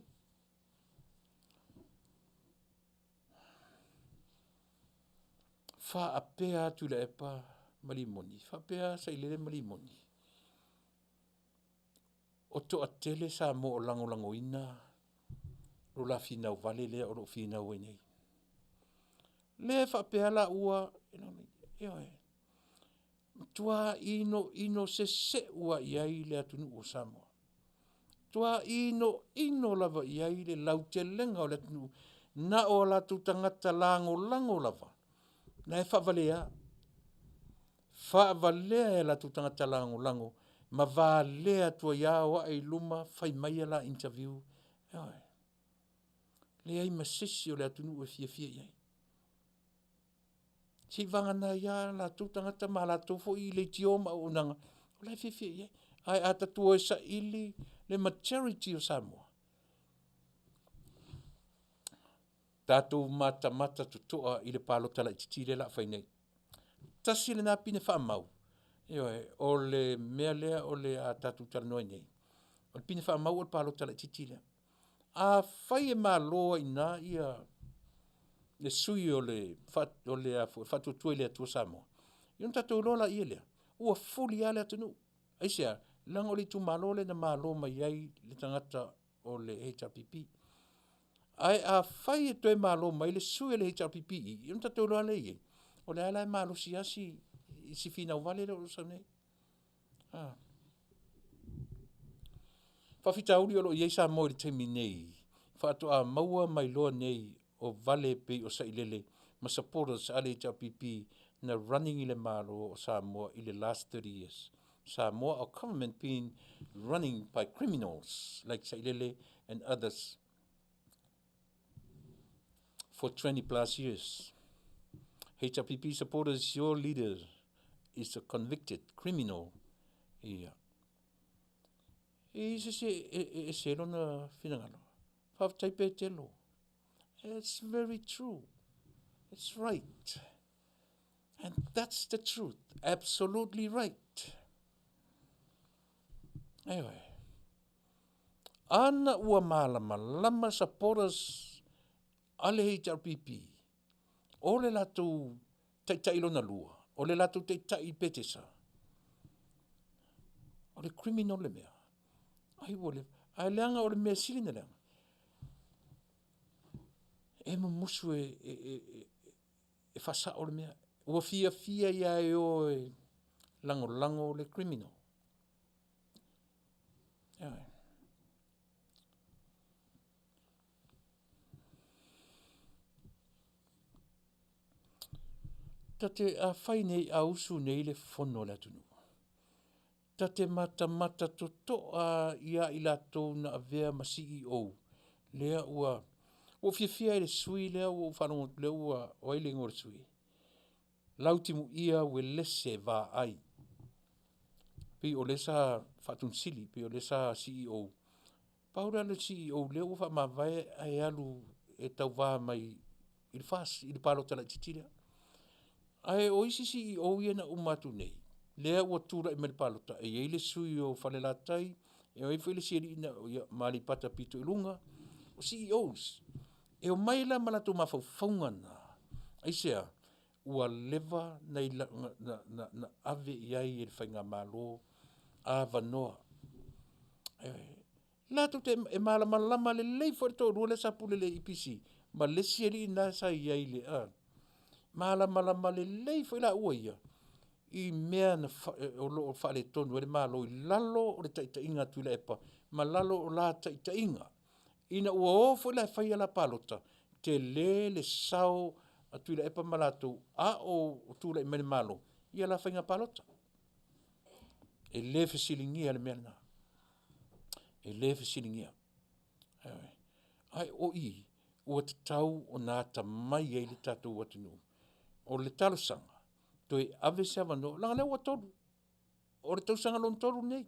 Wha a pēa Tuilaepa malimoni. Wha pēa sa ilele malimoni. O to a Tele Samoa o lango ina. Lo la finau Vale lea o lo finau e nei. Le wha pēa la ua. Tua ino se ua iai le Taunu'u o Samoa. Tua ino lava iai le lau te lenga o le Taunu'u. Na o la tu tangata lango lava. Na e whavalea. Whavalea e la tu tangata lango. Ma valea tua iawa ai luma whai mai la interview. Le ai masisi o le Taunu'u e fia iai. Si vangana ia la tu tangata ma la tu fo i le tioma o nanga. O le fia iai. Ai atatua e sa ili le majority o Samoa. Tātou mata tutoa i le palotala i titile la whai nei. Tasi le nā pine whaamau. O le mea lea o le a tātou tala noi nei. O le pine whaamau o le palotala i titile. A whai e mā loa i nā ia le sui o le whatu tue lea tua Samoa. Ion tātou lola ia lea. Ua fuli a lea Taunu'u. Aisea, lango li tu malo le na malo mai ai le tangata o le HRPP. Ai a whai e toi malo mai le sui le HRPP. Ion tātou lola le iei. O le ala e malo si fina Vale le o sa nei. Faafetai o lo iei Samoa le temi nei. Whaato a maua mai loa nei o Vale pe o sa ilele. Ma supporters a le HRPP na running i le malo o Samoa i le last 30 years. Samoa or government being running by criminals like sa ilele and others for 20 plus years. HRPP supporters, your leader is a convicted criminal. Ia. Se lona finangalo. Faafetai pe telo. It's very true. It's right. And that's the truth. Absolutely right. Anyway. Ana ua malama supporters ale HRPP. O le latu teitai lona lua. O le latu teitai petesa. O le criminal le mea. Ai leanga o le mea sili na leanga. E musu e Fasa o le mea. Ua fia ia e o lango le criminal. Tate a whai nei a usu nei le fono le Taunu'u. Tate mata totoa ia i latou na avea ma CEO. Lea ua fia le sui lea ua whanongo lea ua oile ngore sui. Lautimu ia we lese va ai. Pi o lesa whatun sili, pi o lesa CEO. paura le CEO le ua whaamawai ai alu e tau wā mai i le Fasa, i le palota la titira. Ai o isi CEO ia na umatu nei. Lea ua tura i mele palota. E iei le sui o whalelatai, e o iwhi le siri ina o ia mali pata pito ilunga. O CEOs, e o maila malatu mawhauwhaunga na. Aisea, ua lewa na ave iai e le whainga malo a vanoa. Lato te e malama le leifo e tō rua le sapu le IPC. Ma le siri ina sa iai le a. Malama le leifo ila ua ia. I mea na o loo whale tonu, ele malo i lalo o le taitainga Tuilaepa, ma lalo o la taitainga. Ina ua ofo ila whai ala palota, le sao a Tuilaepa malatu, a o tula i mene malo, i ala whainga palota. E le fesilingia le mea na. E le fesilingia. Ai o i, ua te tau o nā tamai ei le tatou watunu. O le talosanga. Toi ave se avano, langa leo watoru. O le tausanga lona toru nei.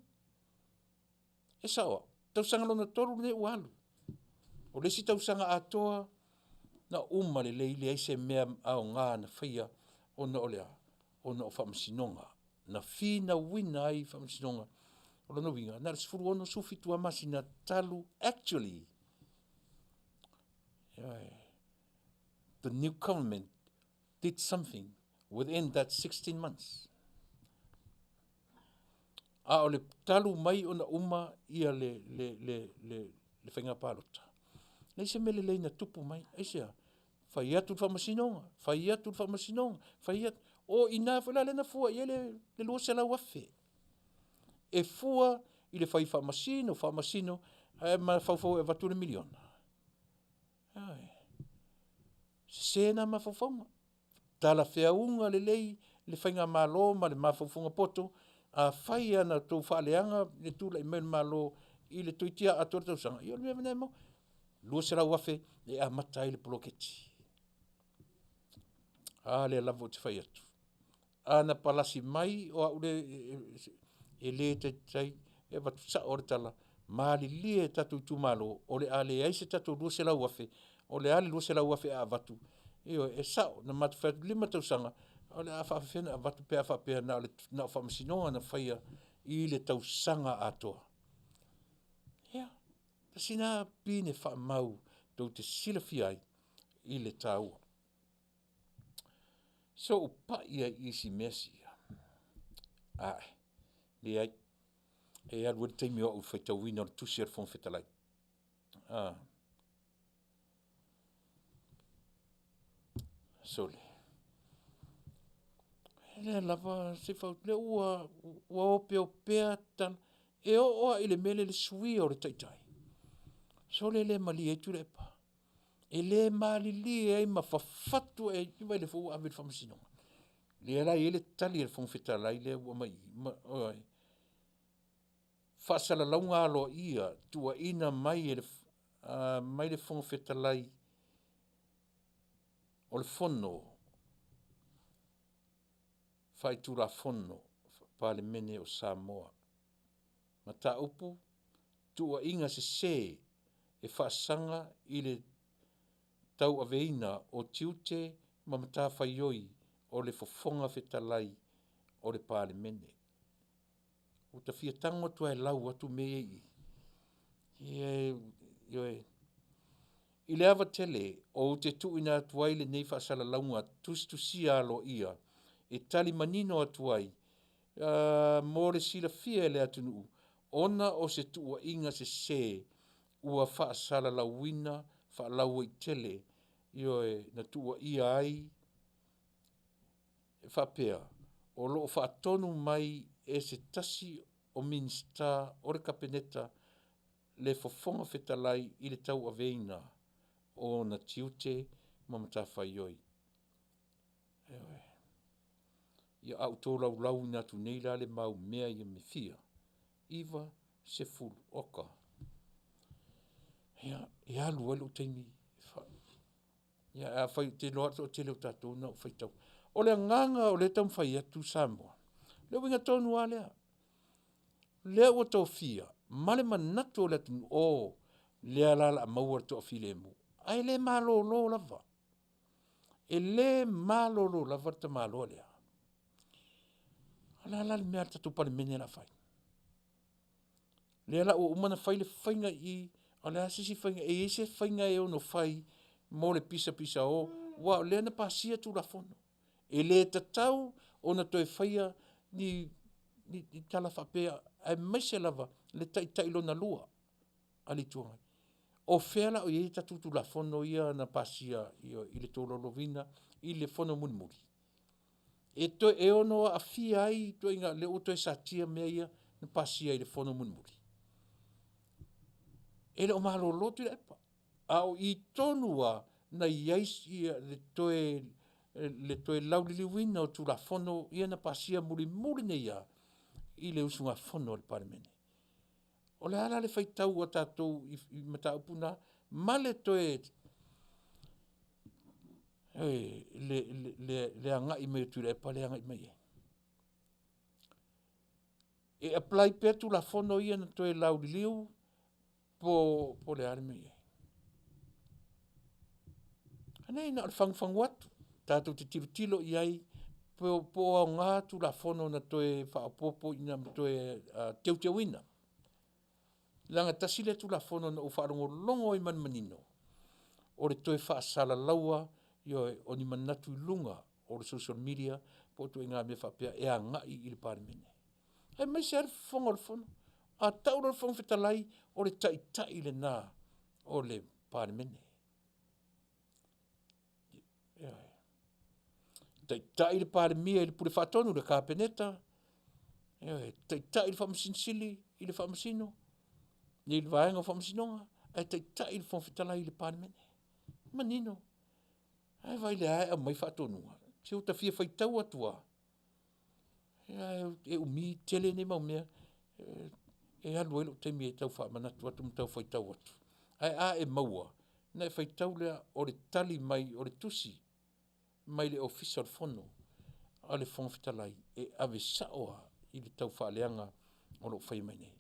E sawa, tausanga lona toru nei ualu. O le si tausanga atoa, na umale le ili aise mea au ngā na whaia, o na olea, o na o whamasinonga. Na fi na wina ai whamasinonga. O na winga, na resfuru ono sufitu amasi na talu, actually, the new government did something within that 16 months. A o le talu mai o na uma ia le whainga palota. Nei se mele leina tupu mai, eisea, whai atu whamasinonga, whai atu whamasinonga, whai atu, o ina whala lena fua, ia le lua se lau wafe. E fua i le whai whamasino, ma whauwhau e watu le miliona. Sena ma whauwhaunga. Tala whiaunga le lei, le whainga malo, ma le mawhauwhunga poto, a whai ana tau whaaleanga, le tūla i mele malo, i le tuitia a tōra tausanga. Ia le mea mene mo, lua se lau wafe, le a matai le poloketi. A le lavo te whai atu. Ana palasi mai, o aure e le te tai, e watu sa ore tala, maali lie tatu tu malo, o le ale aise tatu lua se lau wafe, o le ale lua se lau wafe a watu. Io e sao, na matu whai lima tausanga, o le a whaafewhena a watu pea whapea na o whamasinonga na whaia i le tausanga atoa. Ia, tasina pine whaamau tau te silawhiai i le tāua. So upa ia isi mesi. Ai, le ai, e alu e teimi o u whaitawina o le tusi ar Faafetai. Sole. Le lava se fa le ua ope o pea tan e o ile mele le sui o le taitai. Sole le mali e Tuilaepa. E le mali li e ma fafatu e iwa le fu ave whamasinonga. Le ala e le tali e Faafetai le ua mai. Fasa la launga alo ia tua ina mai e mai le Faafetai o le fono fai tura fono pa le mene o Samoa. Ma ta upu tua inga se e whaasanga i le tau aveina o tiute ma mata whaioi o le fofonga Faafetai o le pa le mene. O ta fiatango tua e lau atu mea i. I le awa Tele o te tuina atuai le nei whaasala launga tusi alo ia e tali manino atuai mo le sila fia le Taunu'u ona o se tua inga se ua whaasala lauina whaalaua i Tele na tua ia ai whapea o loo whaatonu mai e se tasi o minsta o le kapeneta le fofonga Faafetai i le tau aveina o na tiute mamata whaioi. Ia au tō lau na tu nei la le mau mea ia me fia. Iwa se fulu oka. Ia alu alu teimi. Ia a whai te loa to te leo tatou na o whaitau. O le nganga o le tam whai atu Samoa. Leo winga tonu a lea. Lea o tō fia. male manatu o le atunu o lea la la maua to afile mu. Ai le malolo lava. E le malolo lava te malo lea. Ala ala le mea tatu pale mene la fai. Lea la o umana fai le fainga i, o le asisi fainga, e ese fainga e ono fai, mo le pisa pisa o, wa lea na pasia tu la fono. E le tatau, ona toe faia ni tala whapea, ai maise lava, le tai lona lua, ali tuangai. O fela o iei tatu tu la fono ia na pasia, i le tolo lovina, i le fono munimuri. E to e ono afia ai, to inga le o toe satia mea ia, na pasia i le fono munimuri. E le o malolo Tuilaepa. Au i tonua na iaisi le toe lauliliwina o tu la fono ia na pasia muri ne ia i le usunga fono le parimene. O le ala le faitau o tātou i mata upuna, ma le toe le angai me Tuilaepa le angai me. E apply pe tu la fono ia na toe lauliliu po le ale me. Anei na le fangfang watu, tātou te tilo iai, po au ngā tu la fono na toe whaapopo ina toe teu ina. Langa tasile tu la fono na uwhaarongo longo i manino. O le toe whaasala laua, o ni manatu i lunga o le social media, po tu inga me whapea e a ngai i le parimene. Hei mai se fonga le fono. A taura le fonga whetalai o le tai le nā o le parimene. Tai le parimia i le pule whaatonu le kāpeneta. Tai le whamasinsili i le whamasino. Ni le vaenga whamasinonga. Tai le fonga whetalai i le parimene. Manino. Ai vai le ae a mai whaatonua. Teo ta fia whaitau atua. E umi tele ne mau mea. E alu elo teimi e tau whaamanatu atu mtau whaitau atu. Ai a e maua. Na e whaitau lea o le tali mai o le tusi. Mai le official fono. A le fonga whetalai. E ave saoa i le tau whaaleanga o lo whai mai nei.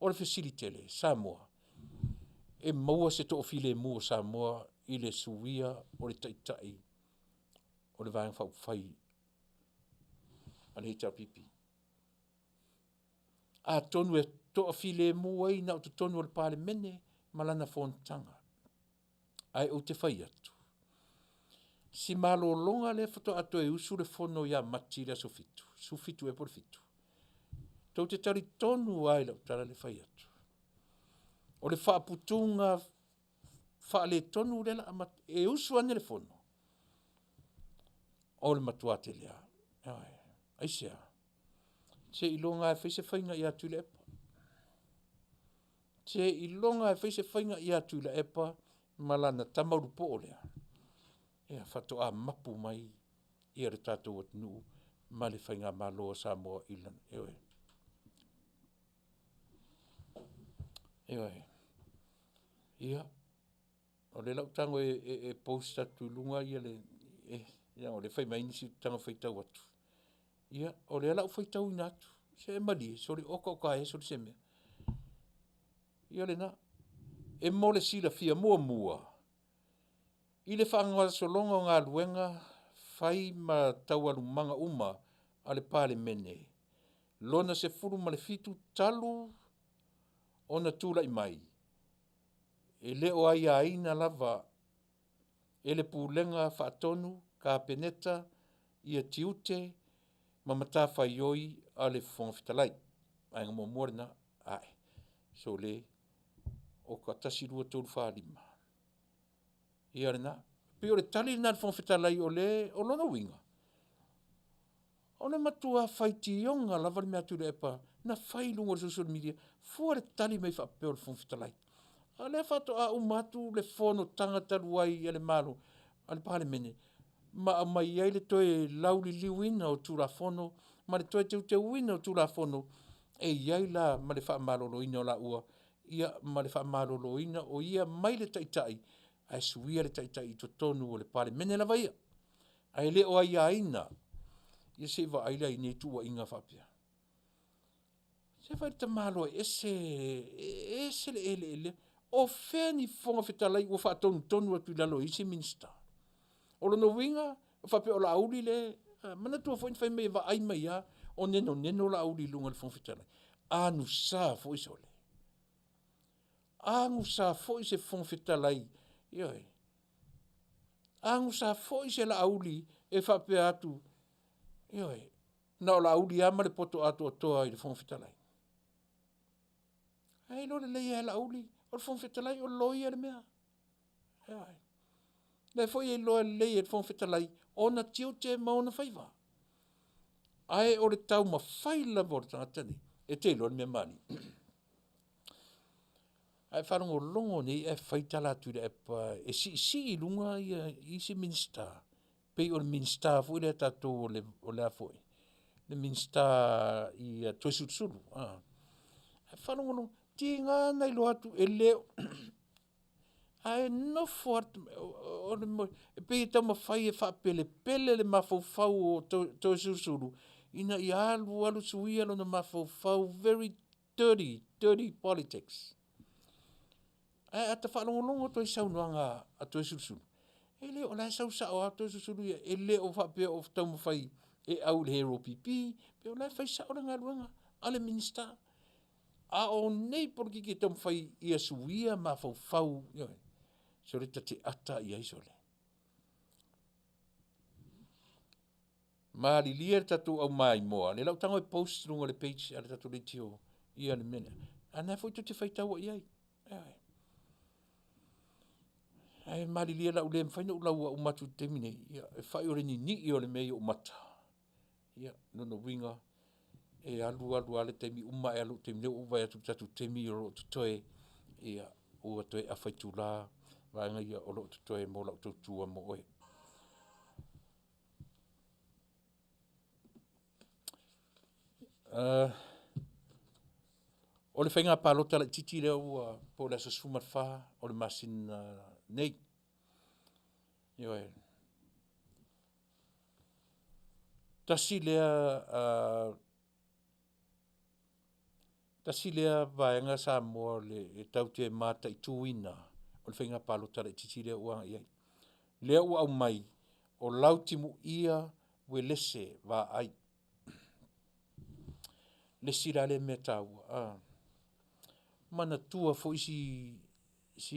O le Tele, Samoa. E maua se to ofile mua Samoa i le suia o le taitai o le vaenga whai ane hita pipi. A tonu e to afile mua i na o te tonu o le pale mene malana fontanga. Ai o te whai atu. Si malo longa le foto ato e usu le fono ia mati le sofitu. Sofitu e por fitu. Tau te tari tonu ai lau tala le whai atu. O le whaaputunga wha le tonu le la amat e usu ane le fono. O le matuate lea. Aisea. Se ilonga e whaise whainga i a Tuilaepa. Se ilonga e whaise whainga i a Tuilaepa malana tamauru po o lea. Ea whato a mapu mai i a re tātou atunu ma le whainga maloa Samoa ilan. Ewe. Ia. O le lau tango e posta tu lunga ia le o le whai maini si tango whaitau atu. Ia, o le lau whaitau ina atu. Se e mali, so le oka e so le semea. Ia le na. E mo le sila fia mua. I le whaanga solonga o ngā luenga, whai ma tau alumanga uma a le pale mene. Lona se furu ma le fitu talu o na tūla i mai. E leo ai a ina lava, e le pūlenga whaatonu, ka peneta, ia tiute, ma matafa ioi a le fonga whitalai. Ai ngamo morena, ai. So le, o ka tasirua tōru whaalima. Ia rena, pe o le tali na le fonga whitalai o le, o lona winga. O le matua whaiti ionga lava le mea Tuilaepa, na whailunga o social media, fua le tali mai whapeo le fonga whitalai. A le whato a umatu le fono tangata luai le malo, a le pale mene. Ma mai ai le toe lauli liwina o tūra fono, ma le toe te wina o tūra fono, e iai la ma le wha malolo ina o la ua, ia ma le wha malolo ina o ia mai le taitai, ai suia le taitai i to tonu o le pale mene la vaia. Ai le o ai aina, ia se wa aila i ne tua inga whapia. Se vai te malo ese ele o feni fonga fetalai o fa tonu atu lalo isi minsta. O no winga fa pe o la auli le mana tu foi fai me va ai mai ya o neno la auli lunga le fonga fetalai. Anu sa foi sole. Anu sa foi se fonga fetalai. Ioi. Anu sa foi se la auli e fa pe atu. Ioi. Na o la auli ama le poto atu o toa i le fonga fetalai. Ai lo le ia la auli o le fonga fetalai o loia le mea. Ioi. Le foi e loa le e fonga fetalai o na tiu te mauna faiva. Ai o le tau ma faila vor tangata ni. E te lo le mea mani. Ai whanongo longo ni e whaitala Tuilaepa e si lunga i si minsta. Pei o le minsta fui le tatou o le afoi. Le minsta i Tuilaepa. Ai whanongo longo. Ti ngā nei lo atu e leo. Ai no fuat. E pei tau ma whai e whapele pele le mawhau o Tuilaepa. Ina i alu suia lo na mawhau. Very dirty politics. A te whanongonongo toi saunuanga a toi susulu. E leo o lai sau sao a toi susulu ia. E leo whapea o tau mawhai e au le hero pipi. Pe o lai whai sao na ngā ruanga. Ale minista. A o nei porki ki tau mawhai ia suia ma fau. So reta te ata ia isole. Ma li lia tatu au mai moa. Le lau tango e post runga le page ale tatu le tio. Ia le mene. Ana foi tu te whai tau iai. Ai malilia la ule mfaina ulaua umatu temine ia e fai ore ni o le mei o mata ia no winga e alu ale temi uma e alu temi o vai atu tatu temi o toe ia o toe a fai tula vanga ia o lo toe mo la tua mo oe o le whainga palota la titi leo po la sasuma fa o le masin nei. Ioe. Tasi lea vaenga Samoa le tau te mata i tuina o le whainga palota la titi leo uanga iai. Lea ua au mai o lautimu ia we lese va ai. Le sira le me taua. Mana tua fo isi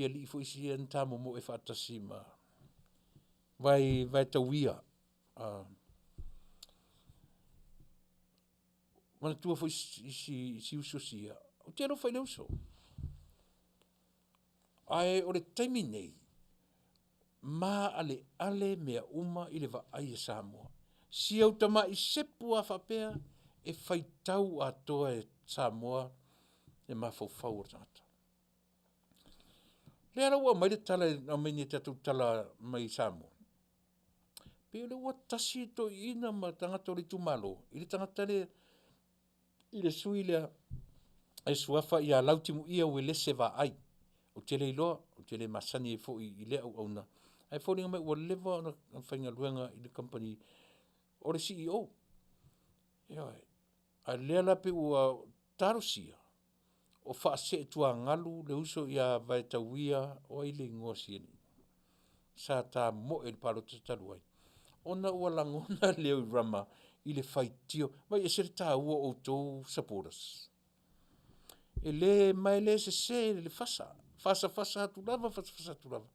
ali fo isi entamo mo e fatasi ma vai tawia mana tua fo isi usosia o te alo fai leuso ai o le taimi nei ma ale mea uma i le va ai e Samoa si au tama i sepu a whapea e fai tau a toa e Samoa e mawhau o tangata. Le ala ua mai le tala na meni te tatu tala mai Samoa. Pe le ua tasi to ina ma tangata o le tumalo. I le tangata le i le sui lea e suafa i a lautimu ia ue lese va ai. O tele iloa, o tele masani e fo i lea au na. Ai fo linga mai ua leva na whainga luenga i le company o le CEO. Ioi. Ai lea la pe ua tarosia. O whaase tua ngalu le uso ia vai tauia o ile ingoa sieni. Sa ta mo el palo te taluai. Ona ua langona leo i rama i le whaitio. Mai e sere ta ua o tau supporters. E le mai le se le fasa. Fasa hatu lava, fasa hatu lava.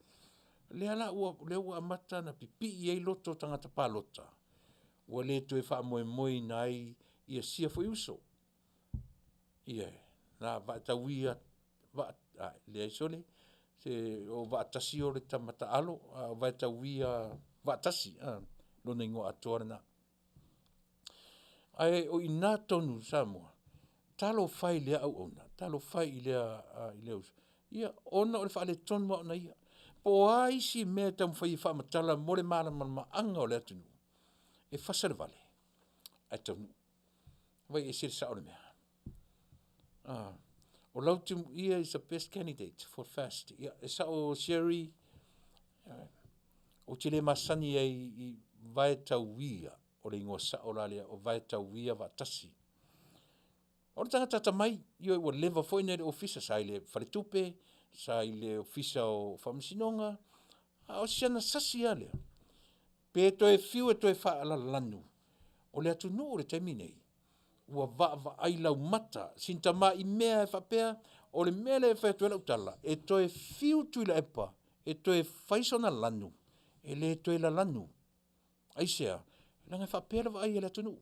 Le ala ua amata na pipi i ei loto tangata palota. Ua le to e wha moe nai i a sia fo uso. Ie. Na vatawia le sole se o vatasi o le tamata alo vatawia vatasi lo nengo atorna ai o ina tonu Samoa talo fai le au ona talo fai le us ia ona o le fa le ton mo na ia po ai si me tam fai fa matala mo le mala ma anga o le tunu e fasa le vale atonu vai e sir sa o le mea o lautim ia is the best candidate for fast. Ia esa o Sherry o tele masani i vai tauia o le ingoa sa o lalea o vai tauia vatasi. O le tangata tamai, io ua lewa foi nei le ofisa, sa i le wharetupe, sa i le ofisa o whamasinonga, o siana sasi a lea. Pe toe fiu e toe wha ala lanu. O le atu no o le taimi nei. Ua va ai lau mata, sintama i mea e whapea, o le mea le e whaetuela utala, e toe fiu Tuilaepa, e toe whaisona lanu, e le toe la lanu. Aisea, langa whapea le va ai e le atu no.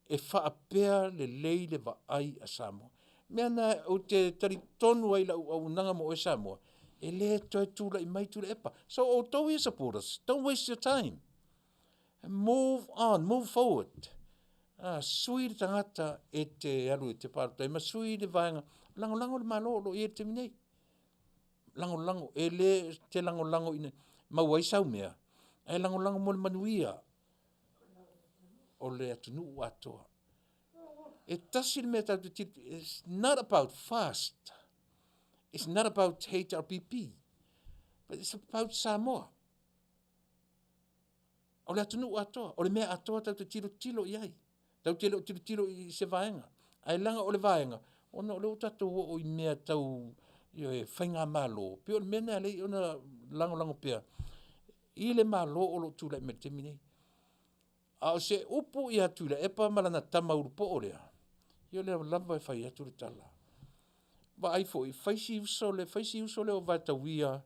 E whaapea le lei le va ai a Samoa. Mea na o te taritonu ai lau au nanga mo e Samoa, e le toi tula I mai Tuilaepa. So o tau ia supporters, don't waste your time. Move on, move forward. Sui le tangata e te alu e te pārtai, ma sui le vaenga, lango le malo lo e te minei. Lango, e le te lango ine, mauai sau mea. E lango mo le Manuia. O le Taunu'u atoa. E tasi le mea tau te tipu, it's not about fast. It's not about HRPP. But it's about Samoa. O le Taunu'u atoa. O le mea atoa tau te tilo iai. Tau tilo I se vaenga. Ai langa o le vaenga. Ona o le utatou o I mea tau e whainga malo. Pio le mena le ona lango pia. I le malo o lo tūlai me te minei. A o se upu I atu le epa malana tama urupo o lea. Io le lava e whai atu le tala. Wa ai fo I whaisi uso le o vata wia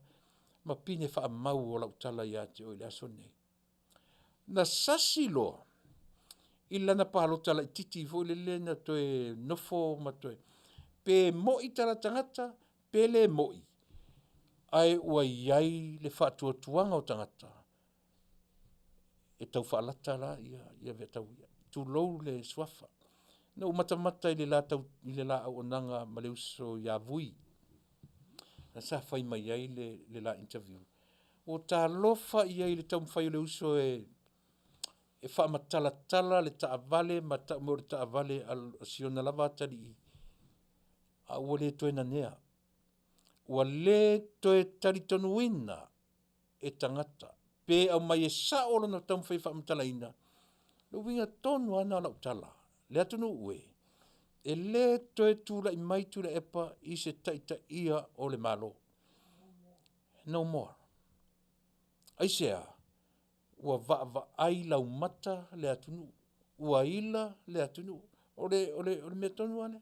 ma pine wha mau o lau tala I ate o I le aso nei. Na sasi loa. I lana palo tala I titi fo le lena toe nofo ma toe. Pe moi tala tangata, pe le moi. Ai ua iai le whaatua tuanga o tangata. E tau whaalata la ia vea tau ia. Tu lou le swafa. Na umatamata I le la au onanga ma le uso ia vui. Na sa whai mai iai le la interview. O ta lofa iai le tau mwhai le uso e wha matala le ta Vale, mo le ta Vale al siona lava tali a ua le toe na nea. Ua le toe taritonuina e tangata. Pe au mai e sa olo na tau mwhai wha matala ina. Le winga tonu ana lau tala. Le Taunu'u e. E le toe tula I mai Tuilaepa I se taita ia o le malo. No more. Aisea. Ua va ai lau mata le Taunu'u. Ua ila le Taunu'u. O le mea tonu ane.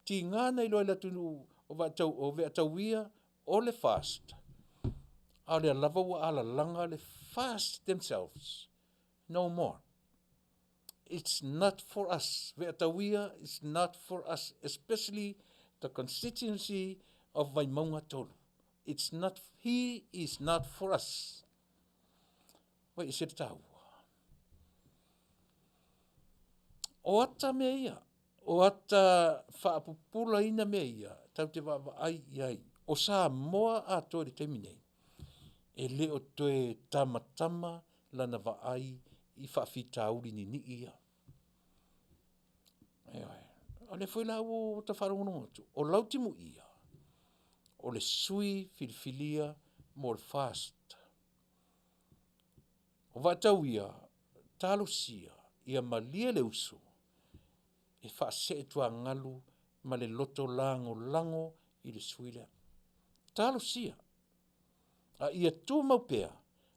Ti ngana I loa le Taunu'u o vea tauia o le fast. A le lava ua ala langa le fast themselves. No more. It's not for us. Vea tauia is not for us. Especially the constituency of Vaimaunga Tolu. It's not, he is not for us. Wai se te tau. O ata mea ia. O ata whaapupula ina mea ia. Tau te wa ai iai. O Samoa a toi le teminei. E le o toe tamatama lana wa ai I whaafitauri ni ia. O le whaila o ta wharongono atu. O lautimu ia. O le sui filifilia mo le fast. O vatau ia, talo sia, ia malia le uso. E whaase tua ngalu ma le loto lango I le sui lea. Talo sia. A ia tū maupea,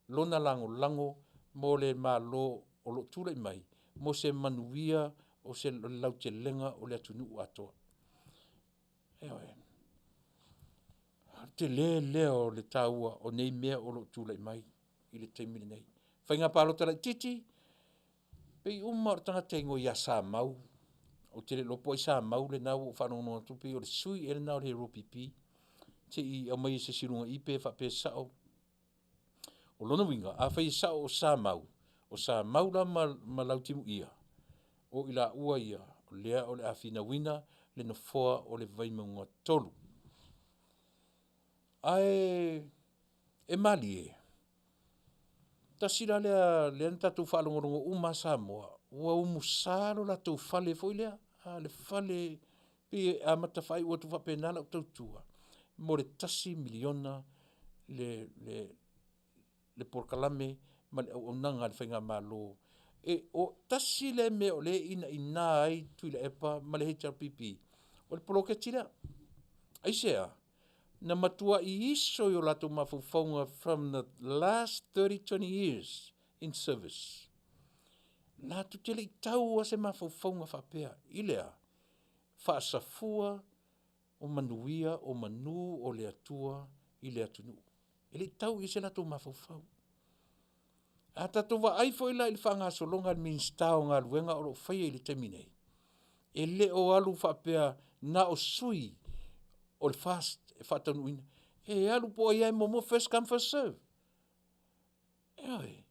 lona lango mo le malo o lo tūlai mai, mo se Manuia o se lau te lenga o le Taunu'u atoa. Te le o le taua o nei mea o lo tūlai mai I le teimini nei. Whainga pālota lai titi, pei uma o tangata ingo ia sa mau, o te le lopo I sa mau le nau o whanonga tupi o le sui e le nau le hero pipi, te I au mai se sirunga ipe whape sao. O lona winga, a whai sao o sa mau la ma lautimu ia, o ila ua ia, o lea o le awhina wina, le na foa o le Vaimaunga Tolu. Ai, e mali e. Ta sira lea tatu whaalongorongo uma Samoa, ua umusaro la tau whale foi lea, le whale pe a matawhai ua tu whapenala o tautua, mo le tasi miliona le porkalame, ma le au nanga le whainga malo, o tasi le me o le ina ai Tuilaepa ma le HRPP. O le poloke tira. Ai sea, na matua I iso yo lato mawhauwhaunga from the last 20 years in service. Lato tele I tau ase mawhauwhaunga whapea. Ilea, whaasafua o Manuia, o Manu, o le atua, I le Taunu'u. Ele tau I se lato mawhauwhau. A tato wa aifo ila ili whanga solonga minstao ngā luenga o lo whaia ili teminei. E le o alu whapea na o sui o le fast e whatanuina. E alu po ai momo first come first serve. E oi.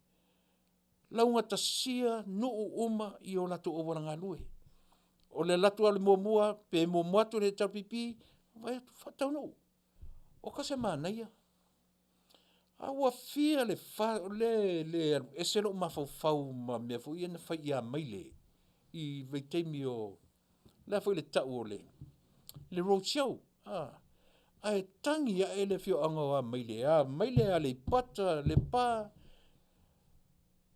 Launga tasia nuu uma I o lato o waranga lue. O le lato ale momua pe momuatu le tapipi vai atu whataunu. O ka se Manuia. Awa fia le eselo mawhauwhau ma mea fu ia na whai ia maile I veiteimi o la fu le tau o le roadshow. Ai tangi a ele fio anga wa maile. Maile a le pata, le pa.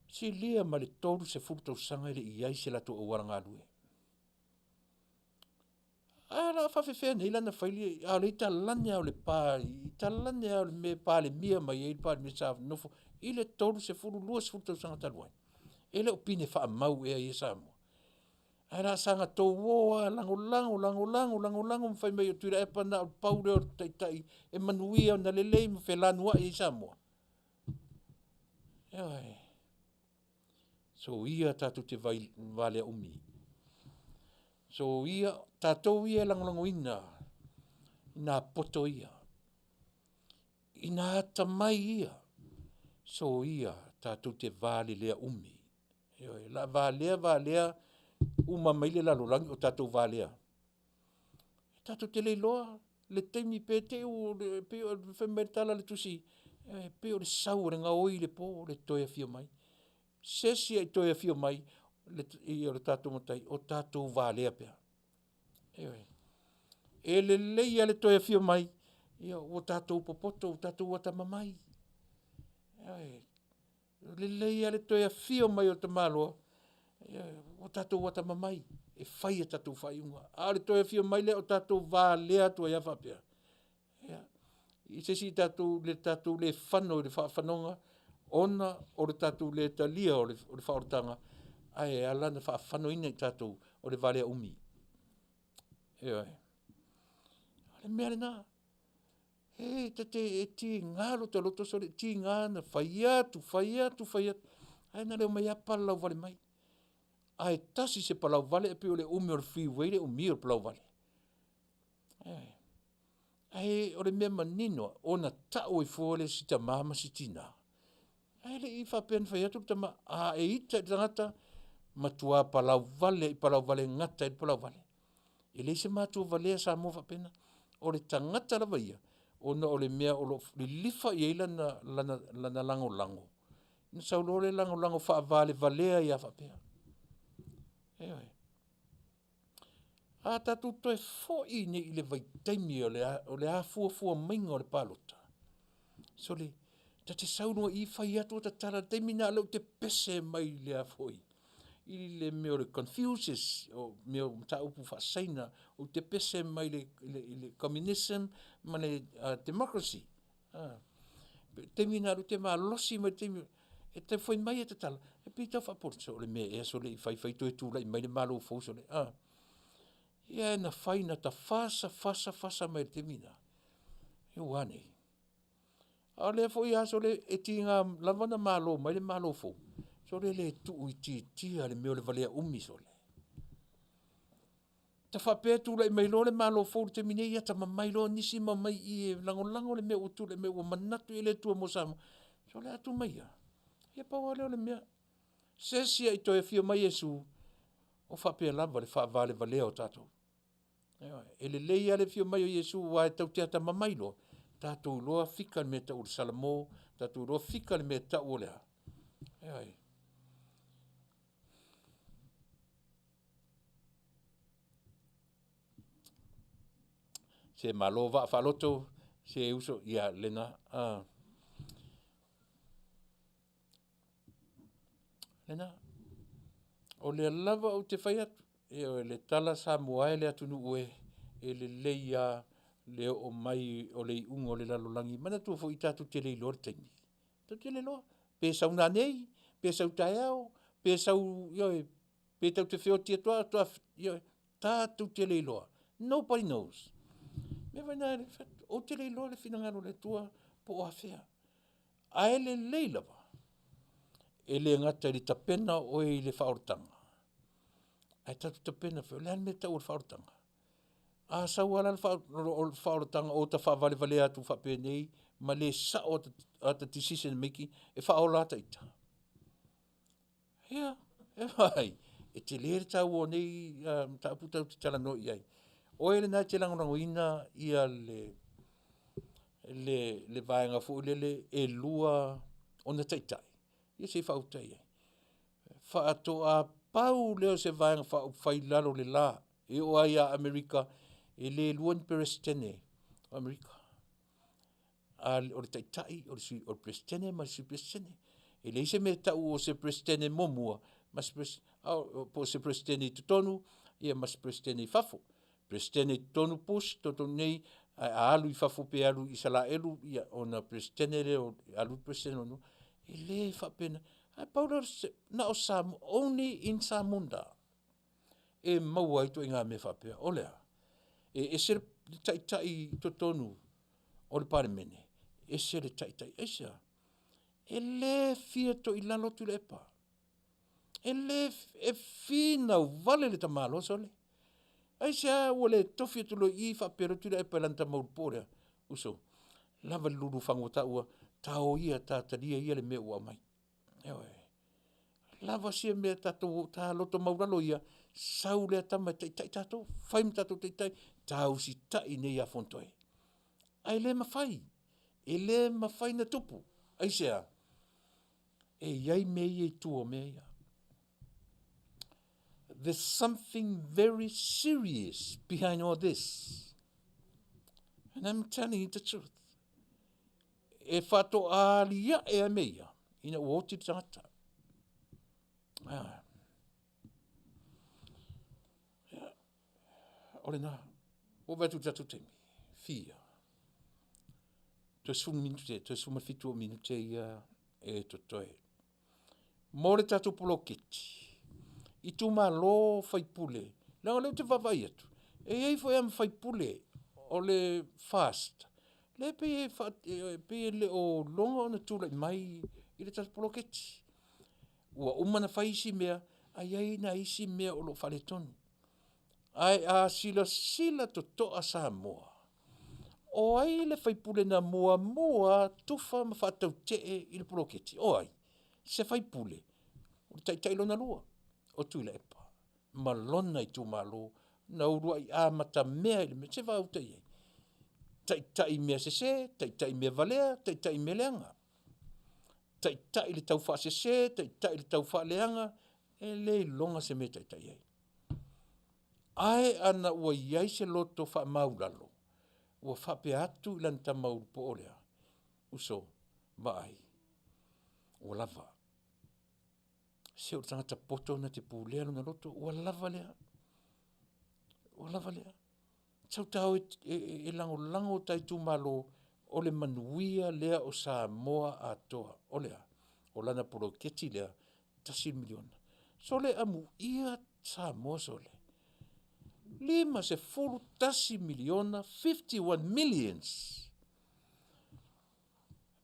Si lia ma le toru se furtau sanga ele iai se lato o waranga lue. La Faafetai nei lana whaili, le I talane au le pā, I talane au le me pā le mia mai e pā le me sa nofo, I le toru se furu lua se furu tau sanga taluai. E le opine wha mau ea I Samoa. La sanga tō woa, lango, mwhai mai o Tuilaepa na o paure o taitai, e Manuia o na lelei mo whelanua I Samoa. Eoi. So ia tatu te Vale umi. So ia, tātou ia langolango ina poto ia. Ina ata mai ia. So ia, tātou te Vale lea umi. La Valea, uma maile la lorangi o tātou Valea. Tātou te leiloa, le teimi pe te o le whemeritala le tusi. Pe o le sau re ngā oi le po, le toia fio mai. Sesi ai toia fio mai, I o le tātou matai, o tātou Valea pia. E le leia le toia fio mai, o tātou popoto, o tātou wata mamai. Le leia le toia fio mai o te maloa, o tātou wata mamai. E whai a tātou whaiunga. A le toia fio mai le o tātou Valea tua iafa pia. I sesi tātou le whano, le whanonga, ona o le tātou le talia o le whaorotanga, ai alana whano ina I tātou o le Valea umi. Le mea le nā. E ti ngalo te loto so le ti ngana, whai atu. Ai na leo mai a palau Vale mai. Ai tasi se palau Vale e pe o le umi o le freeway le umi o le palau Vale. Ai o le mea manino, ona tau I fōle si ta mama si tina. Ai le I whapen whai atu tama, e ita tangata, matua palau Vale, I palau Vale ngata I palau Vale. E le se matua Valea sa mo whapena, o le tangata la vaia, ona o le mea o le lifa I eila lana lango. Na saulo le lango wha Valea I a whapea. A tatu toi fōi ne I le vaitaimi o le a fua mainga o le palota. So le, ta te saunua I whai atu o ta tara teimi nā lau te pese mai le a fōi. I le meo le Confucius, o meo ta upu whasaina, o te pese mai le communism, ma le democracy. Teimi nā lau te maa losi mai teimi, e te whai mai e te tala. E pita whaportso, o le mea so le I whai tō e tūlai mai le malo fō so le. Ia na whai na ta fasa mai te mina. Ia wane. A le fo ia so le e ti ngā lavana malo, mai le malo fo. So le tu ti a le meo le Valea umi so le. Ta whapea tu le mai lo le malo fo te mine ia ta mamai lo nisi mamai I lango le mea utu le mea o manatu I le tua mo samo. So le atu mai ia. Ia paua leo le mea. Sesia I toi fio mai Yesu. O whapea lava le Vale Valea o tātou. E le leia le fio mai o Yesu wa e tau te ata mamai lo. Tātou loa fika le mea tau le Salamo, tātou loa fika le mea tau o lea. Se malo va whaloto, se uso, ia lena. Lena, O le lava o te whai atu. E o le tala Samoa e le Taunu'u e le leia le o mai o le ungo le lalolangi. Mana tua fo i tātu te lei lor taimi. Ta te le loa. Pe sau nā nei, pe sau tai au, pe sau, pe tau te whio tia toa, tātu te lei loa. Nobody knows. Me vai nā, o te lei loa le whinangaro le tua po o hawhea. A e le lei lava. E le ngata i le tapena o e le whaortanga. Ai tatu tapena whio, le ane me tau o le whaortanga. A sau ala le whaortanga o ta whaavale vale atu whapenei, ma le sa o ta decision making, e whaolata i ta. Hea, e vai, e te lere tau o nei, ta putau te tala no i ai. O ele nai te langorango ina ia le vaenga fu lele e lua o na taitai. Ia se whautai ai. Whaato a pau leo se vaenga whai lalo le la. E o ai a Amerika e le luan perestene o Amerika. O le taitai, o le perestene, ma le perestene. E le ise me tau o se perestene momua, po se perestene i tutonu, ia mas perestene i fafo. Prestene tonu pus, tonu nei, a alu I fafo pe alu I sala elu, ia ona prestene le o alu prestene onu. E le whapena. Ai paula na o Samoa, only in Samunda. E maua ito inga me whapea, olea. E se le taitai tonu o le paremene. E se le taitai, e se. E le fia to I lalo Tuilaepa. E le fina vale le tamalo sole. Ai sea wale tofi tulo I whapero Tuilaepa lanta maurupore. Uso, lava lulu whangota ua, tau ia tātaria ia le mea ua mai. Ewe, lava sia mea tato, tā loto mauralo ia, sau lea tama taitai tato, whaim tato taitai, tau si tai nei a fontoe. Ai le mawhai, e le mawhai na tupu. Ai sea, e iai mea I tuo mea ia. There's something very serious behind all this. And I'm telling you the truth. E whato alia e a mea, ina uoti tangata. Ole nā, o vatu tatu temi, fia. Toi sun minute, toi suma fitu o minute ia e totoe. Mole tatu poloketi. I tu malo whaipule. Langa leo te wawai atu. E ei fo am whaipule o le fast. Le pe le o longa ona tūlai mai I le tatu poloketi. Ua umana whaisi mea, ai ai na isi mea o lo whale tonu. Ai a sila to toa Samoa. O ai le whaipule na mua tufa ma whatau tee I le poloketi. O ai, se whaipule. O le taitailo na lua. O Tuilaepa. Malona I tu malo, na urua I amata mea ili me, se wautai ei. Tai mea sese, tai mea valea, tai mea leanga. Tai le tau wha sese, tai le tau wha leanga, e le longa se me tai ei. Ai ana ua iai se loto wha maulalo, ua wha pe atu ilan ta mauru po olea. Uso, ai, ua lava. Se o tangata poto na te pūlea na loto, ua lava lea. Ua lava lea. Tau tau e lango tai tu malo o le Manuia lea o Samoa atoa. O lea, o lana poloketi lea, 10 miliona. So le amu ia Samoa so le. 10 miliona, 51 millions.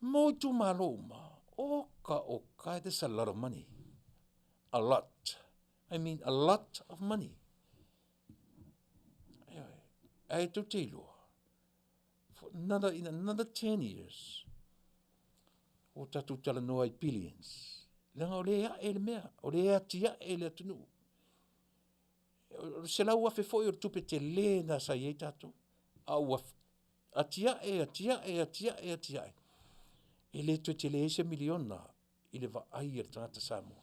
Mo tu malo ma. Oka, that's a lot of money. A lot. I mean, a lot of money. Ai tu te iloa. In another 10 years, o tatu tala noa I billions. Langa o le ea e le mea, o le ea tia e le Taunu'u. Se lau afe foi o tupe te le na sa iei tatu. A tia e. E le tue te le eise miliona I le va ai le tangata Samoa.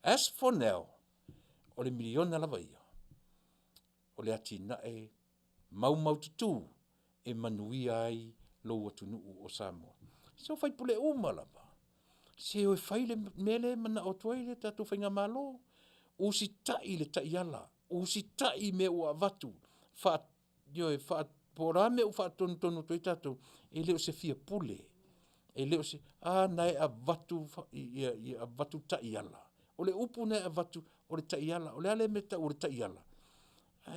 As for now, o le miliona lava ia. O le atina e mau tutu e Manuia ai lo Taunu'u o Samoa. So fai pule uma lava. Se o fai le mele mana o tuai le tatu whainga malo. O si tai le tai ala. O si tai me ua vatu. Wha porame o wha tonu tui tatu. E leo se fia pule. E leo se, nai a vatu, a vatu tai ala. O le upu nai a vatu, o le tai ala. O le ale me ta o le tai ala.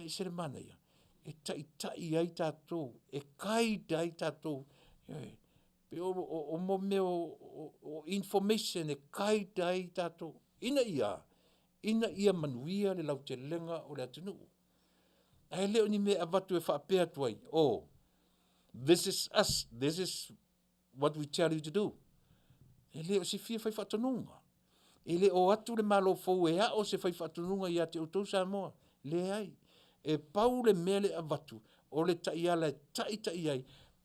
E se le mana ia. E tai ai tatou. E kai ai tatou. Pe o mo me o information e kai ai tatou. Ina ia manuia le lau te lenga o le Taunu'u. Ai leo ni me avatu e whaapea tuai. This is us. This is what we tell you to do. E leo se fia whai whatanunga. E le o atu le malo fau e o se whai whatanunga i a te utou Samoa. Le ai. E pau le mele avatu. O le tai ala tai ai.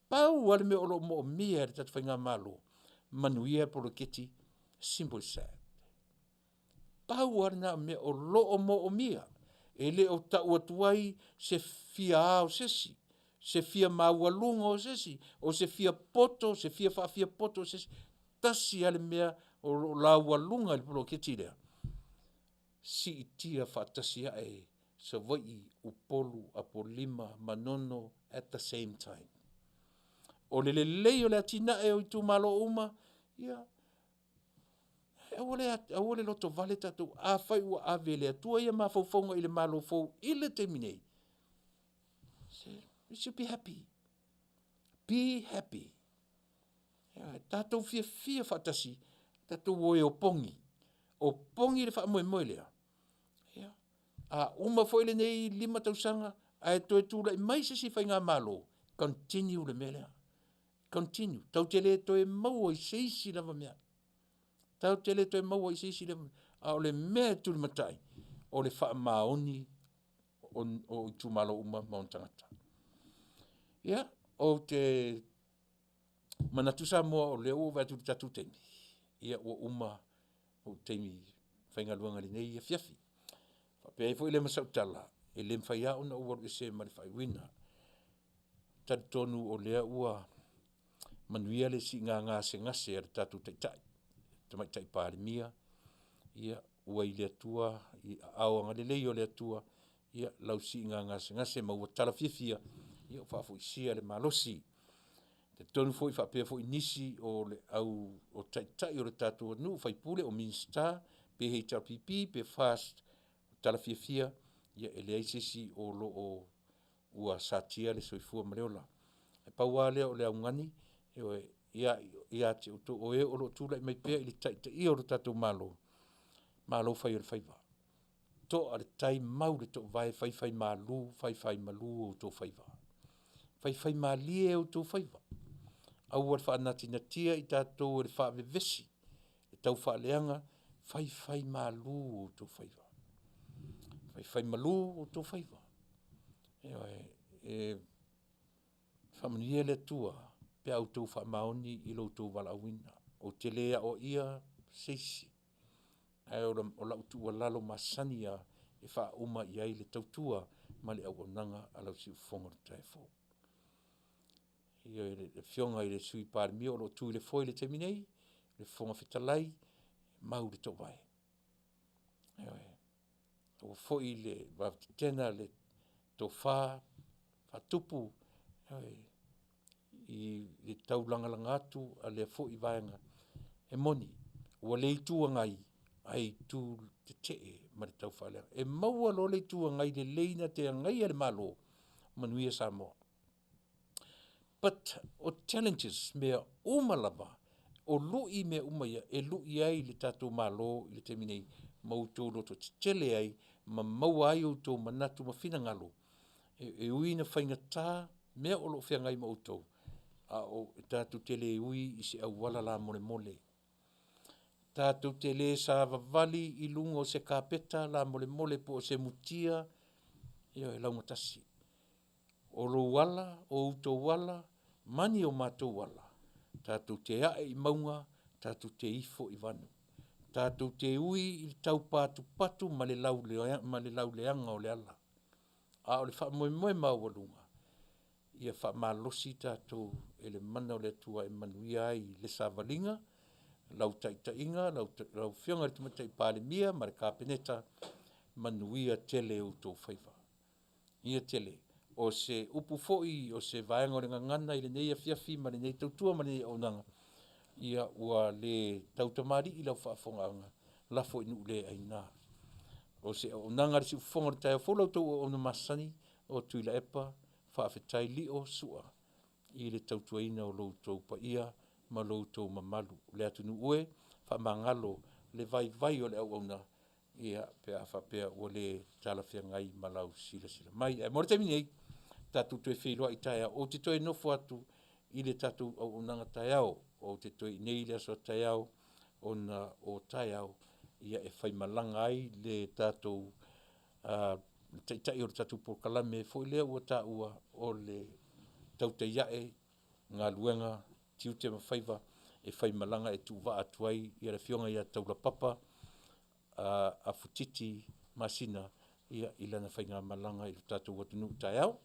Pau ale me o lo mo mia le tatu whainga malo. Manuia por keti. Simple sad. Pau arna me o lo mo o mia. E le o tau atuai se fia ao sesi. Se fia maualunga o sesi. O se fia poto, se fia whaafia poto o sesi. Tasi ale mea o la walunga le polo keti lea. Si itia whaatasi ae sa vai upolu apolima manono at the same time. O le lei o le atina e o i tu malo uma, ia, Awole loto vale tatu a fai ua ave le atua ia mawhauwhaunga i le malo fau i le te minei. You should be happy. Be happy. Tātou fia whatasi, tātou oe o pongi. O pongi le wha moe lea. Uma foi le nei 5 tausanga, a e toe tūla i mai se si whai ngā malo. Continue le melea. Continue. Tau tele toe maua i seisi lava mea. Tau tele toi maua i seisi le o le mea tuli matai o le wha maoni o i tūmalo uma maontangata. Ia, o te manatu Samoa o leo vai tuli tatu teimi. Ia o uma o teimi whaingaluanga li nei Afiafi. Whapea e fo i le masautala e le mwhaia ona uwaru e se mari whaiwina. Tadu tonu o lea ua manuia le si ngā se ngase ar tatu taitai. Tamai tai pārimia, ia ua i le atua, i aoanga le lei o le atua, ia lau si ngā se maua tala fiafia, ia o whaafo isia le malosi. Te tonu fo i whapea fo i nisi o le au o tai o le tatu nu whaipule o Minsta, PHRPP, pe Fast, tala fiafia, ia e le aisesi o lo o ua satia le soifua mareola. E paua lea o le aungani, ia te uto o e o lo tūla i mai pēr i le tai o lo tatou malo. Malo whai o le whaiva. To a le tai mau le to vai whai malu o tō whaiva. Whai malie o tō whaiva. Au ar whaanati na tia i tātou o le whaavevesi. E tau whaaleanga, whai malu o tō whaiva. Whai malu o tō whaiva. Whamanuia le tua. Pe au tau wha maoni i lo tau wala awina. O Tele o ia seisi. Ai o la utua lalo masani a e wha uma i ai le tautua ma le au nanga a lau si ufonga le taifo. Ia le fionga i le sui pārmi o lo tui le foi le teminei, le fonga fitalai, mau le tau vai. O foi le wawtitena le tau wha tupu, i le tau langalanga atu a le fo i vaenga e moni ua le itua ngai ai tu te tee ma le tau whalea e maua lo le itua ngai le leina te ngai ale malo Manuia Samoa. But o challenges mea umalava o lui mea umaia e lui ai le tatou malo i le teminei mautou loto tele ai ma maua ai o tō manatu ma fina ngalo e uina whaingatā mea o lo fia ngai mautou o tātou tele ui i se au wala la mole. Tātou tele sa vavali i lunga o se kāpeta la mole po o se mutia ia e launga tasi. O lo wala, o uto wala, mani o mātou wala. Tātou te ae i maunga, tātou te ifo i vanu. Tātou te ui i tau patu ma le lauleanga o le ala. A o le wha moe mawalunga. Ia wha malosi tātou e le mana o le atua e manuia ai le savalinga, lau taitainga, lau whionga te matai pāle mia, ma re kāpeneta, Manuia Tele o tō whaiva. Ia Tele, o se upu fo'i, o se vaenga o le ngangana, i le nei Afiafi, ma le nei tautua, ma le nei aunanga. Ia ua le tautamari i lau whaafonganga, la fo'i nu le aina. O se aunanga le si ufonga le tai folau tau o ona masani, o Tuilaepa, Faafetai li o sua. I le tautuaina o lou tau pa ia, ma lou tau mamalu. Le atu nu ue, wha mangalo, le vai o le au auna, ia pea whapea o le talawhia ngai malau sila. Mai, mora te mini ei, tatu tue whiloa i taia, o te toi nofo atu, i le tatu au unanga taiao, o te toi nei le aso taiao, o taiao, ia e whai malanga ai le tatu, tai o le tatu pokalame, fo i lea ua ta ua o le tau te iae, ngā luenga, tiu te mawhaiva, e whai malanga e tu wa atuai, ia le fionga ia taula papa, a futiti masina, ia ilana whai ngā malanga i tātou watunu taiao.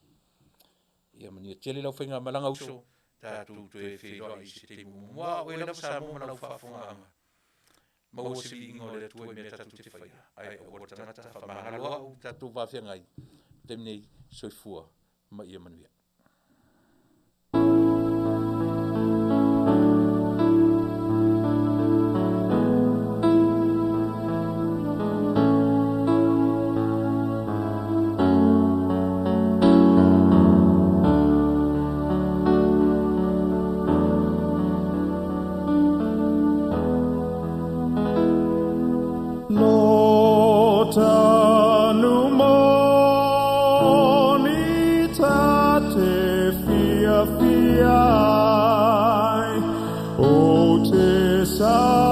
Ia Manuia Tele lau whai ngā malanga uso, tātou tue wheroa i se te mua, o e lau Samoa lau whaafonganga. Mau se bi ingo le tuai mea tātou te whai, ai o tangata, whamangaloa o tātou wawhia ngai, temnei soifua, ma ia Manuia. O te sa